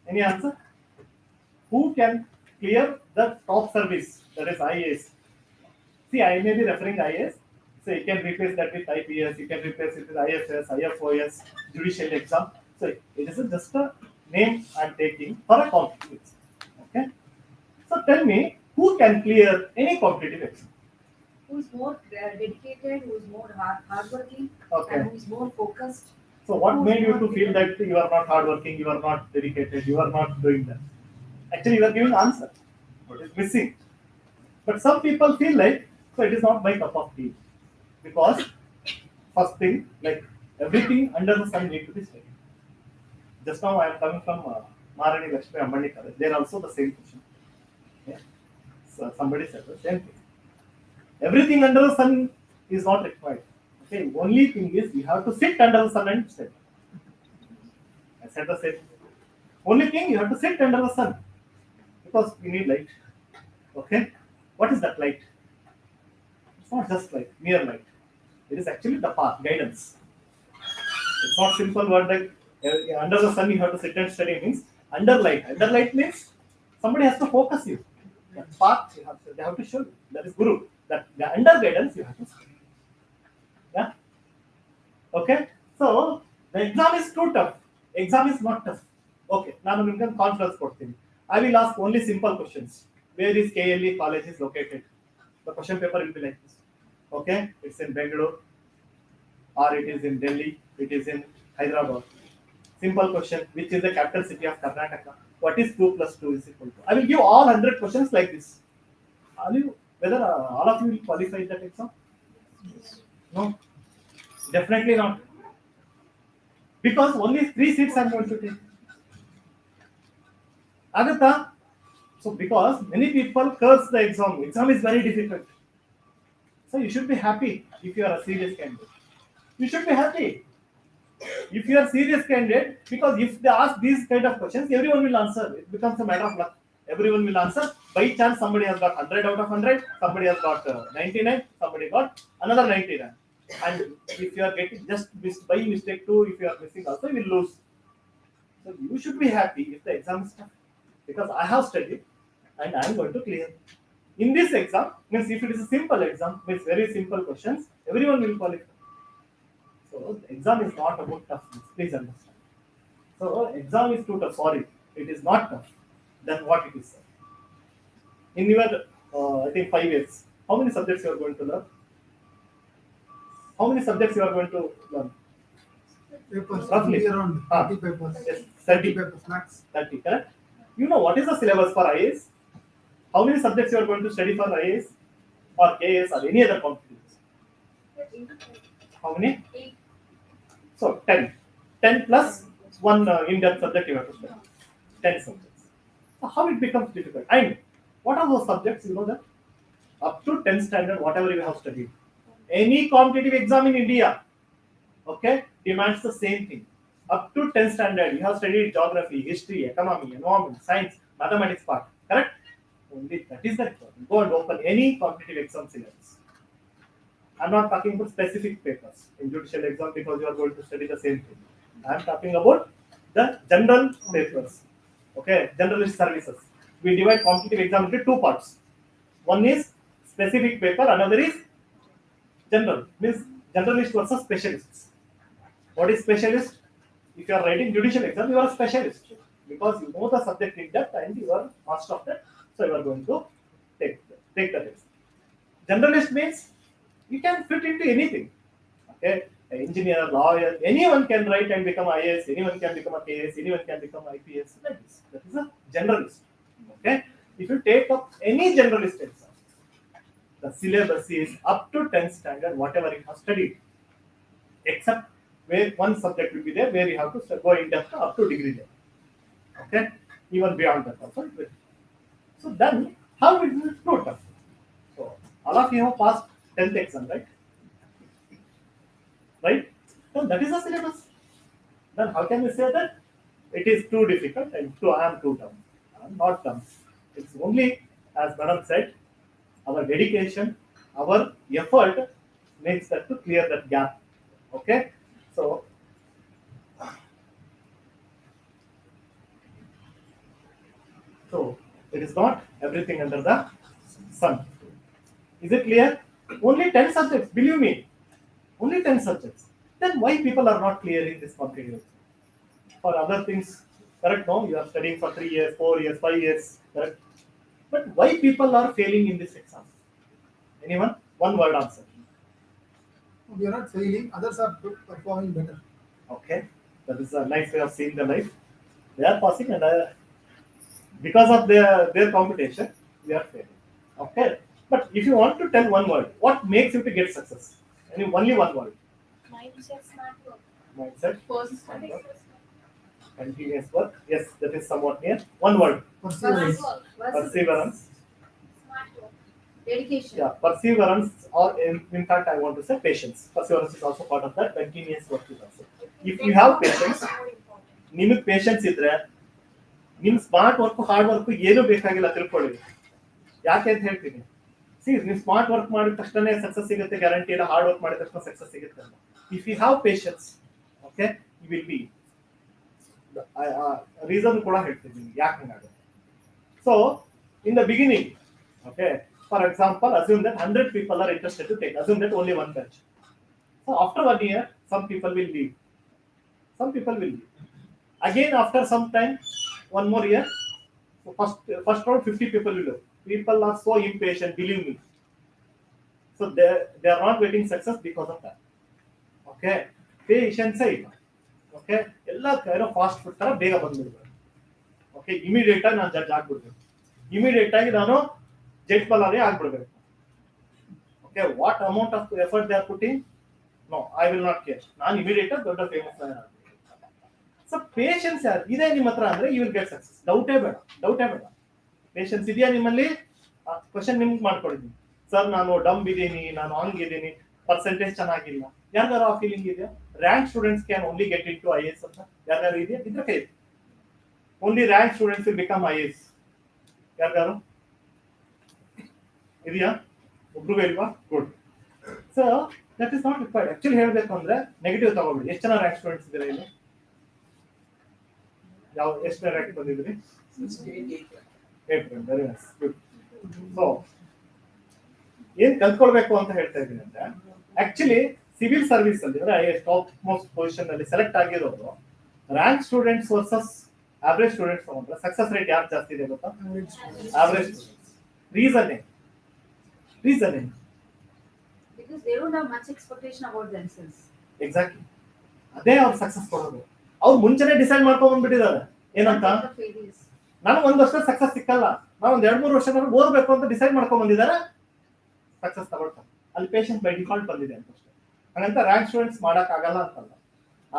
Any answer? Who can clear the top service? That is IAS. See, I may be referring IAS. So you can replace that with IPS, you can replace it with IFS, IFOS, judicial exam. So it is just a name I'm taking for a competitive exam. Okay. So tell me, who can clear any competitive exam? Who's more dedicated, who's more hardworking, Okay. and who's more focused. So what Who's made you more to feel that you are not hardworking, you are not dedicated, you are not doing that? Actually, you are giving answer. What is missing? But some people feel like, so it is not my cup of tea. Because first thing, like everything under the sun need to be studied. Just now I am coming from Maharani Lakshmi Ambani College. They are also the same question. Yeah. So somebody said the same thing. Everything under the sun is not required. Okay. Only thing is you have to sit under the sun and study. I said the same. Only thing you have to sit under the sun because we need light. Okay. What is that light? It's not just light, mere light. It is actually the path, guidance. It's not simple word like under the sun you have to sit and study means under light. Under light means somebody has to focus you. That path they have to show you. That is Guru. That the under guidance you have to study. Yeah. Okay. So the exam is too tough. Exam is not tough. Okay. Now you can conference ಕೊಡ್ತೀನಿ. I will ask only simple questions. Where is KLE college is located? The question paper will be like this. Okay. It's in Bangalore. Or it is in Delhi, it is in Hyderabad. Simple question, which is the capital city of Karnataka? What is 2 plus 2 is equal to? I will give all 100 questions like this. Whether all of you will qualify that exam? No, definitely not. Because only 3 seats I am going to take. Agatha, so because many people curse the exam. Exam is very difficult. So you should be happy if you are a serious candidate. You should be happy if you are serious candidate because if they ask these kind of questions, everyone will answer. It becomes a matter of luck. Everyone will answer. By chance, somebody has got 100 out of 100, somebody has got 99, somebody got another 99. And if you are getting just missed by mistake too, if you are missing also, you will lose. So you should be happy if the exam is tough because I have studied and I am going to clear. In this exam, means if it is a simple exam, means very simple questions, everyone will qualify. So the exam is not about toughness. Please understand. So exam is too tough. Sorry, it is not tough. Then what it is? In your, I think 5 years, how many subjects you are going to learn? How many subjects you are going to learn? Papers, Roughly. around 30 papers. Yes, 30 30. papers max. 30, correct? You know what is the syllabus for IAS? How many subjects you are going to study for IAS or KAS or any other competitions? How many? 8. So 10. 10 plus one in-depth subject you have to study. 10 subjects. So how it becomes difficult? And what are those subjects? You know that? Up to 10 standard, whatever you have studied. Any competitive exam in India, okay, demands the same thing. Up to 10 standard, you have studied geography, history, economy, environment, science, mathematics part. Correct? Only that is the requirement. Go and open any competitive exam syllabus. I'm not talking about specific papers in judicial exam because you are going to study the same thing. I'm talking about the general papers. Okay, generalist services. We divide competitive exam into two parts. One is specific paper, another is general. Means generalist versus specialists. What is specialist? If you are writing judicial exam, you are a specialist because you know the subject in depth and you are master of that. So you are going to take the test. Generalist means you can fit into anything. Okay, an engineer, lawyer, anyone can write and become IAS, anyone can become a KS, anyone can become IPS. Like this. That is a generalist. Okay, if you take up any generalist exam, the syllabus is up to 10th standard, whatever you have studied, except where one subject will be there where you have to go in depth up to degree level. Okay, even beyond that also. So then, how it is total? So all of you have passed 10th exam, right? Right? So that is the syllabus. Then how can we say that it is too difficult and I am too dumb? I am not dumb. It's only, as Madam said, our dedication, our effort makes that to clear that gap. Okay? So it is not everything under the sun. Is it clear? Only 10 subjects, believe me. Only 10 subjects. Then why people are not clearing this competitive? For other things, correct? No, you are studying for 3 years, 4 years, 5 years, correct? But why people are failing in this exam? Anyone? One word answer. We are not failing, others are performing better. Okay, that is a nice way of seeing the life. They are passing, and because of their competition, we are failing. Okay, but if you want to tell one word, what makes you to get success? Only one word. Mindset, smart work. Mindset, Persistence. continuous work. Yes, that is somewhat near. One word. Perseverance. Perseverance. Smart work. Dedication. Yeah, perseverance, or in fact, I want to say patience. Perseverance is also part of that. Continuous work is also. If you have patience, More important. ನಿಮಗೆ patience ಇದ್ರೆ ನಿಮ್ smart work hard work ಏನು ಬೇಕಾಗಿಲ್ಲ ತಿಳ್ಕೊಳ್ಳಿ. ಯಾಕೆ ಅಂತ ಹೇಳ್ತೀನಿ. ನೀವು ಸ್ಮಾರ್ಟ್ ವರ್ಕ್ ಮಾಡಿದ ತಕ್ಷಣ ಸಕ್ಸಸ್ ಸಿಗುತ್ತೆ ಗ್ಯಾರಂಟಿ ಇಲ್ಲ, ಹಾರ್ಡ್ ವರ್ಕ್ ಮಾಡಿದ ತಕ್ಷಣ ಸಕ್ಸಸ್ ಸಿಗುತ್ತೆ ಅಂತ. If you have patience, okay, you will be. Reason ಕೂಡ ಹೇಳ್ತೀನಿ ಯಾಕೆ ಹಂಗಾಗುತ್ತೆ. So in the beginning, okay, for example, assume that 100 people are interested to take. Assume that only one batch. So after 1 year, some people will leave. Some people will leave. Again, after some time, one more year, so first round 50 people will leave. People are so impatient, believe me. So they are not getting success because of that. Okay, patience ಇಲ್ಲ. Okay, ಎಲ್ಲ fast food ತರ ಬೇಗ ಬಂದ್ಬಿಡ್ಬೇಕು. Okay, immediate ಆಗಿ ನಾನು judge ಆಗ್ಬಿಡ್ಬೇಕು. Immediate ಆಗಿ ನಾನು judge Ballari ಆಗ್ಬಿಡ್ಬೇಕು. Okay, what amount of effort they are putting, no, I will not care. ನಾನು ಇಮಿಡಿಯೇಟ್ ಆಗಿ ದೊಡ್ಡ ಫೇಮಸ್ ಆಗ್ಬೇಕು. ಸೊ ಪೇಷನ್ಸ್ ಇದೆ ನಿಮ್ಮ ಹತ್ರ ಅಂದ್ರೆ ಯು ವಿಲ್ ಗೆಟ್ ಸಕ್ಸಸ್. ಡೌಟೇ ಬೇಡ. ಪೇಷನ್ಸ್ ಇದೆಯಾ ನಿಮ್ಮಲ್ಲಿ? ಕ್ವಶನ್ ನಿಮ್ಗೆ ಮಾಡ್ಕೊಡಿದ್ದೀನಿ. ಸರ್, ನಾನು ಡಂಬ್ ಇದ್ದೀನಿ, ನಾನು ಹಂಗಿದ್ದೀನಿ, ಪರ್ಸೆಂಟೇಜ್ ಚೆನ್ನಾಗಿಲ್ಲ. ಯಾರ್ದಾರು ಆ ಫೀಲಿಂಗ್ ಇದೆಯಾ? Rank students can only get in to IAS ಅಂತ ಯಾರ್ದಾರು ಇದೆಯಾ? ಇದ್ರ ಕೈ only rank students will become IAS. ಯಾರ್ದಾರು ಇದೆಯಾ? ಒಬ್ರಿಗೂ ಇಲ್ವಾ? Good. So that is not required. Actually ಹೇಳ್ಬೇಕು ಅಂದ್ರೆ ನೆಗೆಟಿವ್ ತಗೋಬಿಡಿ. ಎಷ್ಟು ಜನ ರ್ಯಾಂಕ್ ಸ್ಟೂಡೆಂಟ್ಸ್ ಇದ್ದಾರೆ ಇಲ್ಲಿ? ಎಷ್ಟು ರ್ಯಾಂಕ್ ಬಂದಿದ್ರಿ? 8. Very nice, good. ಸೊ ಏನ್ ಕಲ್ತ್ಕೊಳ್ಬೇಕು ಅಂತ ಹೇಳ್ತಾ ಇದ್ದೀನಿ ಅಂದ್ರೆ, ಆಕ್ಚುಲಿ ಸಿವಿಲ್ ಸರ್ವಿಸ್ ಅಲ್ಲಿ ಅಂದ್ರೆ ಟಾಪ್ ಮೋಸ್ಟ್ ಪೊಸಿಷನ್ ಅಲ್ಲಿ ಸೆಲೆಕ್ಟ್ ಆಗಿರೋರು rank students versus average students ತಗೊಂಡ್ರೆ ಸಕ್ಸಸ್ ರೇಟ್ ಯಾರು ಜಾಸ್ತಿ ಇದೆ ಗೊತ್ತಾ? Average students. ರೀಸನ್ ಏನು? Because they don't have much expectation about themselves. Exactly, ಅದೇ ಅವ್ರು ಸಕ್ಸಸ್ ಕೊಡೋದು. ಅವ್ರು ಮುಂಚೆನೆ ಡಿಸೈಡ್ ಮಾಡ್ಕೊಂಡ್ ಬಂದ್ಬಿಟ್ಟಿದ್ದಾರೆ ಏನಂತ, The failures. ನಾನು ಒಂದ್ ವರ್ಷ ಸಕ್ಸಸ್ ಸಿಕ್ಕಲ್ಲ, ನಾನು ಒಂದ್ 2-3 ವರ್ಷ ಓದ್ಬೇಕು ಅಂತ ಡಿಸೈಡ್ ಮಾಡ್ಕೊಂಡ್ ಬಂದಿದ್ದಾರೆ, ಸಕ್ಸಸ್ ತಗೊಳ್ತಾರೆ. ಅಲ್ಲಿ ಪೇಷನ್ಸ್ ಬೈ ಡಿಫಾಲ್ಟ್ ಬಂದಿದೆ ಅಂತ ಅಷ್ಟೇ. ಹಾಗಂತ ರ್ಯಾಂಕ್ ಸ್ಟೂಡೆಂಟ್ಸ್ ಮಾಡಕ್ ಆಗಲ್ಲ ಅಂತಲ್ಲ,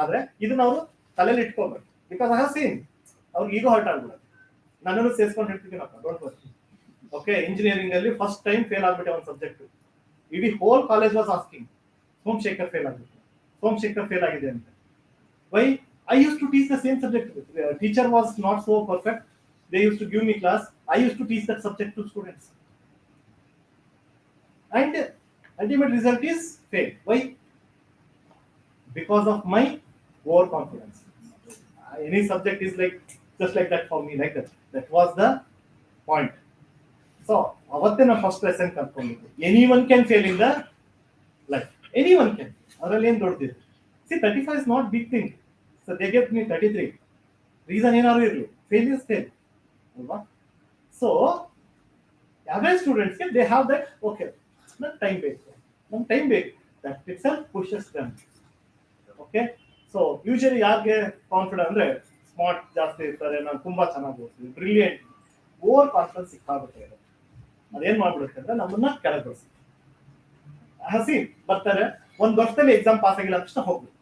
ಆದ್ರೆ ಇದನ್ನ ಅವರು ತಲೆಯಲ್ಲಿ ಇಟ್ಕೋಬೇಕು. ಬಿಕಾಸ್ ಐ ಹ್ಯಾವ್ ಸೀನ್ ಅವ್ರಿಗೆ ಈಗೋ ಹರ್ಟ್ ಆಗ್ಬಿಡುತ್ತೆ. ನನ್ನನ್ನು ಸೇರಿಸ್ಕೊಂಡು ಹೇಳ್ತಿದ್ದೀನಪ್ಪ, ಡೋಂಟ್ ವರಿ. ಓಕೆ, ಇಂಜಿನಿಯರಿಂಗ್ ಅಲ್ಲಿ ಫಸ್ಟ್ ಟೈಮ್ ಫೇಲ್ ಆಗ್ಬಿಟ್ಟೆ ಒಂದು ಸಬ್ಜೆಕ್ಟ್. ಇಡೀ whole college was asking, Somashekar fail ಆಗಿದೆ ಅಂತ. Why? I used to teach the same subject. The teacher was not so perfect. They used to give me class. I used to teach that subject to students. And Ultimate result is fail. Why? Because of my overconfidence. Any subject is like just like that for me, like that. That was the point. So ಅವತ್ತೇ ನಾವು first lesson ಕಲ್ತ್ಕೊಂಡಿದ್ವಿ. Anyone can fail in the life. Anyone can. ಅದರಲ್ಲಿ ಏನು ದೊಡ್ಡದಿದೆ? See 35 is not big thing. So they get me 33. Reason ಏನಾದ್ರು ಇರಲಿ, fail is fail ಅಲ್ವಾ? So average ಸ್ಟೂಡೆಂಟ್ಸ್ಗೆ ದೇ ಹ್ಯಾವ್ ದಟ್ ಓಕೆ ನನ್ನ ಟೈಮ್ ಬೇಕು, ನಮ್ಮ ಟೈಮ್ ಬೇಕು, that itself pushes them. Okay, so usually ಯಾರಿಗೆ ಕಾನ್ಫಿಡೆಂಟ್ ಅಂದ್ರೆ ಸ್ಮಾರ್ಟ್ ಜಾಸ್ತಿ ಇರ್ತಾರೆ, ನಾನು ತುಂಬಾ ಚೆನ್ನಾಗಿ ಓದ್ತೀನಿ, ಬ್ರಿಲಿಯಂಟ್, ಓವರ್ ಕಾನ್ಫಿಡೆನ್ಸ್ ಸಿಕ್ಕಾಗುತ್ತೆ ಇರೋದು. ಅದೇನ್ ಮಾಡ್ಬಿಡುತ್ತೆ ಅಂದ್ರೆ ನಮ್ಮನ್ನ ಕೆಳಗೊಳಿಸುತ್ತೆ. ಹಸಿ ಬರ್ತಾರೆ, ಒಂದ್ ವರ್ಷದಲ್ಲಿ ಎಕ್ಸಾಮ್ ಪಾಸ್ ಆಗಿಲ್ಲ ತಕ್ಷಣ ಹೋಗ್ಬೇಕು.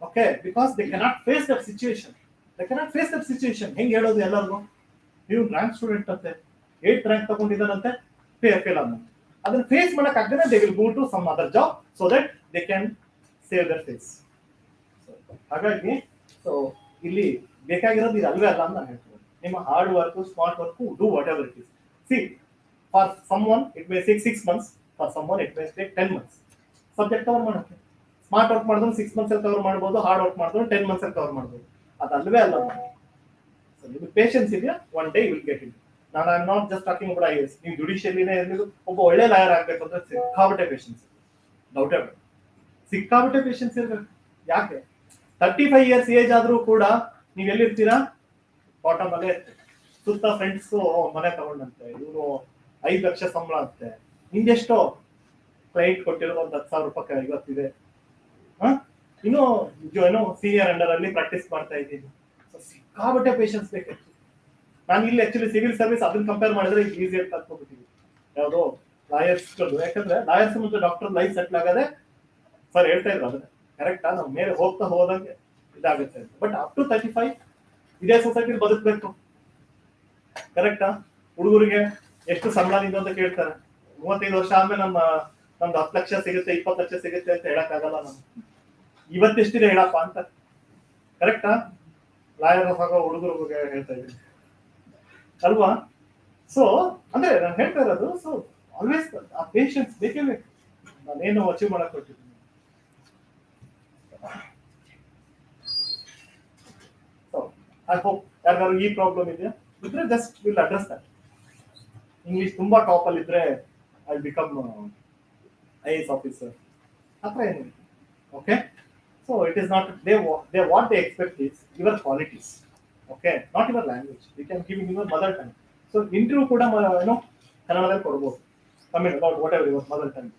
Okay, because they cannot face that situation. They cannot face that situation. ಹೆಂಗ್ ಹೇಳೋದು ಎಲ್ಲರಿಗೂ? ನೀವು ರ್ಯಾಂಕ್ ಸ್ಟೂಡೆಂಟ್ ಅಂತೆ, 8th ರ್ಯಾಂಕ್ ತಗೊಂಡಿದ್ದಾರಂತೆ, ಫೇಲ್ ಆದಂತೆ. ಅದನ್ನ ಫೇಸ್ ಮಾಡಕ್ ಆಗದೆ they will go to some other job so that they can save their face. ಹಾಗಾಗಿ ಸೊ ಇಲ್ಲಿ ಬೇಕಾಗಿರೋದು ಇದು ಅಲ್ವೇ ಅಲ್ಲ ಅಂತ ನಾನು ಹೇಳ್ತೀನಿ. ನಿಮ್ಮ hard work, smart work, do whatever it is. See for someone it may take 6 months, for someone it may take 10 months subject cover ಮಾಡೋಕ್ಕೆ. ಸ್ಮಾರ್ಟ್ ವರ್ಕ್ ಮಾಡಿದ್ರು 6 months ಅಲ್ಲಿ ಕವರ್ ಮಾಡ್ಬೋದು, ಹಾರ್ಡ್ ವರ್ಕ್ ಮಾಡಿದ್ರು 10 months ಅಲ್ಲಿ cover ಮಾಡ್ಬೋದು. ಅದು ಅಲ್ವೇ ಅಲ್ಲ. ಸೊ ನಿಮಗೆ ಪೇಷನ್ಸ್ ಇದೆಯಾ, one day will get it. ನಾನು I am not just talking about IAS. ನೀವು ಜುಡಿಷಿಯಲಿನೇ ಇರಲಿಲ್ಲ, ಒಬ್ಬ ಒಳ್ಳೆ ಲಾಯರ್ ಆಗ್ಬೇಕು ಅಂದ್ರೆ ಸಿಕ್ಕಾಬಟ್ಟೆ ಪೇಷನ್ಸ್, ಡೌಟ್ ಇರಬೇಕು, ಸಿಕ್ಕಾಬಟ್ಟೆ ಪೇಷನ್ಸ್ ಇರಬೇಕು. ಯಾಕೆ 35 years ಏಜ್ ಆದ್ರೂ ಕೂಡ ನೀವ್ ಎಲ್ಲಿರ್ತೀರಾ? ಬಾಟಮ್ ಅಲ್ಲೇ ಇರ್ತೀರಿ. ಸುತ್ತ ಫ್ರೆಂಡ್ಸ್ ಮನೆ ತಗೊಂಡಂತೆ, ಇವರು 5 ಲಕ್ಷ ಸಂಬಳ ಅಂತೆ, ನಿಂದೆಷ್ಟೋ ಕ್ಲೈಂಟ್ ಕೊಟ್ಟಿರೋ ಒಂದು 10,000 ರೂಪಾಯಿ ಇವತ್ತಿದೆ. ಇನ್ನು ಏನೋ ಸೀನಿಯರ್ ಅಂಡರ್ ಅಲ್ಲಿ ಪ್ರಾಕ್ಟೀಸ್ ಮಾಡ್ತಾ ಇದ್ದೀನಿ. ಸಿಕ್ಕಾಬಟ್ಟೆ ಪೇಷನ್ಸ್ ಬೇಕಿತ್ತು. ನಾನು ಇಲ್ಲಿ ಆಕ್ಚುಲಿ ಸಿವಿಲ್ ಸರ್ವಿಸ್ ಅದನ್ನ ಕಂಪೇರ್ ಮಾಡಿದ್ರೆ ಈಸಿ ಅಂತ ಕಲ್ತ್ಕೊಂಡ್ಬಿಟ್ಟಿವಿ. ಯಾವುದೋ ಲಾಯರ್ಸ್, ಯಾಕಂದ್ರೆ ಲಾಯರ್ಸ್ ಮತ್ತು ಡಾಕ್ಟರ್ ಲೈಫ್ ಸೆಟ್ಲ್ ಆಗದೆ ಸರ್ ಹೇಳ್ತಾ ಇದ್ರು. ಅದನ್ನ ಕರೆಕ್ಟಾ? ನಾವು ಮೇಲೆ ಹೋಗ್ತಾ ಹೋದಂಗೆ ಇದಾಗುತ್ತೆ. ಬಟ್ ಅಪ್ ಟು 35 ಇದೇ ಸೊಸೈಟಿಲಿ ಬದುಕಬೇಕು. ಕರೆಕ್ಟಾ? ಹುಡುಗರಿಗೆ ಎಷ್ಟು ಸಂಬಳ ನಿಂದು ಅಂತ ಕೇಳ್ತಾರೆ. 35 ವರ್ಷ ಆದ್ಮೇಲೆ ನಮ್ದು 10 ಲಕ್ಷ ಸಿಗುತ್ತೆ, 20 ಲಕ್ಷ ಸಿಗುತ್ತೆ ಅಂತ ಹೇಳಕ್ ಆಗಲ್ಲ. ನಮ್ಗೆ ಇವತ್ತೆಷ್ಟಿದೆ ಹೇಳಪ್ಪ ಅಂತ. ಕರೆಕ್ಟಾ? ಲಾಯರ್ ಆಗೋ ಹುಡುಗರಿಗೆ ಹೇಳ್ತಾ ಇದ್ದೀನಿ ಅಲ್ವಾ? ಸೊ ಅಂದ್ರೆ ನಾನು ಹೇಳ್ತಾ ಇರೋದು, ಸೊ ಆಲ್ವೇಸ್ ಆ ಪೇಷನ್ಸ್ ಬೇಕೇ ಬೇಕು. ನಾನೇನು ಅಚೀವ್ ಮಾಡಕ್ ಕೊಟ್ಟಿದ್ದೀನಿ. ಸೊ ಐ ಹೋಪ್ ಯಾರಿಗಾದ್ರು ಈ ಪ್ರಾಬ್ಲಮ್ ಇದೆಯಾ ಇದ್ರೆ just will address that. English ತುಂಬಾ ಟಾಪ್ ಅಲ್ಲಿ ಇದ್ರೆ ಐ ಬಿಕಮ್ IAS ಆಫೀಸರ್ ಅಥವಾ ಏನಿಲ್ಲ. Okay, so it is not they what they expect is your qualities. Okay, not your language. We can give your mother tongue. So interview ಕೂಡ ಏನೋ ಕನ್ನಡದಲ್ಲಿ ಕೊಡ್ಬೋದು, comment about whatever your mother tongue.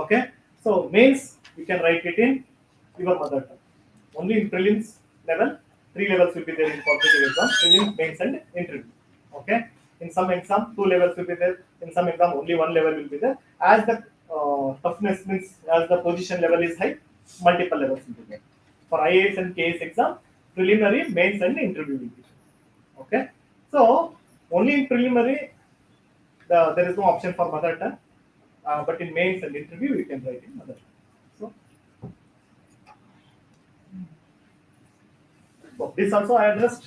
Okay, so mains you can write it in your mother tongue. Only in prelims level, 3 levels will be there in competitive exam: prelims, mains, and interview. Okay, in some exam 2 levels will be there. In some exam only 1 level will be there. As the toughness means, as the position level is high, multiple levels will be there. For IAS and KS exam, preliminary, mains, and interview will be there. Okay, so only in preliminary there is no option for mother tongue, but in mains and interview you can write in mother tongue. So this also I addressed.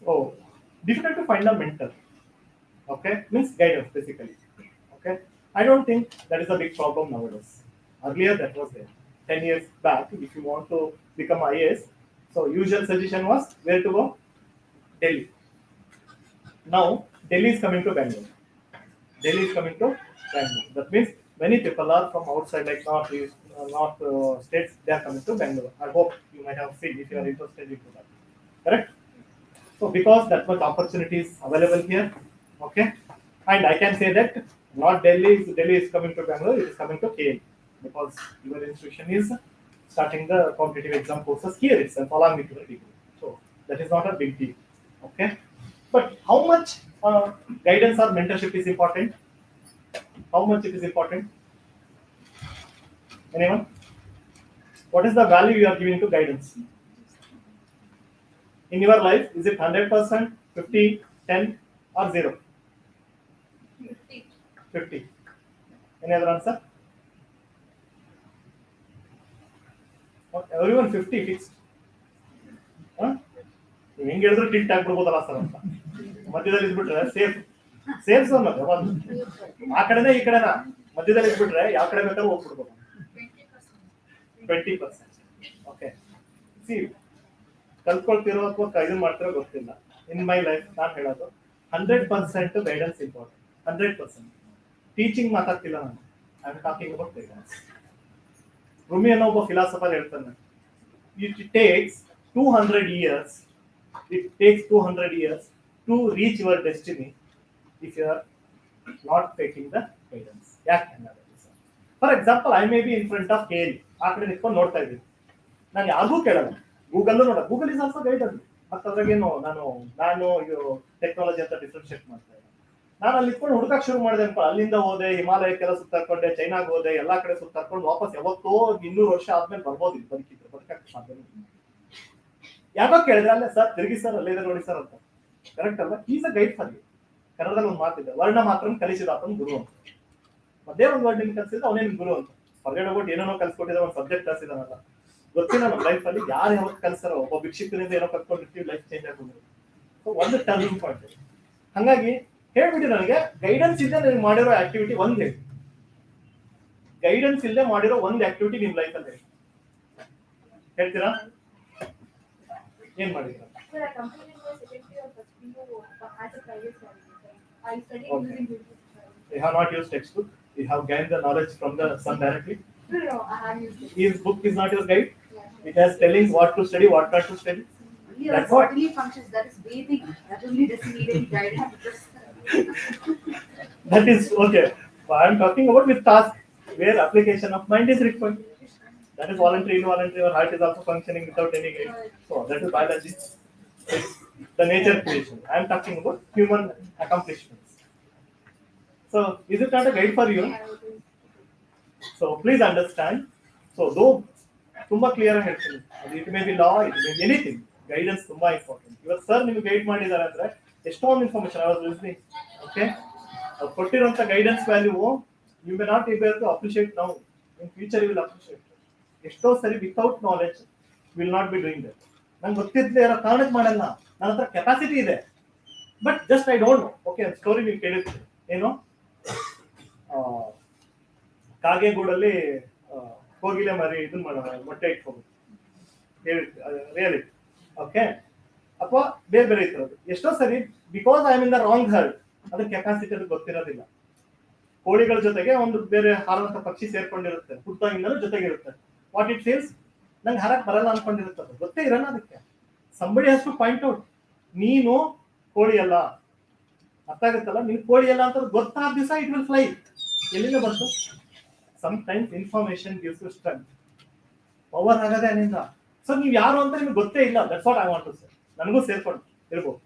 Oh, difficult to find a mentor. Okay, means guidance basically. Okay, I don't think that is a big problem nowadays. Earlier that was there. 10 years back, if you want to become IAS, so usual suggestion was where to go? Delhi. Now Delhi is coming to Bangalore. Delhi is coming to Bangalore. That means many people are from outside, like north states, they are coming to Bangalore. I hope you might have seen if you are interested into that. Correct? So because that much opportunities available here, okay, and I can say that not Delhi is coming to Bangalore, it is coming to KL, because your institution is starting the competitive exam courses here itself along with your degree. So that is not a big deal. Okay, but how much guidance or mentorship is important? How much it is important? Anyone? What is the value you are giving to guidance? In your life, is it 100%, 50, 10, or 0? 50. Any other answer? Everyone 50 fixed. ನೀವು ಹೆಂಗೆ ಹೇಳಿದ್ರು tilt ಆಗ್ಬಿಡ್ಬೋದಲ್ಲ sir ಅಂತ. ಮಧ್ಯದಲ್ಲಿ ಇದ್ಬಿಟ್ರೆ safe zone ಅದು ಒಂದು. ಆ ಕಡೆನೇ ಈ ಕಡೆನಾ, ಮಧ್ಯದಲ್ಲಿ ಇದ್ಬಿಟ್ರೆ ಯಾವ ಕಡೆ ಬೇಕಾದ್ರೂ ಹೋಗ್ಬಿಡ್ಬೋದು. 20%. ಓಕೆ, ಸಿ ಕಲ್ತ್ಕೊಳ್ತಿರೋ ಅಥವಾ ಇದು ಮಾಡ್ತಿರೋ ಗೊತ್ತಿಲ್ಲ. ಇನ್ ಮೈ ಲೈಫ್ ನಾನು ಹೇಳೋದು 100% ಗೈಡೆನ್ಸ್ ಇಂಪಾರ್ಟೆಂಟ್. 100% ಟೀಚಿಂಗ್ ಮಾತಾಡ್ತಿಲ್ಲ ನಾನು, I am talking about guidance. Rumi ಅನ್ನೋ ಒಬ್ಬ ಫಿಲಾಸಫರ್ ಹೇಳ್ತಾನೆ, it takes 200 years, it takes 200 years to reach your destiny if you are not taking the guidance. ಯಾಕೆ ಹಂಗಾದ್ರೆ? For example, I may be in front of KL, ಆ ಕಡೆ ನಿಂತ್ಕೊಂಡು ನೋಡ್ತಾ ಇದ್ದೀನಿ, ನಾನು ಯಾರಿಗೂ ಕೇಳಲ್ಲ, ಗೂಗಲ್ ನೋಡ, ಗೂಗಲ್ ಇಸ್ ಆಲ್ಸೋ ಗೈಡ್ ಅಲ್ಲಿ. ಮತ್ತೆ ಅದ್ರಾಗೇನು ನಾನು ಇದು ಟೆಕ್ನಾಲಜಿ ಅಂತ ಡಿಫ್ರೆನ್ಶಿಯೇಟ್ ಮಾಡ್ತಾ ಇದ್ದೀನಿ. ನಾನು ಅಲ್ಲಿ ಇಟ್ಕೊಂಡು ಹುಡುಕಕ್ಕೆ ಶುರು ಮಾಡಿದೆ ಅನ್ಕೊ, ಅಲ್ಲಿಂದ ಹೋದೆ, ಹಿಮಾಲಯಕ್ಕೆಲ್ಲ ಸುತ್ತಾಕೊಂಡೆ, ಚೈನಾಗ್ ಹೋದೆ, ಎಲ್ಲಾ ಕಡೆ ಸುತ್ತಾಕೊಂಡು ವಾಪಸ್ ಯಾವತ್ತೋ 200 ವರ್ಷ ಆದ್ಮೇಲೆ ಬರ್ಬೋದು, ಬದುಕಕ್ಕೆ ಸಾಧ್ಯ. ಯಾಕೋ ಕೇಳಿದ್ರೆ ಅಲ್ಲೇ ಸರ್ ತಿರುಗಿ ಸರ್ ಅಲ್ಲೇ ಇದೆ ನೋಡಿ ಸರ್ ಅಂತ. ಕರೆಕ್ಟ್ ಅಲ್ಲ? Is a guide for you. ಕನ್ನಡದಲ್ಲಿ ಒಂದು ಮಾತಿದೆ, ವರ್ಣ ಮಾತ್ರ ಕಲಿಸಿದ ಆತನ ಗುರು ಅಂತ. ಅದೇ ಒಂದು ವರ್ಡ್ ನಿಮ್ಗೆ ಕಲಿಸಿದ್ರೆ ಅವನೇ ನಿಮ್ ಗುರು ಅಂತ. ಹೊರಗಡೆ ಹೋಗ್ಬಿಟ್ಟು ಏನೇನೋ ಕಲ್ಸ್ಕೊಟ್ಟಿದ್ರೆ ಒಂದು ಸಬ್ಜೆಕ್ಟ್ ಕಲಿಸಿದಾನಲ್ಲ, ಗೊತ್ತಿಲ್ಲ ನಮ್ಮ ಲೈಫ್ ಅಲ್ಲಿ ಯಾರು ಯಾವತ್ತು ಕಲ್ಸಾರೋ. ಒಬ್ಬ ಭಿಕ್ಷುಕನಿಂದ ಏನೋ ಕಲ್ತ್ಕೊಂಡಿರ್ತೀವಿ, ಲೈಫ್ ಚೇಂಜ್ ಆಗ್ಬೋದು. ಸೊ ಒಂದು ಟರ್ನಿಂಗ್ ಪಾಯಿಂಟ್. ಹಾಗಾಗಿ ಹೇಳ್ಬಿಟ್ಟು ನನಗೆ ಗೈಡೆನ್ಸ್ ಇಲ್ಲದೆ ನೀವು ಮಾಡಿರೋ ಆಕ್ಟಿವಿಟಿ ಒಂದು ಹೇಳಿ. ಗೈಡೆನ್ಸ್ ಇಲ್ಲದೆ ಮಾಡಿರೋ ಒಂದು ಆಕ್ಟಿವಿಟಿ ನಿಮ್ ಲೈಫ್ ಅಲ್ಲಿ ಹೇಳ್ತೀರಾ? ಏನ್ ಮಾಡಿದ್ರ? Sir, I completed my second year of PU as a private candidate. I studied Okay. using YouTube. You have not used textbook. You have gained the knowledge from the sun directly. No, I have used it. His book is not your guide. Yeah. It has telling what to study, what not to study. Here, That's what. bodily functions, that is basic. That only doesn't need any guidance. That is okay. But I am talking about with task where application of mind is required. That is voluntary, involuntary. Your heart is also functioning without any guide. So that is biology. It's the nature creation. I am talking about human accomplishments. So is it not a guide for you? So please understand. So though ತುಂಬಾ clear ಆಗಿ ಹೇಳ್ತೀನಿ, it may be law, it may be anything, guidance ತುಂಬಾ important. ಇವತ್ತು sir ನಿಮ್ಗೆ guide ಮಾಡಿದ್ದಾರೆ ಅಂದ್ರೆ ಎಷ್ಟೊಂದು information I was listening. Okay, ಅವ್ರು ಕೊಟ್ಟಿರುವಂತ guidance value you may not able to appreciate now, in future you will appreciate. ಎಷ್ಟೋ ಸರಿ without knowledge will not be doing that. ನಂಗೆ ಗೊತ್ತಿದ್ದೇ ಇರೋ ಕಾರಣಕ್ಕೆ ಮಾಡಲ್ಲ, ನನ್ನ ಹತ್ರ ಕೆಪಾಸಿಟಿ ಇದೆ, but just I don't know. Okay, story ನೀವು ಕೇಳಿರ್ತೀರಿ, ಏನು ಕಾಗೆಗೂಡಲ್ಲಿ ಹೋಗಿಲೆ ಮರಿ ಇದನ್ನ ಮಾಡೋಣ, ಮೊಟ್ಟೆ ಇಟ್ಕೋಬೇಕು ರಿಯಾಲಿಟಿ. ಓಕೆ, ಅಥವಾ ಬೇರೆ ಬೇರೆ ಇರೋದು. ಎಷ್ಟೋ ಸರಿ because I am in the wrong herd, ಅದ್ರ ಕೆಪಾಸಿಟಿ ಅದು ಗೊತ್ತಿರೋದಿಲ್ಲ. ಕೋಳಿಗಳ ಜೊತೆಗೆ ಒಂದು ಬೇರೆ ಹಾರುವಂತ ಪಕ್ಷಿ ಸೇರ್ಕೊಂಡಿರುತ್ತೆ, ಹುಟ್ಟಾಗಿಂದಲೂ ಜೊತೆಗಿರುತ್ತೆ. ವಾಟ್ ಇಟ್ ಫೀಲ್ಸ್, ನಂಗೆ ಹಾರಕ್ ಬರಲ್ಲ ಅನ್ಕೊಂಡಿರುತ್ತೆ, ಗೊತ್ತೇ ಇರಲ್ಲ ಅದಕ್ಕೆ. Somebody has to point out, ನೀನು ಕೋಳಿ ಅಲ್ಲ, ಅರ್ಥ ಆಗುತ್ತಲ್ಲ, ನೀನು ಕೋಳಿ ಅಲ್ಲ ಅಂತ ಗೊತ್ತಾದ ದಿವಸ ಇಟ್ ವಿಲ್ ಫ್ಲೈ. ಎಲ್ಲಿಂದ ಬಂತು? Sometimes information gives you strength, power ಆಗದೆ ಅಲ್ಲಿಂದ. ಸೊ ನೀವು ಯಾರು ಅಂತ ನಿಮ್ಗೆ ಗೊತ್ತೇ ಇಲ್ಲ. That's what I want to say. ನನಗೂ ಸೇರ್ಕೊಂಡು ಇರ್ಬೋದು.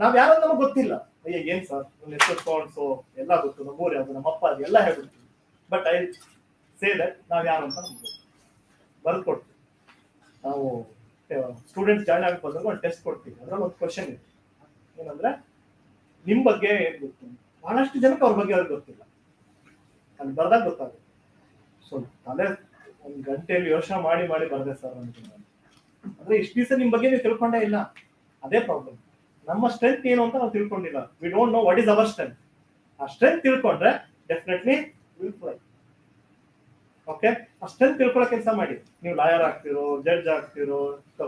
ನಾವ್ ಯಾರು ಅಂತ ನಮಗೆ ಗೊತ್ತಿಲ್ಲ. ಅಯ್ಯ ಏನ್ ಸರ್ ನನ್ನ ಹೆಸರು ಸೊ ಎಲ್ಲ ಗೊತ್ತು, ನಮ್ಮ ಊರು ಯಾವುದು, ನಮ್ಮ ಅಪ್ಪ ಅದು ಎಲ್ಲ ಹೇಳ್ಬಿಡ್ತೀವಿ. ಬಟ್ ಐ ಸೇ ದಟ್ ನಾವ್ ಯಾರು ಅಂತ ನಮ್ಗೆ ಬರೆದು ಕೊಡ್ತೀವಿ. ನಾವು ಸ್ಟೂಡೆಂಟ್ಸ್ ಜಾಯ್ನ್ ಆಗಿ ಬಂದಾಗ ಒಂದು ಟೆಸ್ಟ್ ಕೊಡ್ತೀವಿ. ಅದ್ರಲ್ಲಿ ಒಂದು ಕ್ವಶನ್ ಇದೆ, ಏನಂದ್ರೆ ನಿಮ್ ಬಗ್ಗೆ ಏನ್ ಗೊತ್ತು. ಬಹಳಷ್ಟು ಜನಕ್ಕೆ ಅವ್ರ ಬಗ್ಗೆ ಅವ್ರಿಗೆ ಗೊತ್ತಿಲ್ಲ, ಅಲ್ಲಿ ಬರ್ದಾಗ ಗೊತ್ತಾಗುತ್ತೆ. ಸೊ ತಲೆ ಒಂದು ಗಂಟೆಯಲ್ಲಿ ಯೋಚನೆ ಮಾಡಿ ಬರ್ದೆ ಸರ್ ಅಂತ. ಅಂದ್ರೆ ಇಷ್ಟು ದಿವಸ ನಿಮ್ ಬಗ್ಗೆ ನೀವು ತಿಳ್ಕೊಂಡೇ ಇಲ್ಲ, ಅದೇ ಪ್ರಾಬ್ಲಮ್. ನಮ್ಮ ಸ್ಟ್ರೆಂತ್ ಏನು ಅಂತ ನಾವು ತಿಳ್ಕೊಂಡಿಲ್ಲ. We don't know what is our strength. ಆ ಸ್ಟ್ರೆಂತ್ ತಿಳ್ಕೊಂಡ್ರೆ ಡೆಫಿನೆಟ್ಲಿ ವಿಲ್ ಫ್ಲೈ. ಓಕೆ, ಆ ಸ್ಟ್ರೆಂತ್ ತಿಳ್ಕೊಳ್ಳೋ ಕೆಲಸ ಮಾಡಿ. ನೀವು ಲಾಯರ್ ಆಗ್ತಿರೋ, ಜಡ್ಜ್ ಆಗ್ತಿರೋ,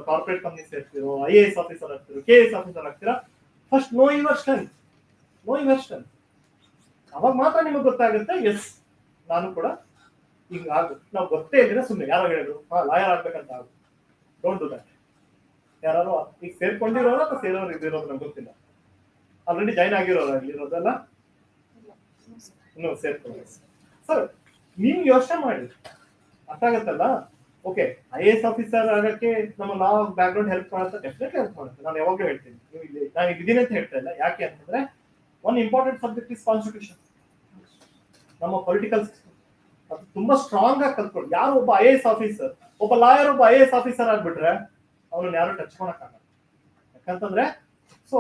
ಕಾರ್ಪೊರೇಟ್ ಕಂಪ್ನಿ ಸೇರ್ತಿರೋ, IAS ಆಫೀಸರ್ ಆಗ್ತಿರೋ, KS ಆಫೀಸರ್ ಆಗ್ತಿರೋ, first know your strength. Know your strength. ಅವಾಗ ಮಾತ್ರ ನಿಮಗೆ ಗೊತ್ತಾಗುತ್ತೆ, ಎಸ್ ನಾನು ಕೂಡ ಹಿಂಗ ಆಗುತ್ತೆ. ನಾವು ಗೊತ್ತೇ ಇದ್ರೆ ಸುಮ್ಮನೆ ಯಾರೋ ಹೇಳಿದ್ರು ಲಾಯರ್ ಆಗ್ಬೇಕಂತ ಆಗುತ್ತೆ. Don't do that. ಯಾರು ಈಗ ಸೇರ್ಕೊಂಡಿರೋರು ಅಥವಾ ಸೇರೋರು ಇದಿರೋದು ನಮ್ಗೆ ಗೊತ್ತಿಲ್ಲ. ಆಲ್ರೆಡಿ ಜಾಯ್ನ್ ಆಗಿರೋರು ಇರೋದಲ್ಲ, ಇನ್ನು ಸೇರ್ಕೊಳ್ಳಿ. ಸರ್ ನೀವು ಯೋಚನೆ ಮಾಡಿ, ಅರ್ಥ ಆಗತ್ತಲ್ಲ. ಓಕೆ, IAS ಆಫೀಸರ್ ಆಗಕ್ಕೆ ನಮ್ಮ ಲಾ ಬ್ಯಾಕ್ ಗ್ರೌಂಡ್ ಹೆಲ್ಪ್ ಮಾಡುತ್ತೆ, ಡೆಫಿನೆಟ್ಲಿ ಹೆಲ್ಪ್ ಮಾಡುತ್ತೆ. ನಾನು ಯಾವಾಗಲೂ ಹೇಳ್ತೀನಿ, ನೀವು ಇಲ್ಲಿ ನಾನು ಇದೀನಿ ಅಂತ ಹೇಳ್ತಾ ಇಲ್ಲ. ಯಾಕೆ ಅಂತಂದ್ರೆ one important subject is constitution. ನಮ್ಮ ಪೊಲಿಟಿಕಲ್ ಸಿಸ್ಟಮ್ ಅದು ತುಂಬಾ ಸ್ಟ್ರಾಂಗ್ ಆಗಿ ಕಲ್ತ್ಕೊಂಡು, ಯಾರು ಒಬ್ಬ IAS ಆಫೀಸರ್, ಒಬ್ಬ ಲಾಯರ್ ಒಬ್ಬ IAS ಆಫೀಸರ್ ಆಗ್ಬಿಟ್ರೆ ಅವ್ರನ್ನ ಯಾರು ಟಚ್ ಮಾಡಕ್ಕಾಗಲ್ಲ. ಯಾಕಂತಂದ್ರೆ ಸೊ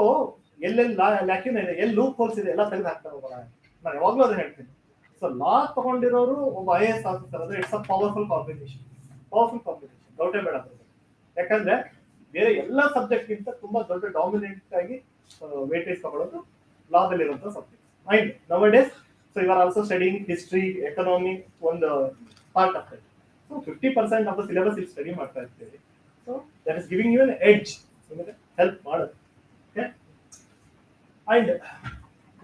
ಎಲ್ಲೆಲ್ಲಿ ಲ್ಯಾಕಿನ್ ಇದೆ, ಎಲ್ಲಿ ಲೂಪ್ ಹೋಲ್ಸ್ ಇದೆ ಎಲ್ಲ ತೆಗೆದು ಹಾಕ್ತಾರೆ ಒಬ್ಬ ಲಾಯರ್. ನಾನು ಯಾವಾಗ್ಲೂ ಅದನ್ನ ಹೇಳ್ತೀನಿ. ಸೊ ಲಾ ತಗೊಂಡಿರೋರು ಒಬ್ಬ IAS ಆಫೀಸರ್ ಅಂದ್ರೆ ಇಟ್ಸ್ ಅ ಪವರ್ಫುಲ್ ಕಾಂಬಿನೇಷನ್. ಡೌಟೇ ಬೇಡ. ಯಾಕಂದ್ರೆ ಬೇರೆ ಎಲ್ಲ ಸಬ್ಜೆಕ್ಟ್ ಗಿಂತ ತುಂಬಾ ದೊಡ್ಡ ಡಾಮಿನೆಂಟ್ ಆಗಿ ವೇಟೇಜ್ ತಗೊಳ್ಳೋದು ಲಾದಲ್ಲಿರುವಂಥ ಸಬ್ಜೆಕ್ಟ್. ಆಯ್ತು, nowadays so you are also studying history, economy, ಒಂದು part of it. So 50% of the syllabus ಇಲ್ಲಿ ಸ್ಟಡಿ ಮಾಡ್ತಾ ಇರ್ತೀವಿ. So that is giving you an edge, ನಿಮಗೆ ಹೆಲ್ಪ್ ಮಾಡೋದು. ಓಕೆ, ಅಂಡ್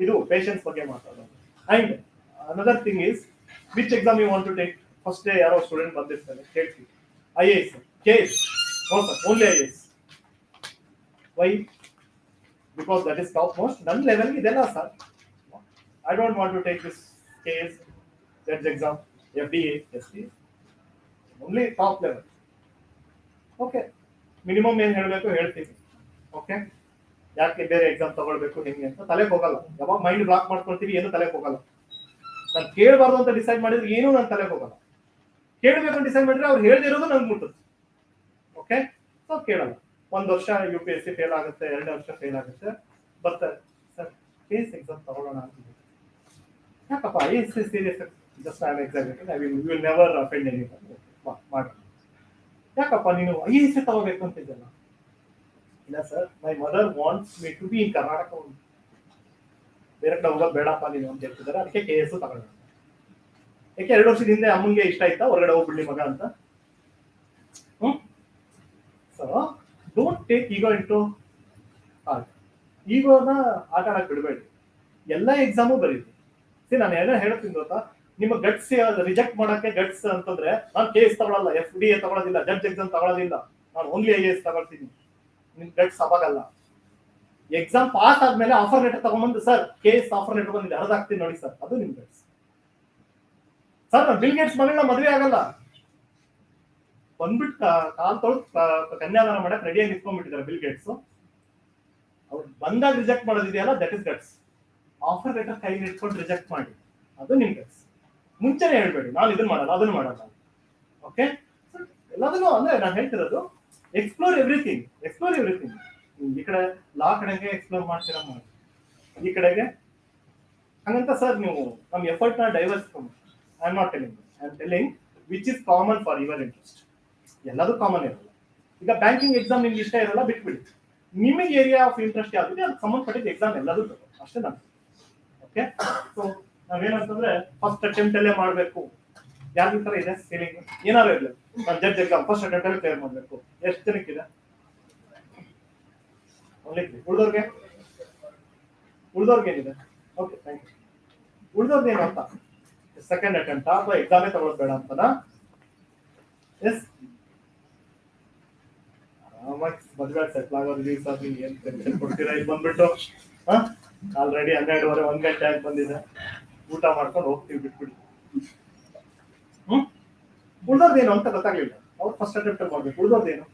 ಇದು ಪೇಷನ್ಸ್ ಬಗ್ಗೆ ಮಾತಾಡೋದು. And another thing is which exam you want to take. First day ಯಾರೋ student ಬಂದಿರ್ತಾರೆ, ಕೇಳ್ತೀವಿ IAS, KS, no sir only IAS. Why? Because that is top most. ನನ್ನ ಲೆವೆಲ್ಗೆ ಇದೆಲ್ಲ sir, I don't want to take this KS, judge exam, FDA, ST, only top level. Okay, minimum ಏನು ಹೇಳಬೇಕು ಹೇಳ್ತೀವಿ. Okay, ಯಾಕೆ ಬೇರೆ ಎಕ್ಸಾಮ್ ತಗೊಳ್ಬೇಕು ಹೆಂಗೆ ಅಂತ ತಲೆಗೆ ಹೋಗಲ್ಲ. ಯಾವಾಗ ಮೈಂಡ್ ಬ್ಲಾಕ್ ಮಾಡ್ಕೊಳ್ತೀವಿ, ಏನು ತಲೆಗೆ ಹೋಗಲ್ಲ. ನಾನು ಕೇಳಬಾರ್ದು ಅಂತ ಡಿಸೈಡ್ ಮಾಡಿದ್ರೆ ಏನೂ ನನ್ನ ತಲೆಗೆ ಹೋಗಲ್ಲ. ಕೇಳಬೇಕು ಅಂತ ಡಿಸೈಡ್ ಮಾಡಿದ್ರೆ ಅವ್ರು ಹೇಳ್ದಿರೋದು ನಂಗೆ ಮುಟ್ಟುತ್ತೆ. ಓಕೆ, ಸೊ ಕೇಳಲ್ಲ. 1 ವರ್ಷ UPSC ಫೇಲ್ ಆಗುತ್ತೆ, 2 ವರ್ಷ ಫೇಲ್ ಆಗುತ್ತೆ, ಬರ್ತಾರೆ ಸರ್ KS ಎಕ್ಸಾಮ್ ತಗೊಳ್ಳೋಣ ಅಂತಿದ್ದೀವಿ. ಯಾಕಪ್ಪ IAS serious, just I am examiner, I will never offend any ಮಾಡೋಣ. ಯಾಕಪ್ಪ ನೀನು IAS ತಗೋಬೇಕು ಅಂತಿದ್ದಲ್ಲ? ಇಲ್ಲ sir, my mother wants me to be in Karnataka, ಬೇರೆ ಕಡೆ ಹೋಗೋದು ಬೇಡಪ್ಪ ನೀನು ಅಂತ ಹೇಳ್ತಿದ್ದಾರೆ, ಅದಕ್ಕೆ KS ತಗೊಳ್ಳೋಣ. ಯಾಕೆ 2 ವರ್ಷದ ಹಿಂದೆ ಅಮ್ಮಂಗೆ ಇಷ್ಟ ಆಯ್ತಾ ಹೊರಗಡೆ ಹೋಗ್ಬಿಡ್ಲಿ ಮಗ ಅಂತ? So don't take ego into heart. ಈಗೋನ ಆಟ ಆಡಕ್ ಬಿಡಬೇಡಿ. ಎಲ್ಲ ಎಕ್ಸಾಮು ಬರೀರಿ. ನಾನು ಏನೋ ಹೇಳ್ತೀನಿ ಗೊತ್ತಾ, ನಿಮ್ಮ ಗಟ್ಸ್ ರಿಜೆಕ್ಟ್ ಮಾಡಕ್ಕೆ ಗಟ್ಸ್ ಅಂತಂದ್ರೆ ನಾನು KS ತಗೊಳ್ಳಲ್ಲ, FDA ತಗೊಳ್ಳೋದಿಲ್ಲ, ಜಡ್ಜ್ ಎಕ್ಸಾಮ್ ತಗೊಳ್ಳೋದಿಲ್ಲ, ನಾನು ಓನ್ಲಿ IAS ತಗೊಳ್ತೀನಿ. ನಿಮ್ ಗಟ್ಸ್ ಅವಾಗಲ್ಲ. ಎಕ್ಸಾಮ್ ಪಾಸ್ ಆದ್ಮೇಲೆ ಆಫರ್ ಲೆಟರ್ ತಗೊಂಡ್ಬಂದು ಸರ್ KS ಆಫರ್ ಲೆಟರ್ ಬಂದಿದೆ ಹರಿದಾಕ್ತೀನಿ ನೋಡಿ ಸರ್, ಅದು ನಿಮ್ ಗಟ್ಸ್. ಸರ್ ನಾನು ಬಿಲ್ ಗೇಟ್ಸ್ ಮಗಳನ್ನ ಮದುವೆ ಆಗಲ್ಲ ಬಂದ್ಬಿಟ್ಟು ಕಾಲ್ ತೊಳೆದು ಕನ್ಯಾದಾನ ಮಾಡಕ್ ರೆಡಿಯಾಗಿ ನಿಂತ್ಕೊಂಡ್ಬಿಟ್ಟಿದ್ದಾರೆ ಬಿಲ್ ಗೇಟ್ಸ್. ಅವ್ರು ಬಂದಾಗ ರಿಜೆಕ್ಟ್ ಮಾಡೋದಿದೆಯಲ್ಲ, that is guts. Offer letter ಕೈಲಿ ಇಟ್ಕೊಂಡು ರಿಜೆಕ್ಟ್ ಮಾಡಿ, ಅದು ನಿಮ್ ಗಟ್ಸ್. ಮುಂಚೆನೆ ಹೇಳ್ಬೇಡಿ ನಾನು ಇದನ್ನ ಮಾಡಲ್ಲ ಅದನ್ನ ಮಾಡಲ್ಲ. ಓಕೆ, ಎಲ್ಲದನ್ನು ಅಂದ್ರೆ ನಾನು ಹೇಳ್ತಿರೋದು ಎಕ್ಸ್ಪ್ಲೋರ್ ಎವ್ರಿಥಿಂಗ್. ಈ ಕಡೆ ಲಾ ಕಡೆಗೆ ಎಕ್ಸ್ಪ್ಲೋರ್ ಮಾಡ್ತೀರಾ ಮಾಡಿ, ಈ ಕಡೆಗೆ ಹಂಗಂತ ಸರ್ ನೀವು ನಮ್ಮ ಎಫರ್ಟ್ ನ diverse. I am not telling, I am telling which is common for your interest. ಎಲ್ಲದೂ ಕಾಮನ್ ಇರಲ್ಲ. ಈಗ ಬ್ಯಾಂಕಿಂಗ್ ಎಕ್ಸಾಮ್ ನಿಮ್ಗೆ ಇಷ್ಟ ಇರಲ್ಲ, ಬಿಟ್ಬಿಡಿ. ನಿಮಗೆ ಏರಿಯಾ ಆಫ್ ಇಂಟ್ರೆಸ್ಟ್ ಯಾವ್ದಿದೆ ಅದಕ್ಕೆ ಸಂಬಂಧಪಟ್ಟಿದ್ದ ಎಕ್ಸಾಮ್ ಎಲ್ಲದೂ ತಗೋ, ಅಷ್ಟೇ ನಾನು. ಓಕೆ, ಸೊ ನಾವೇನಂತಂದ್ರೆ ಫಸ್ಟ್ ಅಟೆಂಪ್ಟ್ ಅಲ್ಲೇ ಮಾಡಬೇಕು. ಯಾರಿಗ ತರ ಇದೆ ಫೀಲಿಂಗ್? ಏನಾದ್ರು ಇರಲಿ, ನಾನು ಜಡ್ಜ್ ಎಕ್ಸಾಮ್ ಫಸ್ಟ್ ಅಟೆಂಪ್ಟ್ ಅಲ್ಲಿ ಕ್ಲಿಯರ್ ಮಾಡಬೇಕು. ಎಷ್ಟು ಜನಕ್ಕಿದೆ? ಉಳಿದವ್ರಿಗೆ ಏನಿದೆ? Okay, thank you. ಉಳಿದವ್ರದ್ದು ಏನು ಅಂತ ಸೆಕೆಂಡ್ ಅಟೆಂಪ್ಟ್ ಅಥವಾ ಎಕ್ಸಾಮೇ ತಗೊಳ್ಳೋದು ಬೇಡ ಅಂತನಾ? ಎಸ್, ಆರಾಮಾಗಿ ಮದುವೆ ಸೆಟ್ಲ್ ಆಗೋದು ಸರ್. ನೀವು ಏನ್ ಟೆನ್ಷನ್ ಕೊಡ್ತೀರಾ? ಇಲ್ಲಿ ಬಂದ್ಬಿಟ್ಟು ಆಲ್ರೆಡಿ 12:30 1 ಗಂಟೆ ಆಗಿ ಬಂದಿದೆ, ಊಟ ಮಾಡ್ಕೊಂಡು ಹೋಗ್ತೀವಿ, ಬಿಟ್ಬಿಡಿ. ಉಳಿದವ್ರದ್ದೇನು ಅಂತ ಗೊತ್ತಾಗ್ಲಿಲ್ಲ. ಅವ್ರು ಫಸ್ಟ್ ಅಟೆಂಪ್ಟ್ ಅಲ್ಲಿ ಮಾಡ್ಬೇಕು. ಉಳಿದವ್ರದ್ದೇನು?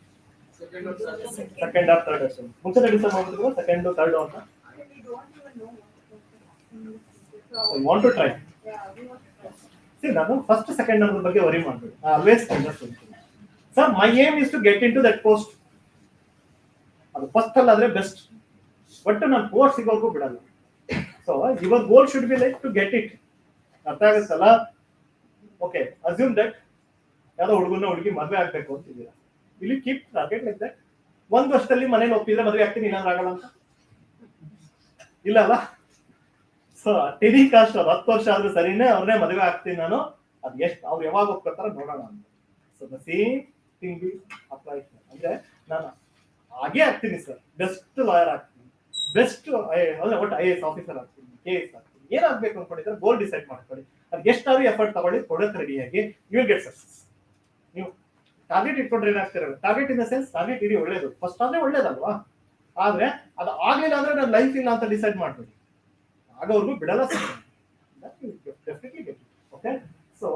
ಸೆಕೆಂಡ್ ಆರ್ ಥರ್ಡ್ ಅಷ್ಟೇ. ಮುಂಚೆ ಡಿಸೈಡ್ ಮಾಡಿದ್ರು ಸೆಕೆಂಡ್ ಥರ್ಡ್ ಅಂತ. Want to try. ನಾನು ಫಸ್ಟ್ ಸೆಕೆಂಡ್ ಅನ್ನೋದ್ರ ಬಗ್ಗೆ ವರಿ ಮಾಡ್ಬೇಡಿ. Always sir my aim is to get in to that post. ಅದು ಫಸ್ಟ್ ಅಲ್ಲಾದ್ರೆ ಬೆಸ್ಟ್, ಬಟ್ ನಾನು ಪೋಸ್ಟ್ ಸಿಗೋರ್ಗೂ ಬಿಡಲ್ಲ. So your goal should be like to get it. ಅರ್ಥ ಆಗುತ್ತಲ್ಲ? ಓಕೆ, ಅಸ್ಯೂಮ್ ದಟ್ ಯಾವ್ದೋ ಹುಡುಗಿ ಮದುವೆ ಆಗ್ಬೇಕು ಅಂತಿದ್ದೀರಾ. ಇಲ್ಲಿ ಕೀಪ್ ಟಾರ್ಗೆಟ್ ಲೈಕ್ ದಟ್. 1 ವರ್ಷದಲ್ಲಿ ಮನೇಲಿ ಒಪ್ಪಿದ್ರೆ ಮದುವೆ ಆಗ್ತೀನಿ, ಇಲ್ಲಾಂದ್ರೆ ಆಗಲ್ಲ ಅಂತ ಇಲ್ಲ ಅಲ್ಲ? ಸೊ ಟೆನಿ ಕಾಸ್ಟ್ 10 ವರ್ಷ ಆದ್ರೂ ಸರಿನೇ, ಅವ್ರನ್ನೇ ಮದುವೆ ಆಗ್ತೀನಿ ನಾನು. ಅದ್ ಎಷ್ಟು ಅವ್ರು ಯಾವಾಗ ಒಪ್ಕೊತಾರ ನೋಡೋಣ ಅಂತ. So the same thing be apply. ಅಂದ್ರೆ ನಾನು ಹಾಗೆ ಆಗ್ತೀನಿ ಸರ್, ಬೆಸ್ಟ್ ಲಾಯರ್ ಆಗ್ತೀನಿ, ಬೆಸ್ಟ್ ಅಂದ್ರೆ ಒಟ್ಟು IAS ಆಫೀಸರ್ ಆಗ್ತೀನಿ, KS ಆಗ್ತೀನಿ. ಏನಾಗ್ಬೇಕು ಅನ್ಕೊಂಡಿದ್ರೆ ಗೋಲ್ ಡಿಸೈಡ್ ಮಾಡ್ಕೊಳ್ಳಿ. ಅದು ಎಷ್ಟಾದ್ರೂ ಎಫರ್ಟ್ ತಗೊಳ್ಳಿ, ಕೊಡೋಕೆ ರೆಡಿಯಾಗಿ ಯು ವಿಲ್ ಗೆಟ್ ಸಕ್ಸಸ್. ನೀವು ಟಾರ್ಗೆಟ್ ಇಟ್ಕೊಂಡ್ರೆ ಏನಾಗ್ತಿರಲ್ಲ, target in the sense target ಇಡೀ ಒಳ್ಳೇದು, ಫಸ್ಟ್ ಆದ್ರೆ ಒಳ್ಳೇದಲ್ವಾ? ಆದ್ರೆ ಅದು ಆಗ್ಲಿಲ್ಲ ಅಂದ್ರೆ ನನ್ನ ಲೈಫ್ ಇಲ್ಲ ಅಂತ ಡಿಸೈಡ್ ಮಾಡ್ಬೇಡಿ. ಆಗೋರ್ಗು ಬಿಡಲ್ಲ. Okay, so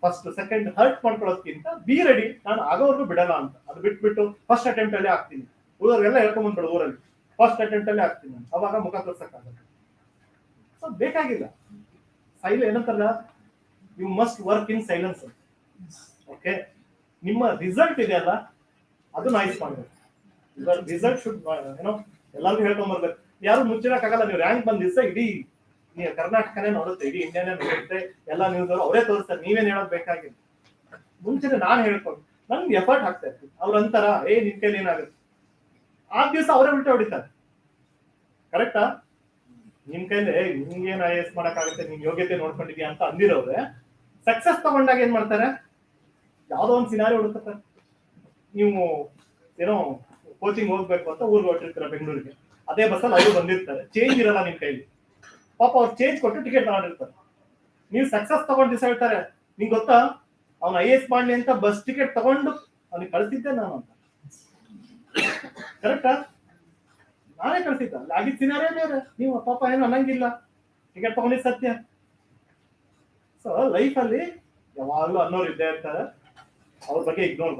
first second hurt ಮಾಡ್ಕೊಳ್ಳೋದಕ್ಕಿಂತ ಬಿ ರೆಡಿ, ನಾನು ಆಗೋರ್ಗು ಬಿಡಲ್ಲ ಅಂತ. ಅದು ಬಿಟ್ಬಿಟ್ಟು ಫಸ್ಟ್ ಅಟೆಂಪ್ಟ್ ಅಲ್ಲೇ ಆಗ್ತೀನಿ, ಊರವ್ರಿಗೆಲ್ಲ ಹೇಳ್ಕೊಂಡ್ಬಂದ್ಬಿಡು ಊರಲ್ಲಿ ಫಸ್ಟ್ ಅಟೆಂಪ್ಟ್ ಅಲ್ಲೇ ಆಗ್ತೀನಿ ನಾನು, ಅವಾಗ ಮುಖ ತೋರ್ಸಕ್ಕಾಗಲ್ಲ. ಸೊ ಬೇಕಾಗಿಲ್ಲ. ಏನಂತಾರಲ್ಲ, you must work in silence. Okay, ನಿಮ್ಮ ರಿಸಲ್ಟ್ ಇದೆಯಲ್ಲ ಅದು ನೈಸ್ ಮಾಡ್ಬೇಕು. ರಿಸಲ್ಟ್ ಶುಡ್ ಏನೋ ಎಲ್ಲರಿಗೂ ಹೇಳ್ಕೊಂಡ್ಬರ್ಬೇಕು. ಯಾರು ಮುಚ್ಚಿಡಕ್ಕಾಗಲ್ಲ. ನೀವು ರ್ಯಾಂಕ್ ಬಂದ ದಿವಸ ಇಡೀ ನೀವು ಕರ್ನಾಟಕನೇ ನೋಡುತ್ತೆ, ಇಡೀ ಇಂಡಿಯಾನೇ ನೋಡುತ್ತೆ, ಎಲ್ಲ ನ್ಯೂಸ್ ಅವರು ಅವರೇ ತೋರಿಸ್ತಾರೆ. ನೀವೇನ್ ಹೇಳೋದು ಬೇಕಾಗಿಲ್ಲ. ಮುಂಚೆನೆ ನಾನು ಹೇಳ್ಕೊಂಡು ನನ್ಗೆ ಎಫರ್ಟ್ ಹಾಕ್ತಾ ಇರ್ತೀನಿ. ಅವ್ರ ಅಂತಾರ ನಿನ್ ಕೈಲಿ ಏನಾಗುತ್ತೆ, ಆ ದಿವಸ ಅವರೇ ಉಲ್ಟೆ ಹೊಡಿತಾರೆ. ಕರೆಕ್ಟಾ? ನಿಮ್ ಕೈಲಿ ನಿಮ್ಗೇನು IAS ಮಾಡಕ್ಕಾಗುತ್ತೆ, ನಿಮ್ ಯೋಗ್ಯತೆ ನೋಡ್ಕೊಂಡಿದ್ಯಾ ಅಂತ ಅಂದಿರೋರೆ ಸಕ್ಸಸ್ ತಗೊಂಡಾಗ ಏನ್ ಮಾಡ್ತಾರೆ, ಯಾವ್ದೋ ಒಂದು ಸಿನಾರಿ ಹುಡುಕ್ತಾರೆ. ನೀವು ಏನೋ ಕೋಚಿಂಗ್ ಹೋಗ್ಬೇಕು ಅಂತ ಊರಿಗೆ ಹೊರಟಿರ್ತೀರ ಬೆಂಗಳೂರಿಗೆ, ಅದೇ ಬಸ್ಸಲ್ಲಿ ಅವರು ಬಂದಿರ್ತಾರೆ, ಚೇಂಜ್ ಇರಲ್ಲ ನಿಮ್ ಕೈಲಿ. ಪಾಪ ಅವ್ರು ಚೇಂಜ್ ಕೊಟ್ಟು ಟಿಕೆಟ್ ತಗೊಂಡಿರ್ತಾರೆ. ನೀವು ಸಕ್ಸಸ್ ತಗೊಂಡು ದಿವಸ ಹೇಳ್ತಾರೆ, ನಿಂಗೆ ಗೊತ್ತಾ ಅವ್ನು IAS ಮಾಡ್ಲಿ ಅಂತ ಬಸ್ ಟಿಕೆಟ್ ತಗೊಂಡು ಅವ್ನಿಗೆ ಕಳಿಸಿದ್ದೆ ನಾನು ಅಂತ. ಕರೆಕ್ಟಾ? ನಾನೇ ಕಳಿಸಿದ್ದ, ಆಗಿದ್ದ ಸಿನಾರೇ ಬೇರೆ. ನೀವು ಪಾಪ ಏನು ಅನ್ನಂಗಿಲ್ಲ, ಟಿಕೆಟ್ ತಗೊಂಡಿದ್ದು ಸತ್ಯ. ಸೊ ಲೈಫಲ್ಲಿ ಯಾವಾಗಲೂ ಅನ್ನೋರು ಇದ್ದೇ ಇರ್ತಾರೆ, ಅವ್ರ ಬಗ್ಗೆ ಇಗ್ನೋರ್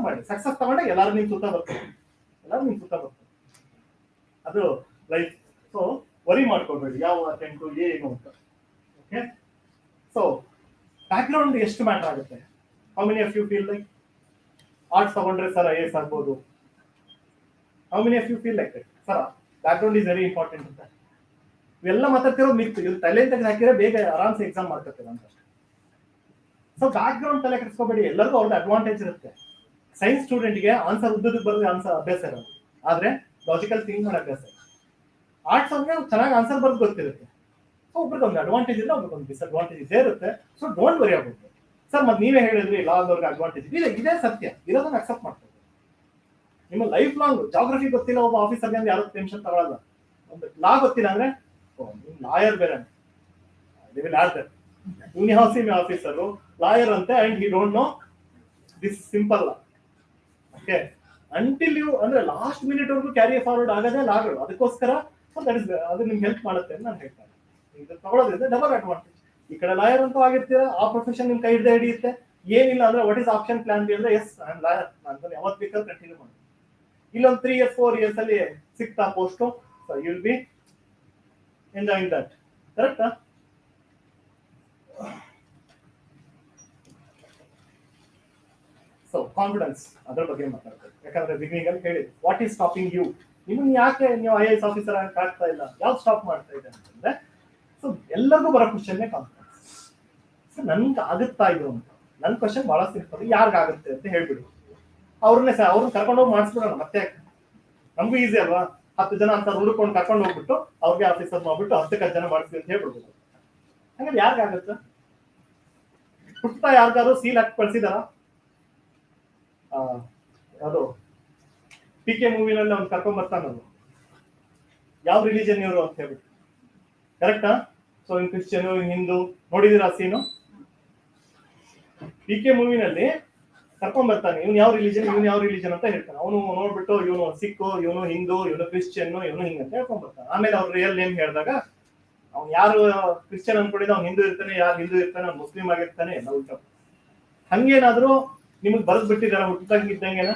ಮಾಡಿ ಸಕ್ಸಸ್ ತಗೊಂಡಾಗ ಎಲ್ಲರೂ ನಿಮ್ ಸುತ್ತ ಬರ್ತಾರೆ, ಅದು ಲೈಫ್. ಸೊ ವರಿ ಮಾಡ್ಕೊಳ್ಬೇಡಿ ಯಾವ ಅಟೆಂಟು ಏನು ಅಂತ. ಓಕೆ, ಸೊ ಬ್ಯಾಕ್ಗ್ರೌಂಡ್ ಎಷ್ಟು ಮ್ಯಾಟರ್ ಆಗುತ್ತೆ. How many of you feel like arts ತಗೊಂಡ್ರೆ ಸರ್ IAS ಆಗ್ಬೋದು? How many of you feel like that sir background is very important ಅಂತ? ಇವೆಲ್ಲ ಮಾತಾಡ್ತಿರೋದು ಮಿಕ್ತು. ಇದು ತಲೆ ತೆಗೆದು ಹಾಕಿದ್ರೆ ಬೇಗ ಆರಾಮ್ಸೆ ಎಕ್ಸಾಮ್ ಮಾಡ್ಕೊತೀರ ಅಂತ. ಸೊ ಬ್ಯಾಕ್ ಗ್ರೌಂಡ್ ತಲೆ ಕೆಡಿಸ್ಕೋಬೇಡಿ, ಎಲ್ಲರಿಗೂ ಅವ್ರದ್ದು ಅಡ್ವಾಂಟೇಜ್ ಇರುತ್ತೆ. ಸೈನ್ಸ್ ಸ್ಟೂಡೆಂಟ್ಗೆ ಆನ್ಸರ್ ಉದ್ದದಕ್ಕೆ ಬರೋದು ಆನ್ಸರ್ ಅಭ್ಯಾಸ ಇರೋದು, ಆದ್ರೆ ಲಾಜಿಕಲ್ ಥಿಂಕ್ ಮಾಡೋ ಅಭ್ಯಾಸ ಇಲ್ಲ. ಆರ್ಟ್ಸ್ ಅವ್ರಿಗೆ ಚೆನ್ನಾಗಿ ಆನ್ಸರ್ ಬರೋದು ಗೊತ್ತಿರುತ್ತೆ. ಸೊ ಒಬ್ರಿಗೆ ಒಂದು ಅಡ್ವಾಂಟೇಜ್ ಇಲ್ಲ, ಒಬ್ರಿಗೆ ಒಂದು ಡಿಸ್ಅಡ್ವಾಂಟೇಜ್ ಇದೇ ಇರುತ್ತೆ. So don't worry about it. Sir ಮತ್ತೆ ನೀವೇ ಹೇಳಿದ್ರಿ ಲಾ ಅವ್ರಿಗೆ ಅಡ್ವಾಂಟೇಜ್ ಇದೆ, ಇದೇ ಸತ್ಯ, ಇರೋದನ್ನ ಅಕ್ಸೆಪ್ಟ್ ಮಾಡ್ತಾರೆ. ನಿಮ್ಮ ಲೈಫ್ ಲಾಂಗ್ ಜಾಗ್ರಫಿ ಗೊತ್ತಿಲ್ಲ ಒಬ್ಬ ಆಫೀಸರ್ಗೆ ಅಂದ್ರೆ ಯಾರು ಟೆನ್ಷನ್ ತಗೊಳ್ಳಲ್ಲ. ಒಂದು ಲಾ ಗೊತ್ತಿಲ್ಲ ಅಂದ್ರೆ ಲಾಯರ್ ಬೇರೆ ಆಫೀಸರು ಲಾಯರ್ ಅಂತೆ, and he don't know this simple law. Okay, until you ಅಂದ್ರೆ ಲಾಸ್ಟ್ ಮಿನಿಟ್ ವರ್ಗು ಕ್ಯಾರಿ ಫಾರ್ವರ್ಡ್ ಆಗದೆ ಲಾಗಳು. ಅದಕ್ಕೋಸ್ಕರ ಅದು ನಿಮ್ಗೆ ಹೆಲ್ಪ್ ಮಾಡುತ್ತೆ ಅಂತ ನಾನು ಹೇಳ್ತೇನೆ. ಇದು ತಗೊಳ್ಳೋದ್ರಿಂದ ಡಬಲ್ ಅಡ್ವಾಂಟೇಜ್. ಈ ಕಡೆ ಲಾಯರ್ ಅಂತೂ ಆಗಿರ್ತೀರ, ಆ ಪ್ರೊಫೆಷನ್ ನಿಮ್ ಕೈ ಹಿಡಿಯುತ್ತೆ. ಏನಿಲ್ಲ ಅಂದ್ರೆ what is option plan B ಅಂದ್ರೆ ಎಸ್ ಐ ಆಮ್ ಲಾಯರ್, ನಾನು ಯಾವತ್ತು ಬೇಕಾದ್ರೂ ಕಂಟಿನ್ಯೂ ಮಾಡಿ. ಇಲ್ಲೊಂದು 3 years 4 years ಅಲ್ಲಿ ಸಿಕ್ತಾ post, so you will be enjoying that. ಕರೆಕ್ಟಾ? ಸೊ ಕಾನ್ಫಿಡೆನ್ಸ್ ಅದ್ರ ಬಗ್ಗೆ ಮಾತಾಡ್ತಾರೆ. ಯಾಕಂದ್ರೆ ಬಿಗಿನಿಂಗ್ ಅಲ್ಲಿ ಹೇಳಿ ವಾಟ್ ಈಸ್ ಸ್ಟಾಪಿಂಗ್ ಯು, ನಿಮ್ಮನ್ನ ಯಾಕೆ ನೀವು IAS ಆಫೀಸರ್ ಆಗ್ತಾ ಇಲ್ಲ, ಯಾವ್ದು ಸ್ಟಾಪ್ ಮಾಡ್ತಾ ಇದೆ ಅಂತಂದ್ರೆ, ಸೊ ಎಲ್ಲರಿಗೂ ಬರೋ ಕ್ವಶನ್ನೇ ಕಾನ್ಫಿಡೆನ್ಸ್. ಸೊ ನನ್ಗೆ ಆಗುತ್ತಾ ಇದು ಅಂತ. ನನ್ನ ಕ್ವಶನ್ ಬಹಳ ಸಿಂಪಲ್, ಯಾರಿಗಾಗುತ್ತೆ ಅಂತ ಹೇಳ್ಬಿಡಿ. ಅವ್ರನ್ನ ಕರ್ಕೊಂಡೋಗಿ ಮಾಡಿಸ್ಬಿಡೋಣ. ಮತ್ತೆ ನಮಗೂ ಈಸಿ ಅಲ್ವಾ, 10 ಜನ ಅಂತ ಹುಡುಕೊಂಡು ಕರ್ಕೊಂಡು ಹೋಗ್ಬಿಟ್ಟು ಅವ್ರಿಗೆ ಆಫೀಸರ್ ಮಾಡ್ಬಿಟ್ಟು 10 ಜನ ಮಾಡಿಸ್ತೀವಿ ಅಂತ ಹೇಳ್ಬಿಡ್ಬೋದು. ಹಂಗಾದ್ರೆ ಯಾರಿಗಾಗುತ್ತೆ? ಹುಟ್ತಾ ಯಾರಿಗಾದ್ರು ಸೀಲ್ ಹಾಕಿ ಕಳ್ಸಿದಾರ? ಅದು PK ಮೂವಿನಲ್ಲಿ ಅವ್ನು ಕರ್ಕೊಂಡ್ ಬರ್ತಾನಲ್ಲ, ಯಾವ ರಿಲಿಜನ್ ಇವರು ಅಂತ ಹೇಳ್ಬಿಟ್ಟು. ಕರೆಕ್ಟಾ? So in Christian, in Hindu, ನೋಡಿದಿರ ಸೀನು? PK ಮೂವಿನಲ್ಲಿ ಕರ್ಕೊಂಡ್ ಬರ್ತಾನೆ, ಇವ್ನು ಯಾವ ರಿಲಿಜನ್ ಅಂತ ಹೇಳ್ತಾನೆ. ಅವನು ನೋಡ್ಬಿಟ್ಟು ಇವನು ಸಿಕ್ಕು, ಇವನು ಹಿಂದೂ, ಇವನು ಕ್ರಿಶ್ಚಿಯನ್, ಇವನು ಹಿಂಗಂತ ಹೇಳ್ಕೊಂಡ್ ಬರ್ತಾನೆ. ಆಮೇಲೆ ಅವ್ರ ರಿಯಲ್ ನೇಮ್ ಹೇಳಿದಾಗ ಅವ್ನು ಯಾರು ಕ್ರಿಶ್ಚಿಯನ್ ಅನ್ಕೊಂಡಿದ್ದ ಅವ್ನು ಹಿಂದೂ ಇರ್ತಾನೆ, ಯಾರು ಹಿಂದೂ ಇರ್ತಾನೆ ಅವ್ನು ಮುಸ್ಲಿಂ ಆಗಿರ್ತಾನೆ, ಎಲ್ಲ ಉಲ್ಟಾ. ಹಂಗೇನಾದ್ರು ನಿಮಗ್ ಬರೆದ್ ಬಿಟ್ಟಿದಾರ ಹುಟ್ಟಿದಂಗಿದ್ದಂಗೆನ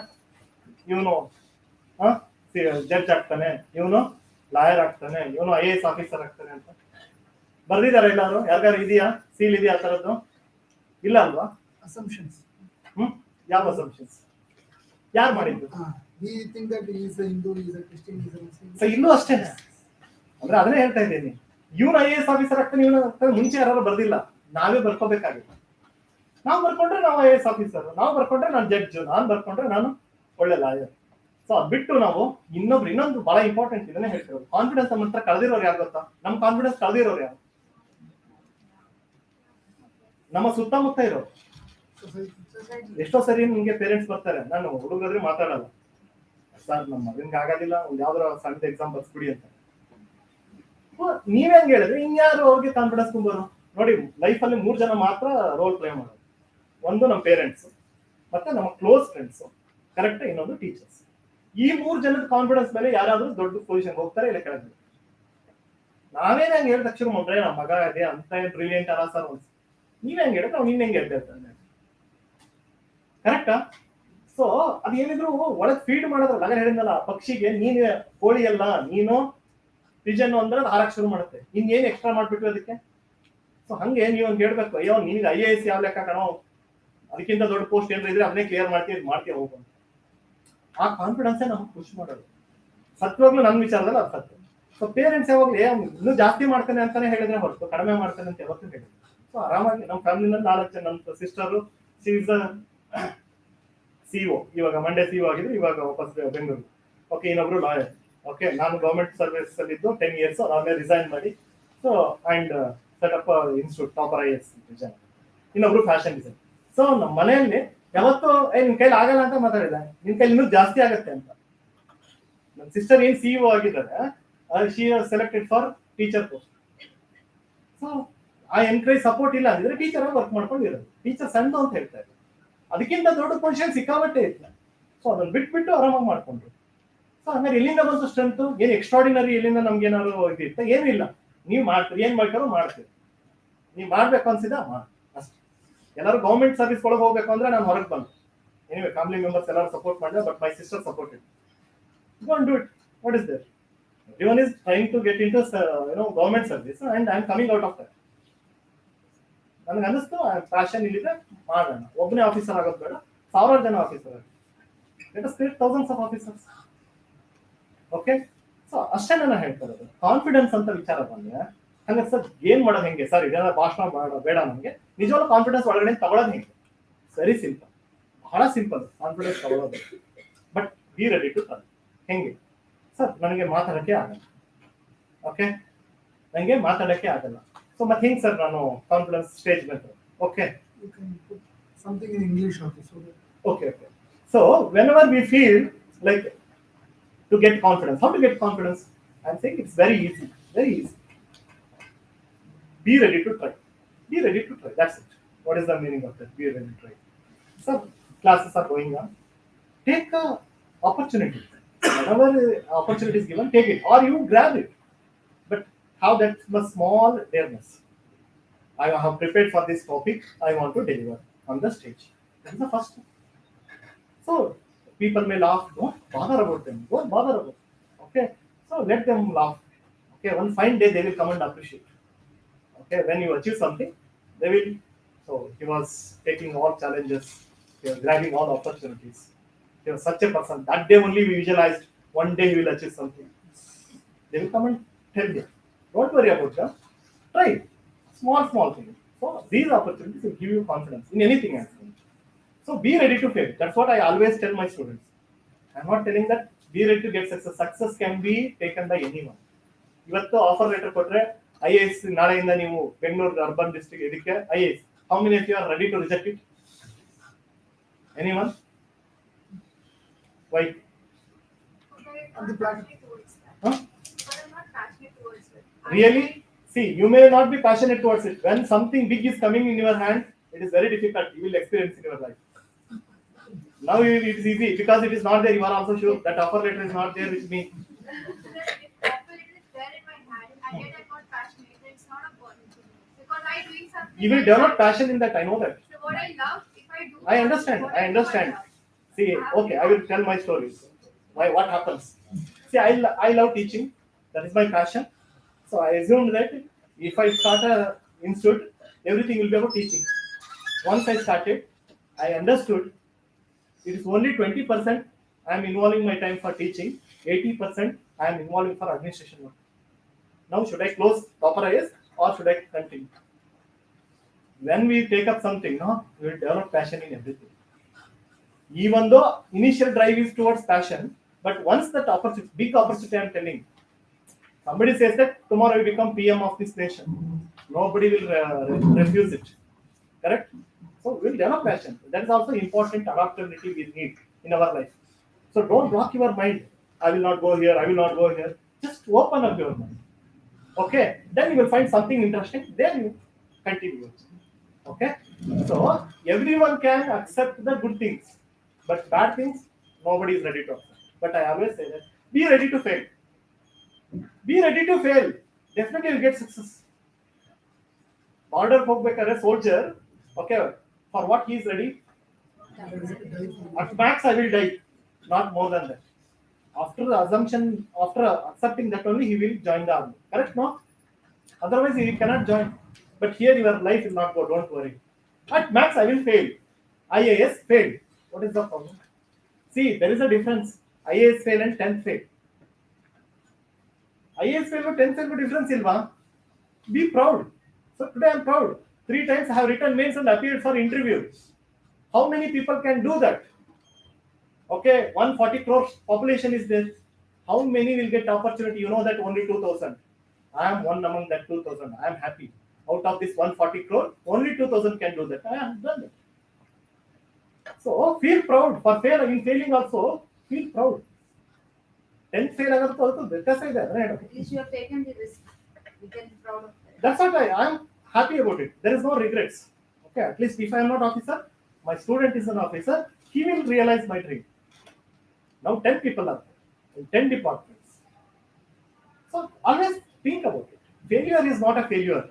ಇವನು ಜಡ್ಜ್ ಆಗ್ತಾನೆ, ಇವನು ಲಾಯರ್ ಆಗ್ತಾನೆ, ಇವನು IAS ಆಫೀಸರ್ ಆಗ್ತಾನೆ ಅಂತ ಬರ್ದಿದಾರ ಎಲ್ಲಾರು? ಯಾರಿಗಾರು ಇದೆಯಾ ಸೀಲ್ ಇದೆಯಾ ಆ ತರದ್ದು? ಇಲ್ಲ ಅಲ್ವಾ? Assumptions. ಯಾವ ಅಸಂಪ್ಷನ್ಸ್? ಯಾರು ಮಾಡಿದ್ದು? We think that he is a Hindu, he is a Christian, he is a Muslim. So ಇಲ್ಲೂ ಅಷ್ಟೇನೆ. ಅಂದ್ರೆ ಅದನ್ನೇ ಹೇಳ್ತಾ ಇದ್ದೀನಿ, ಇವನು IAS ಆಫೀಸರ್ ಆಗ್ತಾನೆ, ಇವನು ಮುಂಚೆ ಯಾರು ಬರ್ದಿಲ್ಲ, ನಾವೇ ಬರ್ಕೋಬೇಕಾಗಿತ್ತು. ನಾವು ಬರ್ಕೊಂಡ್ರೆ ನಾವು IAS ಆಫೀಸರ್, ನಾವು ಬರ್ಕೊಂಡ್ರೆ ನಾನು ಜಡ್ಜ್, ನಾನು ಬರ್ಕೊಂಡ್ರೆ ನಾನು ಒಳ್ಳೆ ಲಾಯರ್. ಸೊ ಅದ್ ಬಿಟ್ಟು ನಾವು ಇನ್ನೊಂದು ಬಹಳ ಇಂಪಾರ್ಟೆಂಟ್ ಇದನ್ನೇ ಹೇಳ್ತಿರೋದು, ಕಾನ್ಫಿಡೆನ್ಸ್ ನಮ್ಮ ಹತ್ರ ಕಳೆದಿರೋರು ಯಾರು ಗೊತ್ತಾ? ನಮ್ಮ ಕಾನ್ಫಿಡೆನ್ಸ್ ಕಳೆದಿರೋರು ಯಾರು? ನಮ್ಮ ಸುತ್ತಮುತ್ತ ಇರೋರು. ಎಷ್ಟೋ ಸರಿ ನಿಮ್ಗೆ ಪೇರೆಂಟ್ಸ್ ಬರ್ತಾರೆ, ನಾನು ಹುಡುಗರಾದ್ರೆ ಮಾತಾಡಲ್ಲ, ಸರ್ ನಮ್ಮ ಮಗನ್ಗೆ ಆಗೋದಿಲ್ಲ, ಒಂದು ಯಾವ್ದಾರ ಸಣ್ಣ ಎಕ್ಸಾಮ್ ಬರ್ಸ್ಬಿಡಿ ಅಂತ. ನೀವ್ ಹೆಂಗ್ ಹೇಳಿದ್ರೆ ಇನ್ಯಾರು ಅವ್ರಿಗೆ ಕಾನ್ಫಿಡೆನ್ಸ್ ತುಂಬೋರು? ನೋಡಿ, ಲೈಫ್ ಅಲ್ಲಿ 3 ಜನ ಮಾತ್ರ ರೋಲ್ ಪ್ಲೇ ಮಾಡೋದು. ಒಂದು ನಮ್ಮ ಪೇರೆಂಟ್ಸ್, ಮತ್ತೆ ನಮ್ಮ ಕ್ಲೋಸ್ ಫ್ರೆಂಡ್ಸ್, ಕರೆಕ್ಟ್, ಇನ್ನೊಂದು ಟೀಚರ್ಸ್. ಈ 3 ಜನದ ಕಾನ್ಫಿಡೆನ್ಸ್ ಮೇಲೆ ಯಾರಾದ್ರೂ ದೊಡ್ಡ ಪೊಸಿಷನ್ ಹೋಗ್ತಾರೆ, ಇಲ್ಲ ಕೆಳಗೆ. ನಾವೇನ್ ಹೆಂಗ್ ಹೇಳಿದ ತಕ್ಷಣ ನಮ್ಮ ಮಗ ಇದೆ ಅಂತ ಬ್ರಿಲಿಯಂಟ್ ಅಲ್ಲ ಸರ್ ಅನ್ಸ್. ನೀವ್ ಹೆಂಗ್ ಹೇಳಿದ್ರೆ ಅವ್ನು ಹೆಂಗ್ ಹೇಳ್ತಾ ಕರೆಕ್ಟಾ? ಸೊ ಅದೇನಿದ್ರು ಒಳಗ್ ಫೀಡ್ ಮಾಡೋದ್ರಲ್ಲ. ಹಾಗೆ ಹೇಳಿದ್ನಲ್ಲ, ಪಕ್ಷಿಗೆ ನೀನು ಕೋಳಿ ಅಲ್ಲ, ನೀನು ಪಿಜನ್ ಅಂದ್ರೆ ಅದು ಹಾರಕ್ ಶುರು ಮಾಡುತ್ತೆ, ಇನ್ನೇನು ಎಕ್ಸ್ಟ್ರಾ ಮಾಡ್ಬಿಟ್ಟು ಅದಕ್ಕೆ. ಸೊ ಹಂಗೆ ನೀವು ಒಂದು ಹೇಳ್ಬೇಕು, ಅಯ್ಯೋ ನಿನ್ಗೆ IAS ಯಾವ ಲೆಕ್ಕ ಕಣೋ, ಅದಕ್ಕಿಂತ ದೊಡ್ಡ ಪೋಸ್ಟ್ ಏನಾರ ಇದ್ರೆ ಅದನ್ನೇ ಕ್ಲಿಯರ್ ಮಾಡ್ತೀವಿ ಹೋಗು. ಆ ಕಾನ್ಫಿಡೆನ್ಸೇ ನಮ್ಗೆ ಖುಷಿ ಮಾಡೋದು. ಸತ್ವಾಗ್ಲೂ ನನ್ನ ವಿಚಾರದಲ್ಲಿ ಅದು ಸತ್ಯ. ಸೊ ಪೇರೆಂಟ್ಸ್ ಯಾವಾಗ್ಲೂ ಇನ್ನೂ ಜಾಸ್ತಿ ಮಾಡ್ತಾನೆ ಅಂತಾನೆ ಹೇಳಿದ್ರೆ ಹೊರತು ಕಡಿಮೆ ಮಾಡ್ತಾನೆ ಅಂತ ಯಾವತ್ತೂ ಹೇಳಿದ್ರು. ಸೊ ಆರಾಮಾಗಿ ನಮ್ಮ ಫ್ಯಾಮಿಲಿನಲ್ಲಿ 4 ಜನ, ನಮ್ಮ ಸಿಸ್ಟರು CEO, ಇವಾಗ ಮಂಡ್ಯ CEO ಆಗಿದ್ರು, ಇವಾಗ ವಾಪಸ್ ಬೆಂಗಳೂರು. ಓಕೆ, ಇನ್ನೊಬ್ರು ಲಾಯರ್, ಓಕೆ, ನಾನು ಗೌರ್ಮೆಂಟ್ ಸರ್ವಿಸ್ ಅಲ್ಲಿ ಇದ್ದು 10 years ಆಮೇಲೆ ರಿಸೈನ್ ಮಾಡಿ so and set up institute topper IAS Vijay, ಇನ್ನೊಬ್ರು ಫ್ಯಾಷನ್ ಡಿಸೈನ್. ಸೊ ನಮ್ಮ ಮನೆಯಲ್ಲಿ ಯಾವತ್ತೂ ನಿನ್ ಕೈಲಿ ಆಗಲ್ಲ ಅಂತ ಮಾತಾಡಿಲ್ಲ, ನಿನ್ ಕೈಲಿ ಇನ್ನೂ ಜಾಸ್ತಿ ಆಗತ್ತೆ ಅಂತ. ನನ್ನ ಸಿಸ್ಟರ್ ಏನ್ CEO ಆಗಿದ್ದಾರೆ, she selected for teacher post. So ಆ ಎನ್ಕರೇಜ್ ಸಪೋರ್ಟ್ ಇಲ್ಲ ಅಂದ್ರೆ ಟೀಚರ್ ಆಗಿ ವರ್ಕ್ ಮಾಡ್ಕೊಂಡಿರೋದು, ಟೀಚರ್ ಸಣ್ಣ ಅಂತ ಹೇಳ್ತಾ ಇದ್ರು. ಅದಕ್ಕಿಂತ ದೊಡ್ಡ ಪೊಸಿಷನ್ ಸಿಕ್ಕಾಬಟ್ಟೆ ಇತ್ತು. ಸೊ ಅದನ್ನ ಬಿಟ್ಬಿಟ್ಟು ಆರಾಮಾಗಿ ಮಾಡ್ಕೊಂಡ್ರು. ಸೊ ಹಂಗಾರೆ ಎಲ್ಲಿಂದ ಬಂತು ಸ್ಟ್ರೆಂತ್? ಏನು ಎಕ್ಸ್ಟ್ರಾಡಿನರಿ ಎಲ್ಲಿಂದ ನಮ್ಗೆ ಏನಾದ್ರು ಇದಿತ್ತ? ಏನೂ ಇಲ್ಲ. ನೀವು ಮಾಡ್ತೀರಿ, ಏನ್ ಬೇಕಾದ್ರೂ ಮಾಡ್ತೀರಿ, ನೀವು ಮಾಡ್ಬೇಕು ಅನ್ಸಿದ ಮಾಡಿ ಅಷ್ಟೇ. ಎಲ್ಲರೂ ಗೌರ್ಮೆಂಟ್ ಸರ್ವಿಸ್ ಒಳಗೆ ಹೋಗ್ಬೇಕು ಅಂದ್ರೆ ನಾನು ಹೊರಗೆ ಬಂದೆ. ಎನಿವೆ ಫ್ಯಾಮಿಲಿ ಮೆಂಬರ್ಸ್ ಎಲ್ಲರೂ ಸಪೋರ್ಟ್ ಮಾಡಿದೆ, but my sister supported. Go and do it. What is there? Everyone is trying to get into government service and I am coming out of that. ನನಗೆ ಅನಿಸ್ತು ಪ್ಯಾಷನ್ ಇಲ್ಲಿದೆ, ಮಾಡೋಣ. ಒಬ್ಬನೇ officer ಆಗೋದು ಬೇಡ, 1000 ಜನ ಆಫೀಸರ್ ಆಗಿ. Let us create thousands of officers. Okay, so ಅಷ್ಟೇ ನಾನು ಹೇಳ್ತಾ ಇರೋದು. ಕಾನ್ಫಿಡೆನ್ಸ್ ಅಂತ ವಿಚಾರ ಬಂದ್ರೆ ಹಂಗೆ ಸರ್ ಏನ್ ಮಾಡೋದು ಹೆಂಗೆ ಸರ್, ಇದೆಲ್ಲ ಭಾಷಣ ಮಾಡೋ ಬೇಡ ನಮಗೆ, ನಿಜವಾಗ್ಲೂ ಕಾನ್ಫಿಡೆನ್ಸ್ ಒಳಗಡೆ ತಗೊಳ್ಳೋದು ಹೆಂಗೆ? ವೆರಿ ಸಿಂಪಲ್, ಬಹಳ ಸಿಂಪಲ್ ಕಾನ್ಫಿಡೆನ್ಸ್ ತಗೊಳ್ಳೋದು. But be ready to turn. ಹೆಂಗೆ ಸರ್? ನನಗೆ ಮಾತಾಡಕ್ಕೆ ಆಗಲ್ಲ. ಓಕೆ, ನನಗೆ ಮಾತಾಡಕ್ಕೆ ಆಗಲ್ಲ. ಸೊ ಮತ್ತೆ ಹೆಂಗೆ ಸರ್ ನಾನು ಕಾನ್ಫಿಡೆನ್ಸ್ ಸ್ಟೇಜ್ ಮೇಲೆ? Okay, You can put something in English also. So that okay. So whenever we feel like to get confidence, how to get confidence? I'm saying it's very easy, very easy. Be ready to try. Be ready to try. That's it. What is the meaning of that? Be ready to try. So classes are going on. Take a opportunity. Whenever opportunity is given, take it or you grab it. But have that small dareness. I have prepared for this topic. I want to deliver on the stage. That is the first thing. So people may laugh. Don't bother about them. Don't bother about them. Okay. So let them laugh. Okay. One fine day they will come and appreciate. Okay. When you achieve something, they will. So he was taking all challenges. He was grabbing all opportunities. He was such a person. That day only we visualized one day he will achieve something. They will come and tell you. Don't worry about that. Try it. Small things. So these opportunities will give you confidence in anything else. So be ready to fail. That's what I always tell my students. I'm not telling that be ready to get success. Success can be taken by anyone. ಇವತ್ತು offer letter ಕೊಟ್ರೆ IAS ನಾಳೆಯಿಂದ ನೀವು Bengaluru urban district ಇದಕ್ಕೆ IAS. How many of you are ready to reject it? Anyone? Why? I'm not passionate towards that. Huh? But I'm not passionate towards it. Really? See, you may not be passionate towards it. When something big is coming in your hand, it is very difficult. You will experience in your life. Now it is easy because it is not there. You are also sure that offer letter is not there with me. If offer letter is there in my hand, and yet I'm not passionate, it's not a burden to me. Because I'm doing something. You will develop passion in that. I know that. So what I love, if I do. I understand. what I understand. love. See, okay, I will tell my stories. Why? What happens? See, I love teaching. That is my passion. So I assumed that if I start a institute, everything will be about teaching. Once I started, I understood it is only 20% I am involving my time for teaching, 80% I am involving for administration work. Now should I close proper IAS or should I continue? When we take up something, no, we will develop passion in everything. Even though initial drive is towards passion, but once that opportunity, big opportunity I am telling, somebody says that tomorrow you become PM of this nation, nobody will refuse it. Correct? So we will develop passion. That is also important adaptability we need in our life. So don't block your mind. I will not go here. I will not go here. Just open up your mind. Okay? Then you will find something interesting. Then you continue. Okay? So everyone can accept the good things, but bad things nobody is ready to accept. But I always say that be ready to fail. Be ready to fail. Definitely you'll get success. Border ಹೋಗ್ಬೇಕಾದ್ರೆ soldier, okay, for what he is ready? At max I will die, not more than that. After the assumption, after accepting that only he will join the army. Correct? No? Otherwise he cannot join. But here your life will not go. Don't worry. At max I will fail. IAS fail. What is the problem? See, there is a difference. IAS fail and 10th fail. IAS fail and 10th fail difference ilva. Be proud. So today I am proud. 3 times I have written mails and appeared for interview. How many people can do that? Okay, 140 crore population is there. How many will get opportunity? You know that only 2,000. I am one among that 2,000. I am happy. Out of this 140 crore, only 2,000 can do that. I have done it. So feel proud. For fail in failing also, feel proud. 10th fail agar to also better say that. Right? At least you have taken the risk. We can be proud of that. That's what I am happy about it. There is no regrets. Okay, at least if I am not officer, my student is an officer, he will realize my dream. Now 10 people are there in 10 departments. So always think about it. Failure is not a failure.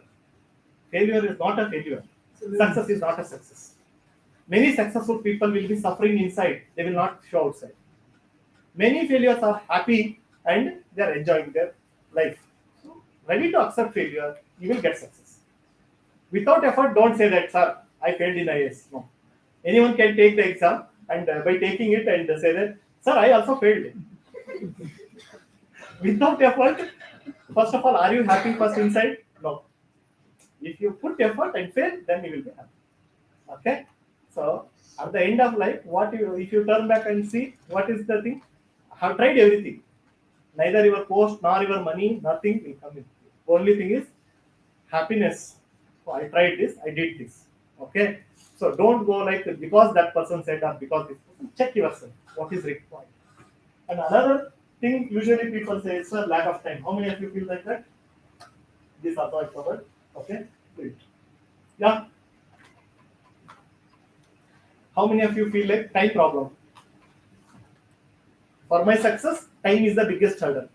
Failure is not a failure. Success is not a success. Many successful people will be suffering inside. They will not show outside. Many failures are happy and they are enjoying their life. So ready to accept failure, you will get success. Without effort, don't say that, sir, I failed in IAS. No. Anyone can take the exam and by taking it and say that, sir, I also failed. Without effort, first of all, are you happy first inside? No. If you put effort and fail, then you will be happy. Okay? So, at the end of life, if you turn back and see what is the thing, I have tried everything. Neither your post nor your money, nothing will come in. Only thing is happiness. So I tried this, I did this. Okay? So don't go like because that person said or because this person. Check yourself. What is required? And another thing usually people say it's a lack of time. How many of you feel like that? This also I covered. Okay? Do it. Yeah. How many of you feel like time problem? For my success, time is the biggest hurdle.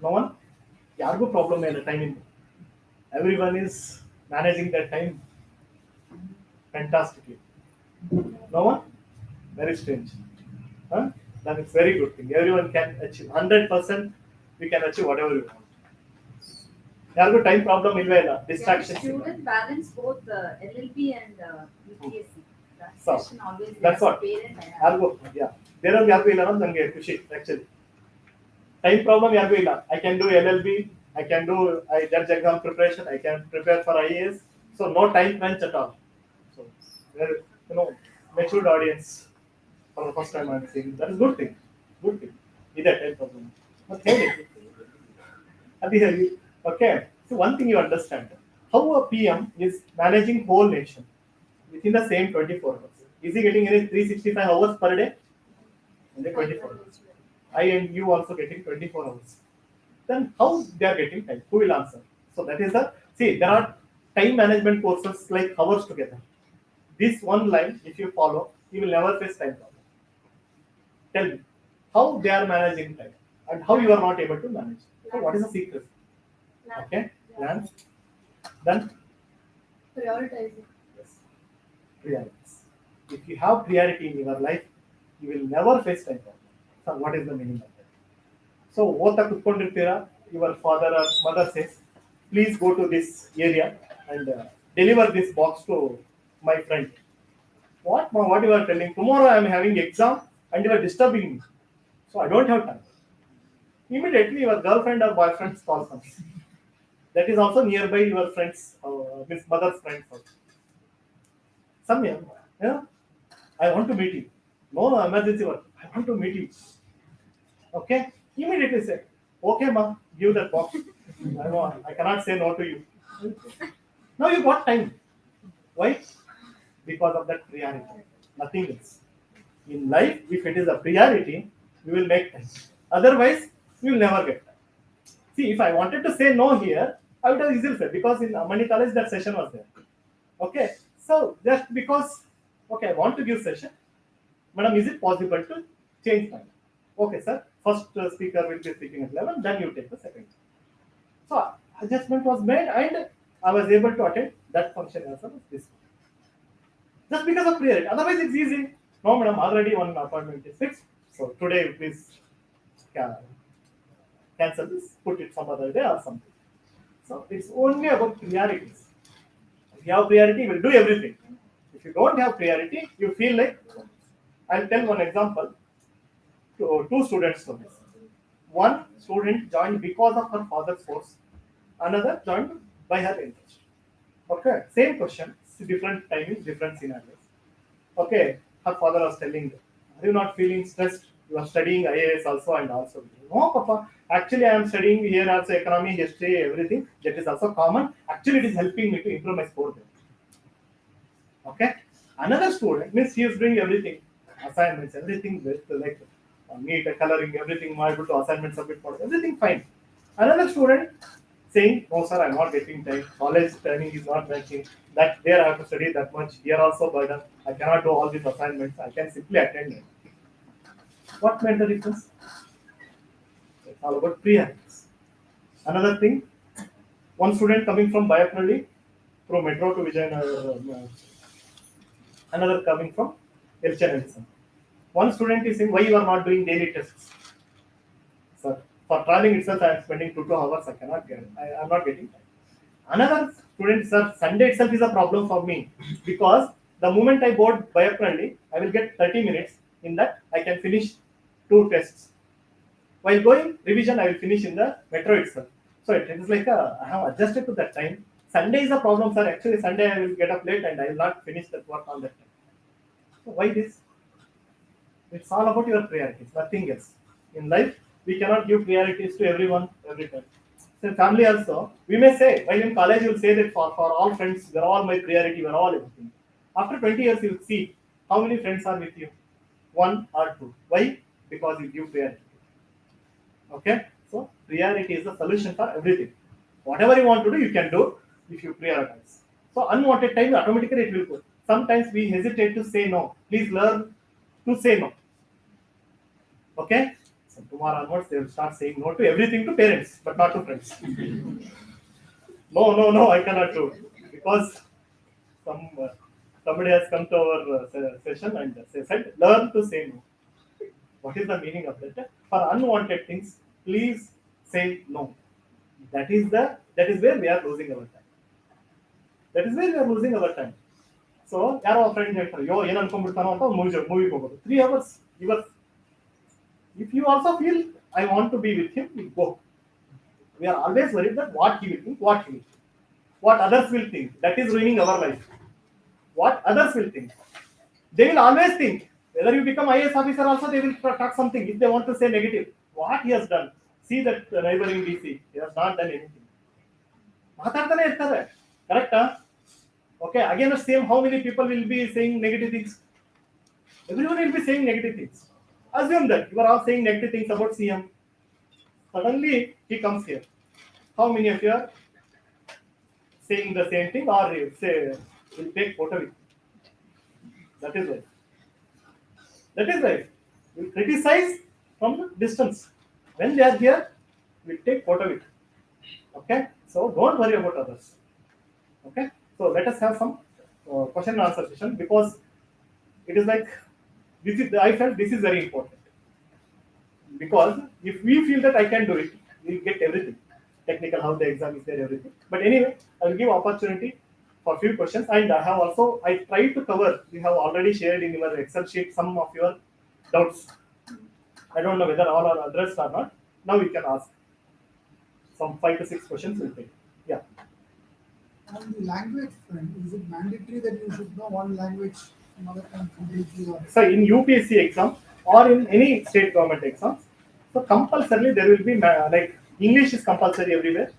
No one? Yargo problem is the time. Everyone is managing their time fantastically. No one? Very strange. Huh? Then it's very good thing. Everyone can achieve 100%. We can achieve whatever we want. Yargo time problem ilvela. Distractions. Student balance both LLB and UPSC. That So, question always that's what. parent I have. Yargo. Yeah. There are yargo illa nange khushi actually. Time problem yargo illa. I can do LLB. I can do judge exam preparation. I can prepare for IAS. So no time crunch at all. So matured audience for the first time I'm seeing that is good thing. Good thing. Either time problem. But okay. So one thing you understand how a PM is managing whole nation within the same 24 hours. Is he getting any 365 hours per day? Only 24 hours. I and you also getting 24 hours. Then how they are getting time? Who will answer? So that is there are time management courses like hours together. This one line, if you follow, you will never face time problem. Tell me how they are managing time and how you are not able to manage. So what is the secret? Okay, plans. Then Prioritizing. yes, priorities. If you have priority in your life, you will never face time problem. So what is the meaning of that? So ಓದ್ತಾ ಕುತ್ಕೊಂಡಿರ್ತೀರಾ, your father or mother says, please go to this area and deliver this box to my friend. What you are telling? Tomorrow I am having exam and you are disturbing me. So I don't have time. Immediately your girlfriend or boyfriend's call comes. That is also nearby your friends, his mother's friends also. Samya, yeah, I want to meet you. No emergency work. I want to meet you. Okay? Immediately say, okay, ma, give that box. I cannot say no to you. Now you got time. Why? Because of that priority. Nothing else. In life, if it is a priority, you will make time. Otherwise, you will never get time. See, if I wanted to say no here, I would have easily said because in Amani College that session was there. Okay, so just because I want to give session, madam, is it possible to change time? Okay, sir. First speaker will be speaking at 11, then you take the second. So adjustment was made, and I was able to attend that function as well as this. Just because of priority. Otherwise, it's easy. No, madam, already one appointment is fixed. So today, please cancel this, put it some other day or something. So it's only about priorities. If you have priority, you will do everything. If you don't have priority, you feel like. I'll tell one example. Two students to this. One student joined because of her father's force. Another joined by her interest. Okay, same question, different timings, different scenarios. Okay, her father was telling her, are you not feeling stressed You are studying IAS also and also. No, Papa. Actually, I am studying here also economy, history, everything. That is also common. Actually, it is helping me to improve my score there. Okay. Another student means he is doing everything, assignments, everything with like neat coloring, everything. I able to assignment submit for everything fine. Another student saying, "No, sir, I'm not getting time. College timing is not matching. That there I have to study that much. Here also burden. I cannot do all these assignments. I can simply attend it." What made the difference? It's all about pre-habits. Another thing, one student coming from Bayapalli through metro to Vijayanagar, another coming from Elchanalism. One student is saying, why you are not doing daily tests? Sir, for traveling itself, I am spending 2 hours. I cannot get. I am not getting time. Another student, sir, Sunday itself is a problem for me because the moment I board Bayapalli, I will get 30 minutes. In that, I can finish 2 tests. While going revision, I will finish in the metro itself. So it is like I have adjusted to that time. Sunday is a problem, sir. Actually, Sunday I will get up late and I will not finish that work on that time. So why this? It's all about your priorities, nothing else. In life, we cannot give priorities to everyone every time. So in family also, we may say, while in college you will say that for all friends, we are all my priority, we are all everything. After 20 years, you will see how many friends are with you. 1 or 2. Why? Because you give priority. Okay? So priority is the solution for everything. Whatever you want to do, you can do if you prioritize. So unwanted time automatically it will go. Sometimes we hesitate to say no. Please learn to say no. Okay? So tomorrow onwards they will start saying no to everything to parents, but not to friends. No, I cannot do because some somebody has come to our session and said, learn to say no. What is the meaning of that? For unwanted things, please say no. That is where we are losing our time. That is where we are losing our time. So ಯಾರೋ friend ಹೇಳ್ತಾರೆ ಯೋ ಏನು ಅನ್ಕೊಂಡ್ಬಿಡ್ತಾನೋ ಅಂತ ಮೂವಿಗೆ ಹೋಗೋದು 3 hours. If you also feel I want to be with him, we go. We are always worried that what he will think, what others will think. That is ruining our life. What others will think. They will always think. Whether you become IAS officer also, they will talk something. If they want to say negative, what he has done. See that neighboring DC, he has not done anything. ಮಾತಾಡ್ತಾನೆ ಇರ್ತಾರೆ ಕರೆಕ್ಟಾ okay again same how many people will be saying negative things everyone will be saying negative things assume that you are all saying negative things about CM. Suddenly he comes here. How many of you are saying the same thing or you say will take photo with you? That is right. That is right. We criticize from the distance. When they are here, we take photo with you. Okay? So don't worry about others. Okay? So let us have some question and answer session because it is like I felt this is very important. Because if we feel that I can do it, we'll get everything. Technical, how the exam is there, everything. But anyway, I will give opportunity for few questions. And I tried to cover, we have already shared in your Excel sheet some of your doubts. I don't know whether all are addressed or not. Now you can ask. Some 5 to 6 questions will take. Yeah. On the language front, is it mandatory that you should know one language, mother tongue completely? Or So in UPSC exam or in any state government exams, so compulsorily there will be like English is compulsory everywhere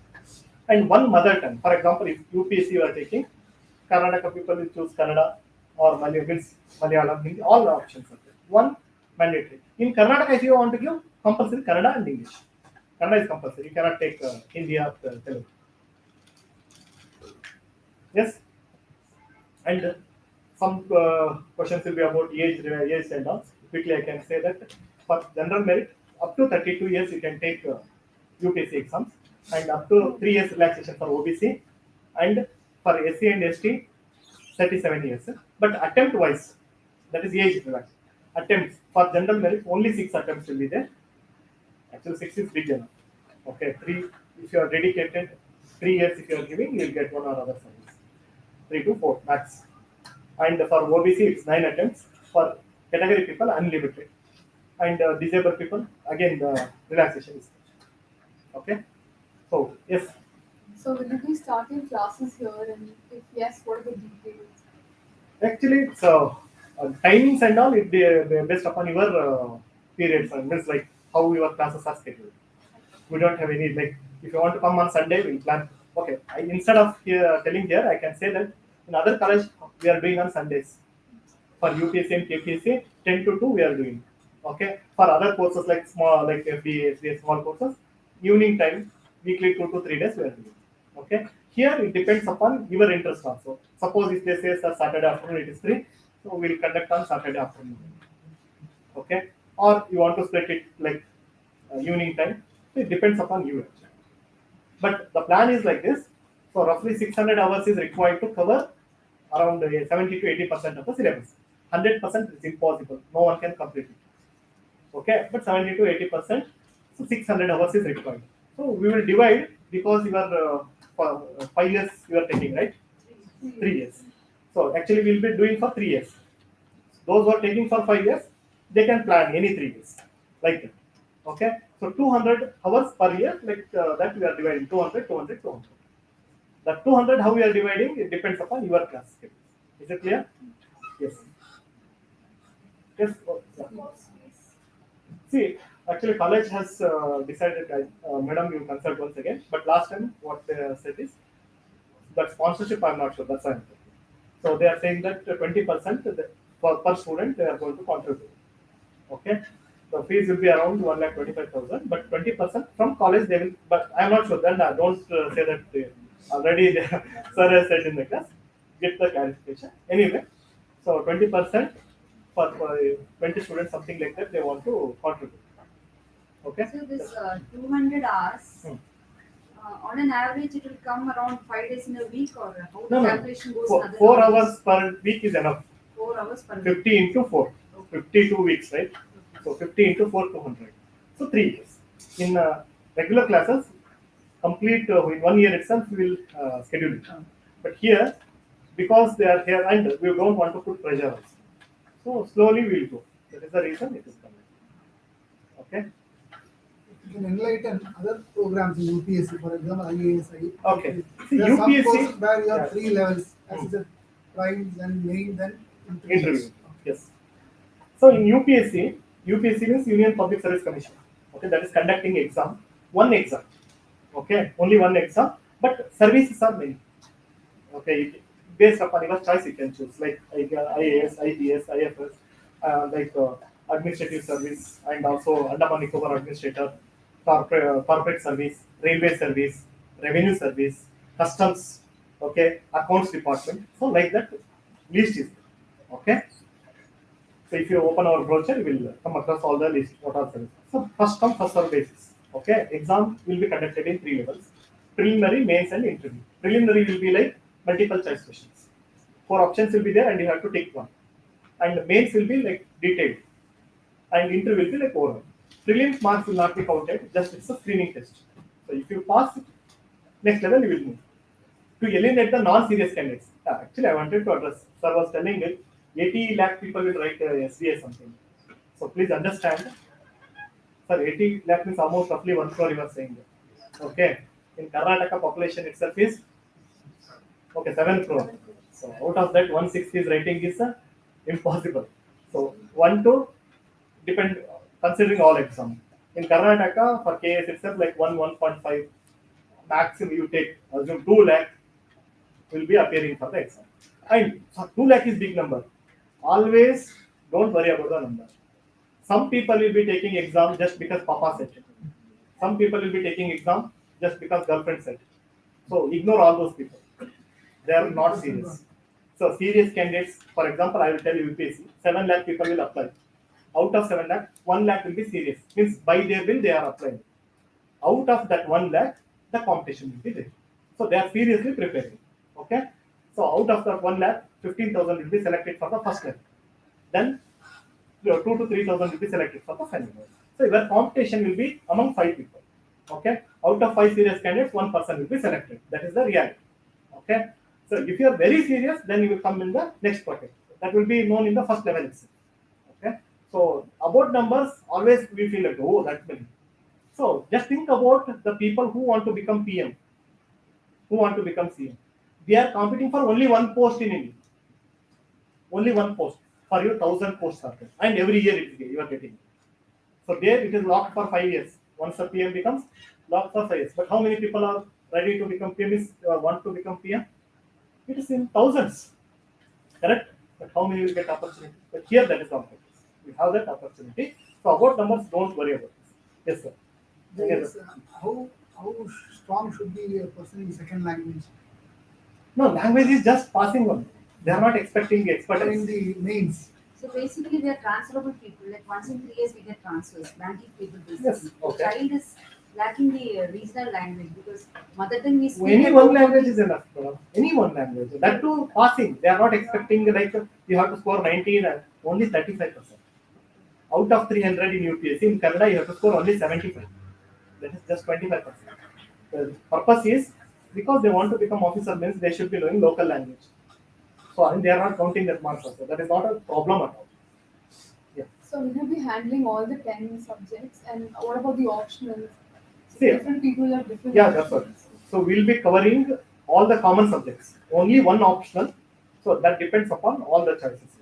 and one mother tongue. For example, if UPSC you are taking, Karnataka people will choose Kannada or Malayalam, Hindi, all the options are there. One mandatory. In Karnataka, if you want to give, compulsory Kannada and English. Kannada is compulsory. You cannot take Hindi or Telugu. Yes. And some questions will be about age and all. Quickly, I can say that for general merit, up to 32 years you can take UPSC exams, and up to 3 years relaxation for OBC, and for SC and ST, 37 years. But attempt wise, that is age relaxation. Attempts for general merit, only 6 attempts will be there. Actually, 6 is big enough. Okay, 3 if you are dedicated, 3 years if you are giving, you will get one or other service. 3 to 4 max. And for OBC, it's 9 attempts. For category people, unlimited. And disabled people, again, the relaxation is okay. So, yes. So will you be starting classes here, and if yes, what are the details? Actually, so timings and all, it be based upon your periods, and this like how your classes are scheduled. We don't have any like if you want to come on Sunday, we'll plan. Okay, instead of telling here, I can say that in other college we are doing on Sundays. For UPSC and KPSC, 10 to 2 we are doing. Okay, for other courses like small like FBA, SBA, small courses, evening time, weekly 2 to 3 days we are doing. Okay, here it depends upon your interest also. Suppose if they say sir, Saturday afternoon it is free, so we'll conduct on Saturday afternoon. Okay, or you want to split it like evening time, it depends upon you actually. But the plan is like this. So roughly 600 hours is required to cover around 70 to 80% of the syllabus. 100% is impossible. No one can complete it. Okay, but 70 to 80%, so 600 hours is required. So we will divide because you are for 5 years you are taking, right? 3 years. So actually we will be doing for 3 years. Those who are taking for 5 years, they can plan any 3 years like that. Okay, so 200 hours per year, like that we are dividing 200, 200, 200. The 200 how we are dividing, it depends upon your class schedule. Is it clear? Yes. Yes. Yeah. See, actually, college has decided. Madam, you consult once again. But last time, what they said is that sponsorship. I'm not sure. That's why. So they are saying that 20% per student they are going to contribute. Okay. The fees will be around 1,25,000, but 20% from college they will. But I'm not sure. Then don't say that already. Sir has said in the class. Get the clarification. Anyway, so 20% for 20 students, something like that, they want to contribute. Okay. So this 200 hours, Hmm. on an average, it will come around 5 days in a week, or how the No, no. calculation goes? in other 4 colleges? hours per week is enough. 4 hours per week. 50 into 4. 52 weeks, right? So 50 into 4, 200. So 3 years. In regular classes, complete in 1 year itself, we will schedule it. But here, because they are here and we don't want to put pressure also. So slowly we will go. That is the reason it is coming. Okay. You can enlighten other programs in UPSC, for example, IAS, Okay. See, There are some UPSC courses where you have yeah. 3 levels, as is a prime, then main, then Interview. Yes. So in UPSC means Union Public Service Commission. Okay, that is conducting exam. One exam. Okay, only one exam, but services are many. Okay, based upon your choice you can choose like IAS, IPS, IFS, like administrative service and also Andaman Nicobar administrator, corporate service, railway service, revenue service, customs, okay, accounts department. So like that list is there. Okay. So if you open our brochure, you will come across all the list what are services. So first come first serve basis. Okay, exam will be conducted in 3 levels: preliminary, mains, and interview. Preliminary will be like multiple choice questions. 4 options will be there, and you have to take one. And mains will be like detailed, and interview will be like oral. Prelims marks will not be counted; just it's a screening test. So if you pass it, next level you will move to eliminate the non-serious candidates. Actually, I wanted to address. Sir was telling it. 80 lakh people will write SBA something. So please understand. Sir, 80 lakh means almost roughly 1 crore you are saying. Okay. In Karnataka population itself is okay 7 crore. So out of that 160 is writing is impossible. So 1 to depend considering all exams. In Karnataka for KS itself like 1.5 maximum you take assume 2 lakh will be appearing for the exam. And so 2 lakh is big number. Always don't worry about the number. Some people will be taking exam just because Papa said it. Some people will be taking exam just because girlfriend said it. So ignore all those people. They are not serious. So serious candidates, for example, I will tell you UPSC, 7 lakh people will apply. Out of 7 lakh, 1 lakh will be serious. Means by their will they are applying. Out of that 1 lakh, the competition will be there. So they are seriously preparing. Okay. So out of that 1 lakh, 15,000 will be selected for the first level. Then 2 to 3,000 will be selected for the final level. So your competition will be among 5 people. Okay. Out of 5 serious candidates, 1 person will be selected. That is the reality. Okay. So if you are very serious, then you will come in the next bucket. That will be known in the first level itself. Okay. So about numbers, always we feel like, oh, that many. So just think about the people who want to become PM, who want to become CM. We are competing for only one post in India. Only one post. For you, 1,000 posts are there. And every year you are getting. So there it is locked for 5 years. Once a PM becomes locked for 5 years. But how many people are ready to become PM? Want to become PM? It is in thousands, correct? But how many will get opportunity? But here that is not the case. We have that opportunity. So about numbers, don't worry about this. Yes, sir. Yes, how strong should be a person in second language? No, language is just passing on. They are not expecting Or in expertise. the mains? So basically, we are transferable people. Like once in 3 years, we get transfers. Banking people, basically. Yes, The okay. child is lacking the regional language because mother tongue we speak. Any at one home language only. is enough. Any one language. That too passing. They are not expecting like you have to score 19 and only 35%. Out of 300 in UPSC, in Kannada you have to score only 75. That is just 25%. The purpose is because they want to become officer means they should be knowing local language. So and they are not counting that marks also. That is not a problem at all. Yeah. So will you be handling all the 10 subjects, and what about the optionals? So See, different people have different. yeah, that's what. So we'll be covering all the common subjects. Only one optional. So that depends upon all the choices.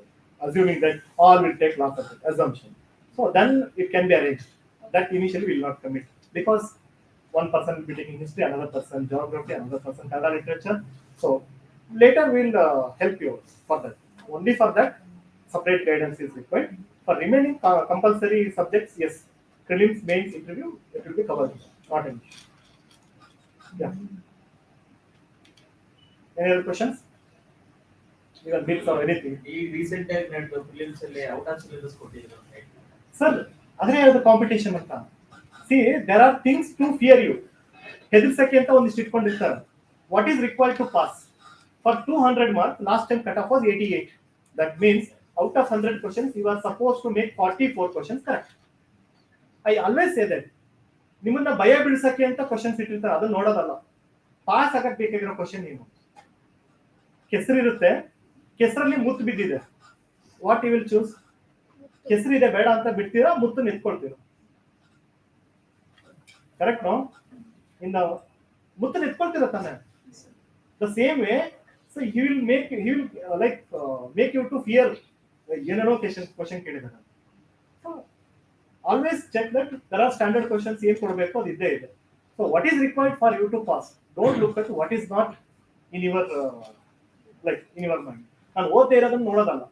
Assuming that all will take law subject, assumption. So then it can be arranged. That initially will not commit because one person will be taking history, another person geography, another person Kannada literature. So later we'll help you for that. Only for that, separate guidance is required. For remaining compulsory subjects, yes, prelims, mains, interview, it will be covered. Not an issue. Yeah. Any other questions? Even bits or anything. ಈ recent ಆಗಿ ನಡೆದ films ಅಲ್ಲಿ out of syllabus ಕೊಟ್ಟಿದ್ರು Sir, ಅದೇ ಹೇಳೋದು competition ಅಂತ. See, there are things to fear you. ಹೆದರ್ಸಕ್ಕೆ ಅಂತ ಒಂದಿಷ್ಟು ಇಟ್ಕೊಂಡಿರ್ತಾರೆ. What is required to pass? For 200 marks, last time cutoff was 88. That means out of 100 questions, you are supposed to make 44 questions correct. I always say that. ನಿಮ್ಮನ್ನ ಭಯ ಬಿಡಿಸಕ್ಕೆ ಅಂತ questions ಇಟ್ಟಿರ್ತಾರೆ, ಅದನ್ನ ನೋಡೋದಲ್ಲ. Pass ಆಗಕ್ಕೆ ಬೇಕಾಗಿರೋ ಕ್ವಶನ್ ಏನು? ಕೆಸರಿರುತ್ತೆ, ಕೆಸರಲ್ಲಿ ಮುತ್ತು ಬಿದ್ದಿದೆ. What you will choose? ಕೆಸರಿದೆ ಬೇಡ ಅಂತ ಬಿಡ್ತೀರಾ, ಮುತ್ತು ನಿಂತ್ಕೊಳ್ತೀರಾ? Correct no? ಇನ್ ಮುತ್ತು ನಿಂತ್ಕೊಳ್ತೀರಾ ತಾನೆ? The same way, so he will make you to fear. ಏನೇನೋ question ಕೇಳಿದಾರೆ. So always check that there are standard questions ಏನು ಕೊಡಬೇಕು ಅದು ಇದ್ದೇ ಇದೆ. So what is required for you to pass? Don't look at what is not in your in your mind. ನಾನು ಓದ್ತಾ ಇರೋದನ್ನ ನೋಡೋದಲ್ಲ.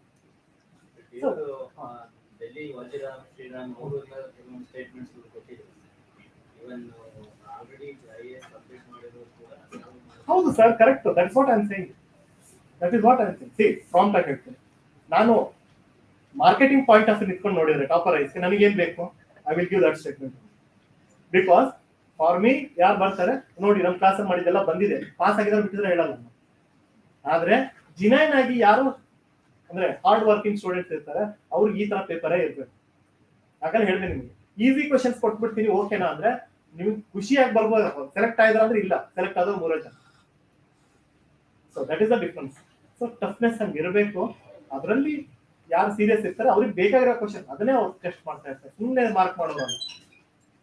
ಡೆಲ್ಲಿ ವಜಿರಾಮ್ ಶ್ರೀರಾಮ್ ಅವರು ಕೆಲವೊಂದು ಸ್ಟೇಟ್ಮೆಂಟ್ಸ್ ಕೊಟ್ಟಿದ್ರು. ಇವನ್ ಆಲ್ರೆಡಿ IAS ಕಂಪ್ಲೀಟ್ ಮಾಡಿರೋರು ಕೂಡ ಹೌದು sir, correct. That is what I am saying. C prompt ಆಗಿ ಹೇಳ್ತೀನಿ. ನಾನು ಮಾರ್ಕೆಟಿಂಗ್ ಪಾಯಿಂಟ್ ಆಫ್ ನಿಂತ್ಕೊಂಡು ನೋಡಿದ್ರೆ ಟಾಪರ್ ಐಸ್ಗೆ ನನಗೇನು ಬೇಕು, I will give that statement. Because for me ಯಾರು ಬರ್ತಾರೆ ನೋಡಿ ನಮ್ಮ ಕ್ಲಾಸಲ್ಲಿ ಮಾಡಿದ್ದೆಲ್ಲ ಬಂದಿದೆ, ಪಾಸ್ ಆಗಿದ್ರೆ ಬಿಟ್ಟಿದ್ರೆ ಹೇಳಲ್ಲ. ಆದ್ರೆ ಜಿನೈನ್ ಆಗಿ ಯಾರು ಅಂದ್ರೆ ಹಾರ್ಡ್ ವರ್ಕಿಂಗ್ ಸ್ಟೂಡೆಂಟ್ಸ್ ಇರ್ತಾರೆ ಅವ್ರಿಗೆ ಈ ತರ ಪೇಪರೇ ಇರ್ಬೇಕು. ಯಾಕಂದ್ರೆ ಹೇಳಿದೆ ನಿಮ್ಗೆ ಈಸಿ ಕ್ವಶನ್ಸ್ ಕೊಟ್ಬಿಡ್ತೀನಿ ಓಕೆನಾ ಅಂದ್ರೆ ನಿಮ್ಗೆ ಖುಷಿಯಾಗಿ ಬರ್ಬೋದು. ಸೆಲೆಕ್ಟ್ ಆಯ್ದ್ರ ಅಂದ್ರೆ ಇಲ್ಲ, ಸೆಲೆಕ್ಟ್ ಆದ್ರೆ 3 ಜನ. So that is the difference. So toughness ಹಂಗೆ ಇರಬೇಕು. ಅದರಲ್ಲಿ ಯಾರು ಸೀರಿಯಸ್ ಇರ್ತಾರೆ ಅವ್ರಿಗೆ ಬೇಕಾಗಿರೋ ಕ್ವಶನ್ ಅದನ್ನೇ ಅವ್ರು ಟೆಸ್ಟ್ ಮಾಡ್ತಾ ಇರ್ತಾರೆ. ಸುಮ್ಮನೆ ಮಾರ್ಕ್ ಮಾಡೋದಲ್ಲ,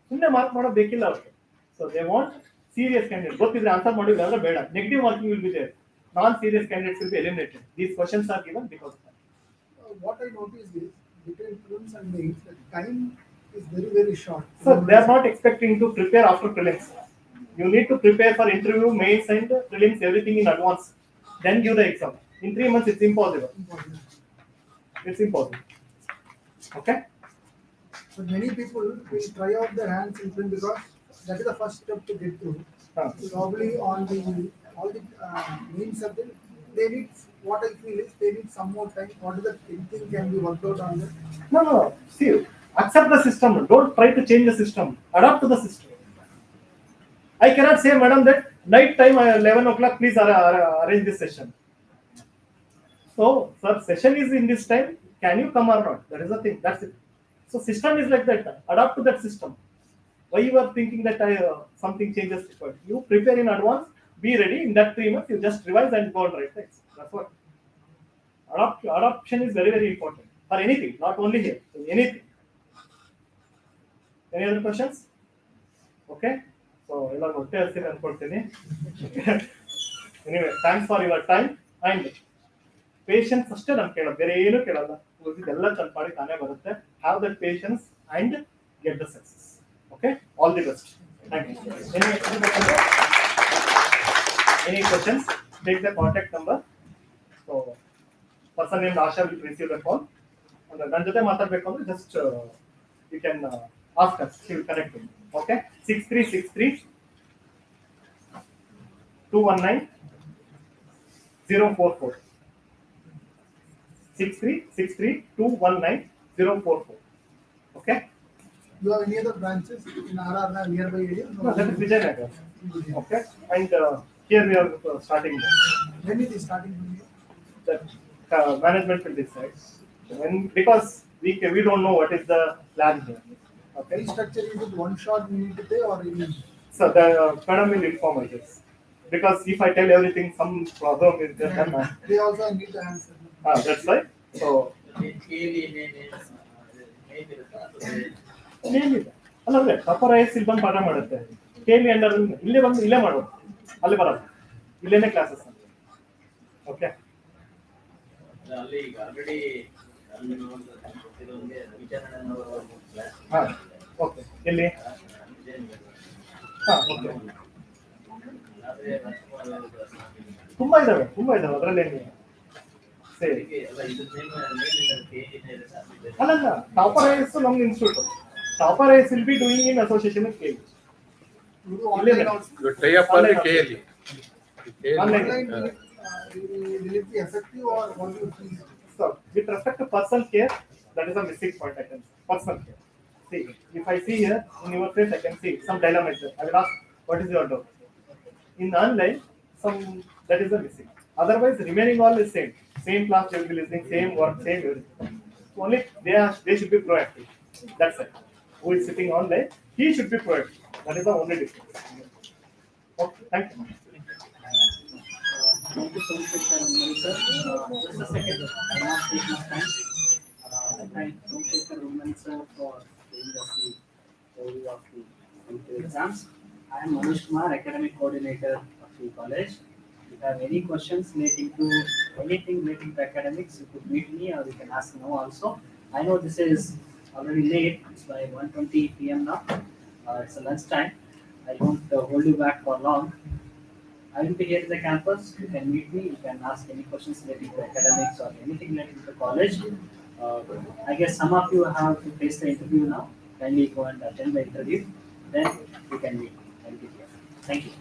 ಸುಮ್ಮನೆ ಮಾರ್ಕ್ ಮಾಡೋದು ಬೇಕಿಲ್ಲ ಅವ್ರಿಗೆ. So they want serious candidate. ಗೊತ್ತಿದ್ರೆ ಆನ್ಸರ್ ಮಾಡಿದ್ರೆ ಅಂದ್ರೆ ಬೇಡ, negative marking will be there. Non-serious candidates will be eliminated. These questions are given because of that. What I noticed is between prelims and mains, the time is very, very short. So they are not expecting to prepare after prelims. You need to prepare for interview, mains and prelims, everything in advance. Then give the exam. In 3 months, it's impossible. It's impossible. Okay? But many people will try out their hands in print because that is the first step to get through. So probably on all the main subject, they need, what I feel is they need some more time. What is the thinking can be worked out on that? No. See, accept the system. Don't try to change the system. Adapt to the system. I cannot say, madam, that night time 11 o'clock, please arrange this session. So, sir, session is in this time. Can you come or not? That is the thing. That's it. So, system is like that. Adapt to that system. Why you are thinking that something changes required? You prepare in advance. Be ready. In that 3 months, you just revise and go on right next. That's what. Adoption is very, very important for anything, not only here. Anything. Any other questions? Okay. So, anyway, thanks for your time and patience. ಅಷ್ಟೇ ನಾನು ಕೇಳೋದು, ಬೇರೆ ಏನು ಕೇಳಲ್ಲ. ಉಳಿದಿದ್ದೆಲ್ಲ ಸ್ವಲ್ಪ ಮಾಡಿ ತಾನೇ ಬರುತ್ತೆ. Have that patience and get the success. Okay, all the best. Thank you. Any questions? Take the contact number. So, person named Asha will receive the call. And ನನ್ನ ಜೊತೆ ಮಾತಾಡಬೇಕು ಅಂದ್ರೆ just you can ask us. She will connect you. Okay, 6363 219 044. 6363 219 044. Okay. You have any other branches in RR nearby area? No, that is Vijayanagar. Okay, and here we are starting. When it is starting from here? That management will decide. When, because we don't know what is the plan here. Okay, Restructure, is it one shot we need to pay or any? so the madam will inform us this. Because if I tell everything, some problem is there. They also need to answer. That's why. So ಕೇಳಿ name ಇರುತ್ತಾ ಅಥವಾ ಏನಿಲ್ಲ ಅಲ್ಲ ಅಂದ್ರೆ upper IS ಇಲ್ಲಿ ಬಂದು ಪಾಠ ಮಾಡುತ್ತೆ ಕೇಳಿ ಅಂಡರ್ ಇಲ್ಲೇ ಬಂದು ಇಲ್ಲೇ ಮಾಡೋದು ಅಲ್ಲಿ ಬರೋದು ಇಲ್ಲೇನೆ ಕ್ಲಾಸಸ್ ಓಕೆ ಅಲ್ಲಿ ಈಗ ಆಲ್ರೆಡಿ ಗೊತ್ತಿರೋಂಗೆ ವಿಚಾರಣೆಯವರು ಕ್ಲಾಸ್ ಹಾ ಓಕೆ ಎಲ್ಲಿ ಹಾ ಓಕೆ ಆದ್ರೆ ರಾಜ್ಕುಮಾರ್ ಅವರು ತುಂಬಾ ಇದಾವೆ ಅದರಲ್ಲಿ ಸರಿ ಅಲ್ಲ ಇದು ನೇಮ್ ಕೇಳಿನೇ ಇರುತ್ತಾ ಅಲ್ಲಲ್ಲ ಟಾಪರ್ ಐಎಸ್ ನಮ್ದು institute topper IAS will be doing in association with ಕೇಳಿ You do online also. You tie up on the KLE. Online. Will it be effective or what do you think? So, with respect to personal care, that is a missing point I can say. Personal care. See, if I see here in your face, I can see some dilemma is there. I will ask, what is your doubt? In online, some that is a missing. Otherwise, remaining all is same. Same class they will be listening, same work, same everything. Only they should be proactive. That's it. Who is sitting online, he should be proactive. That is the only difference. Okay, thank you. Thank you so much, Mr. sir. Just a second, I will not take much time. Thank Somashekara L Hulimani sir for giving us the overview of the computer exams. I am Mallikarjuna R M, academic coordinator of the college. If you have any questions relating to anything relating to academics, you could meet me or you can ask now also. I know this is already late, it's by 1:20 p.m. now. It's a lunch time. I won't hold you back for long. I will be here in the campus. You can meet me. You can ask any questions relating to academics or anything relating to the college. I guess some of you have to face the interview now. Kindly go and attend the interview. Then you can meet me. I'll be here. Thank you.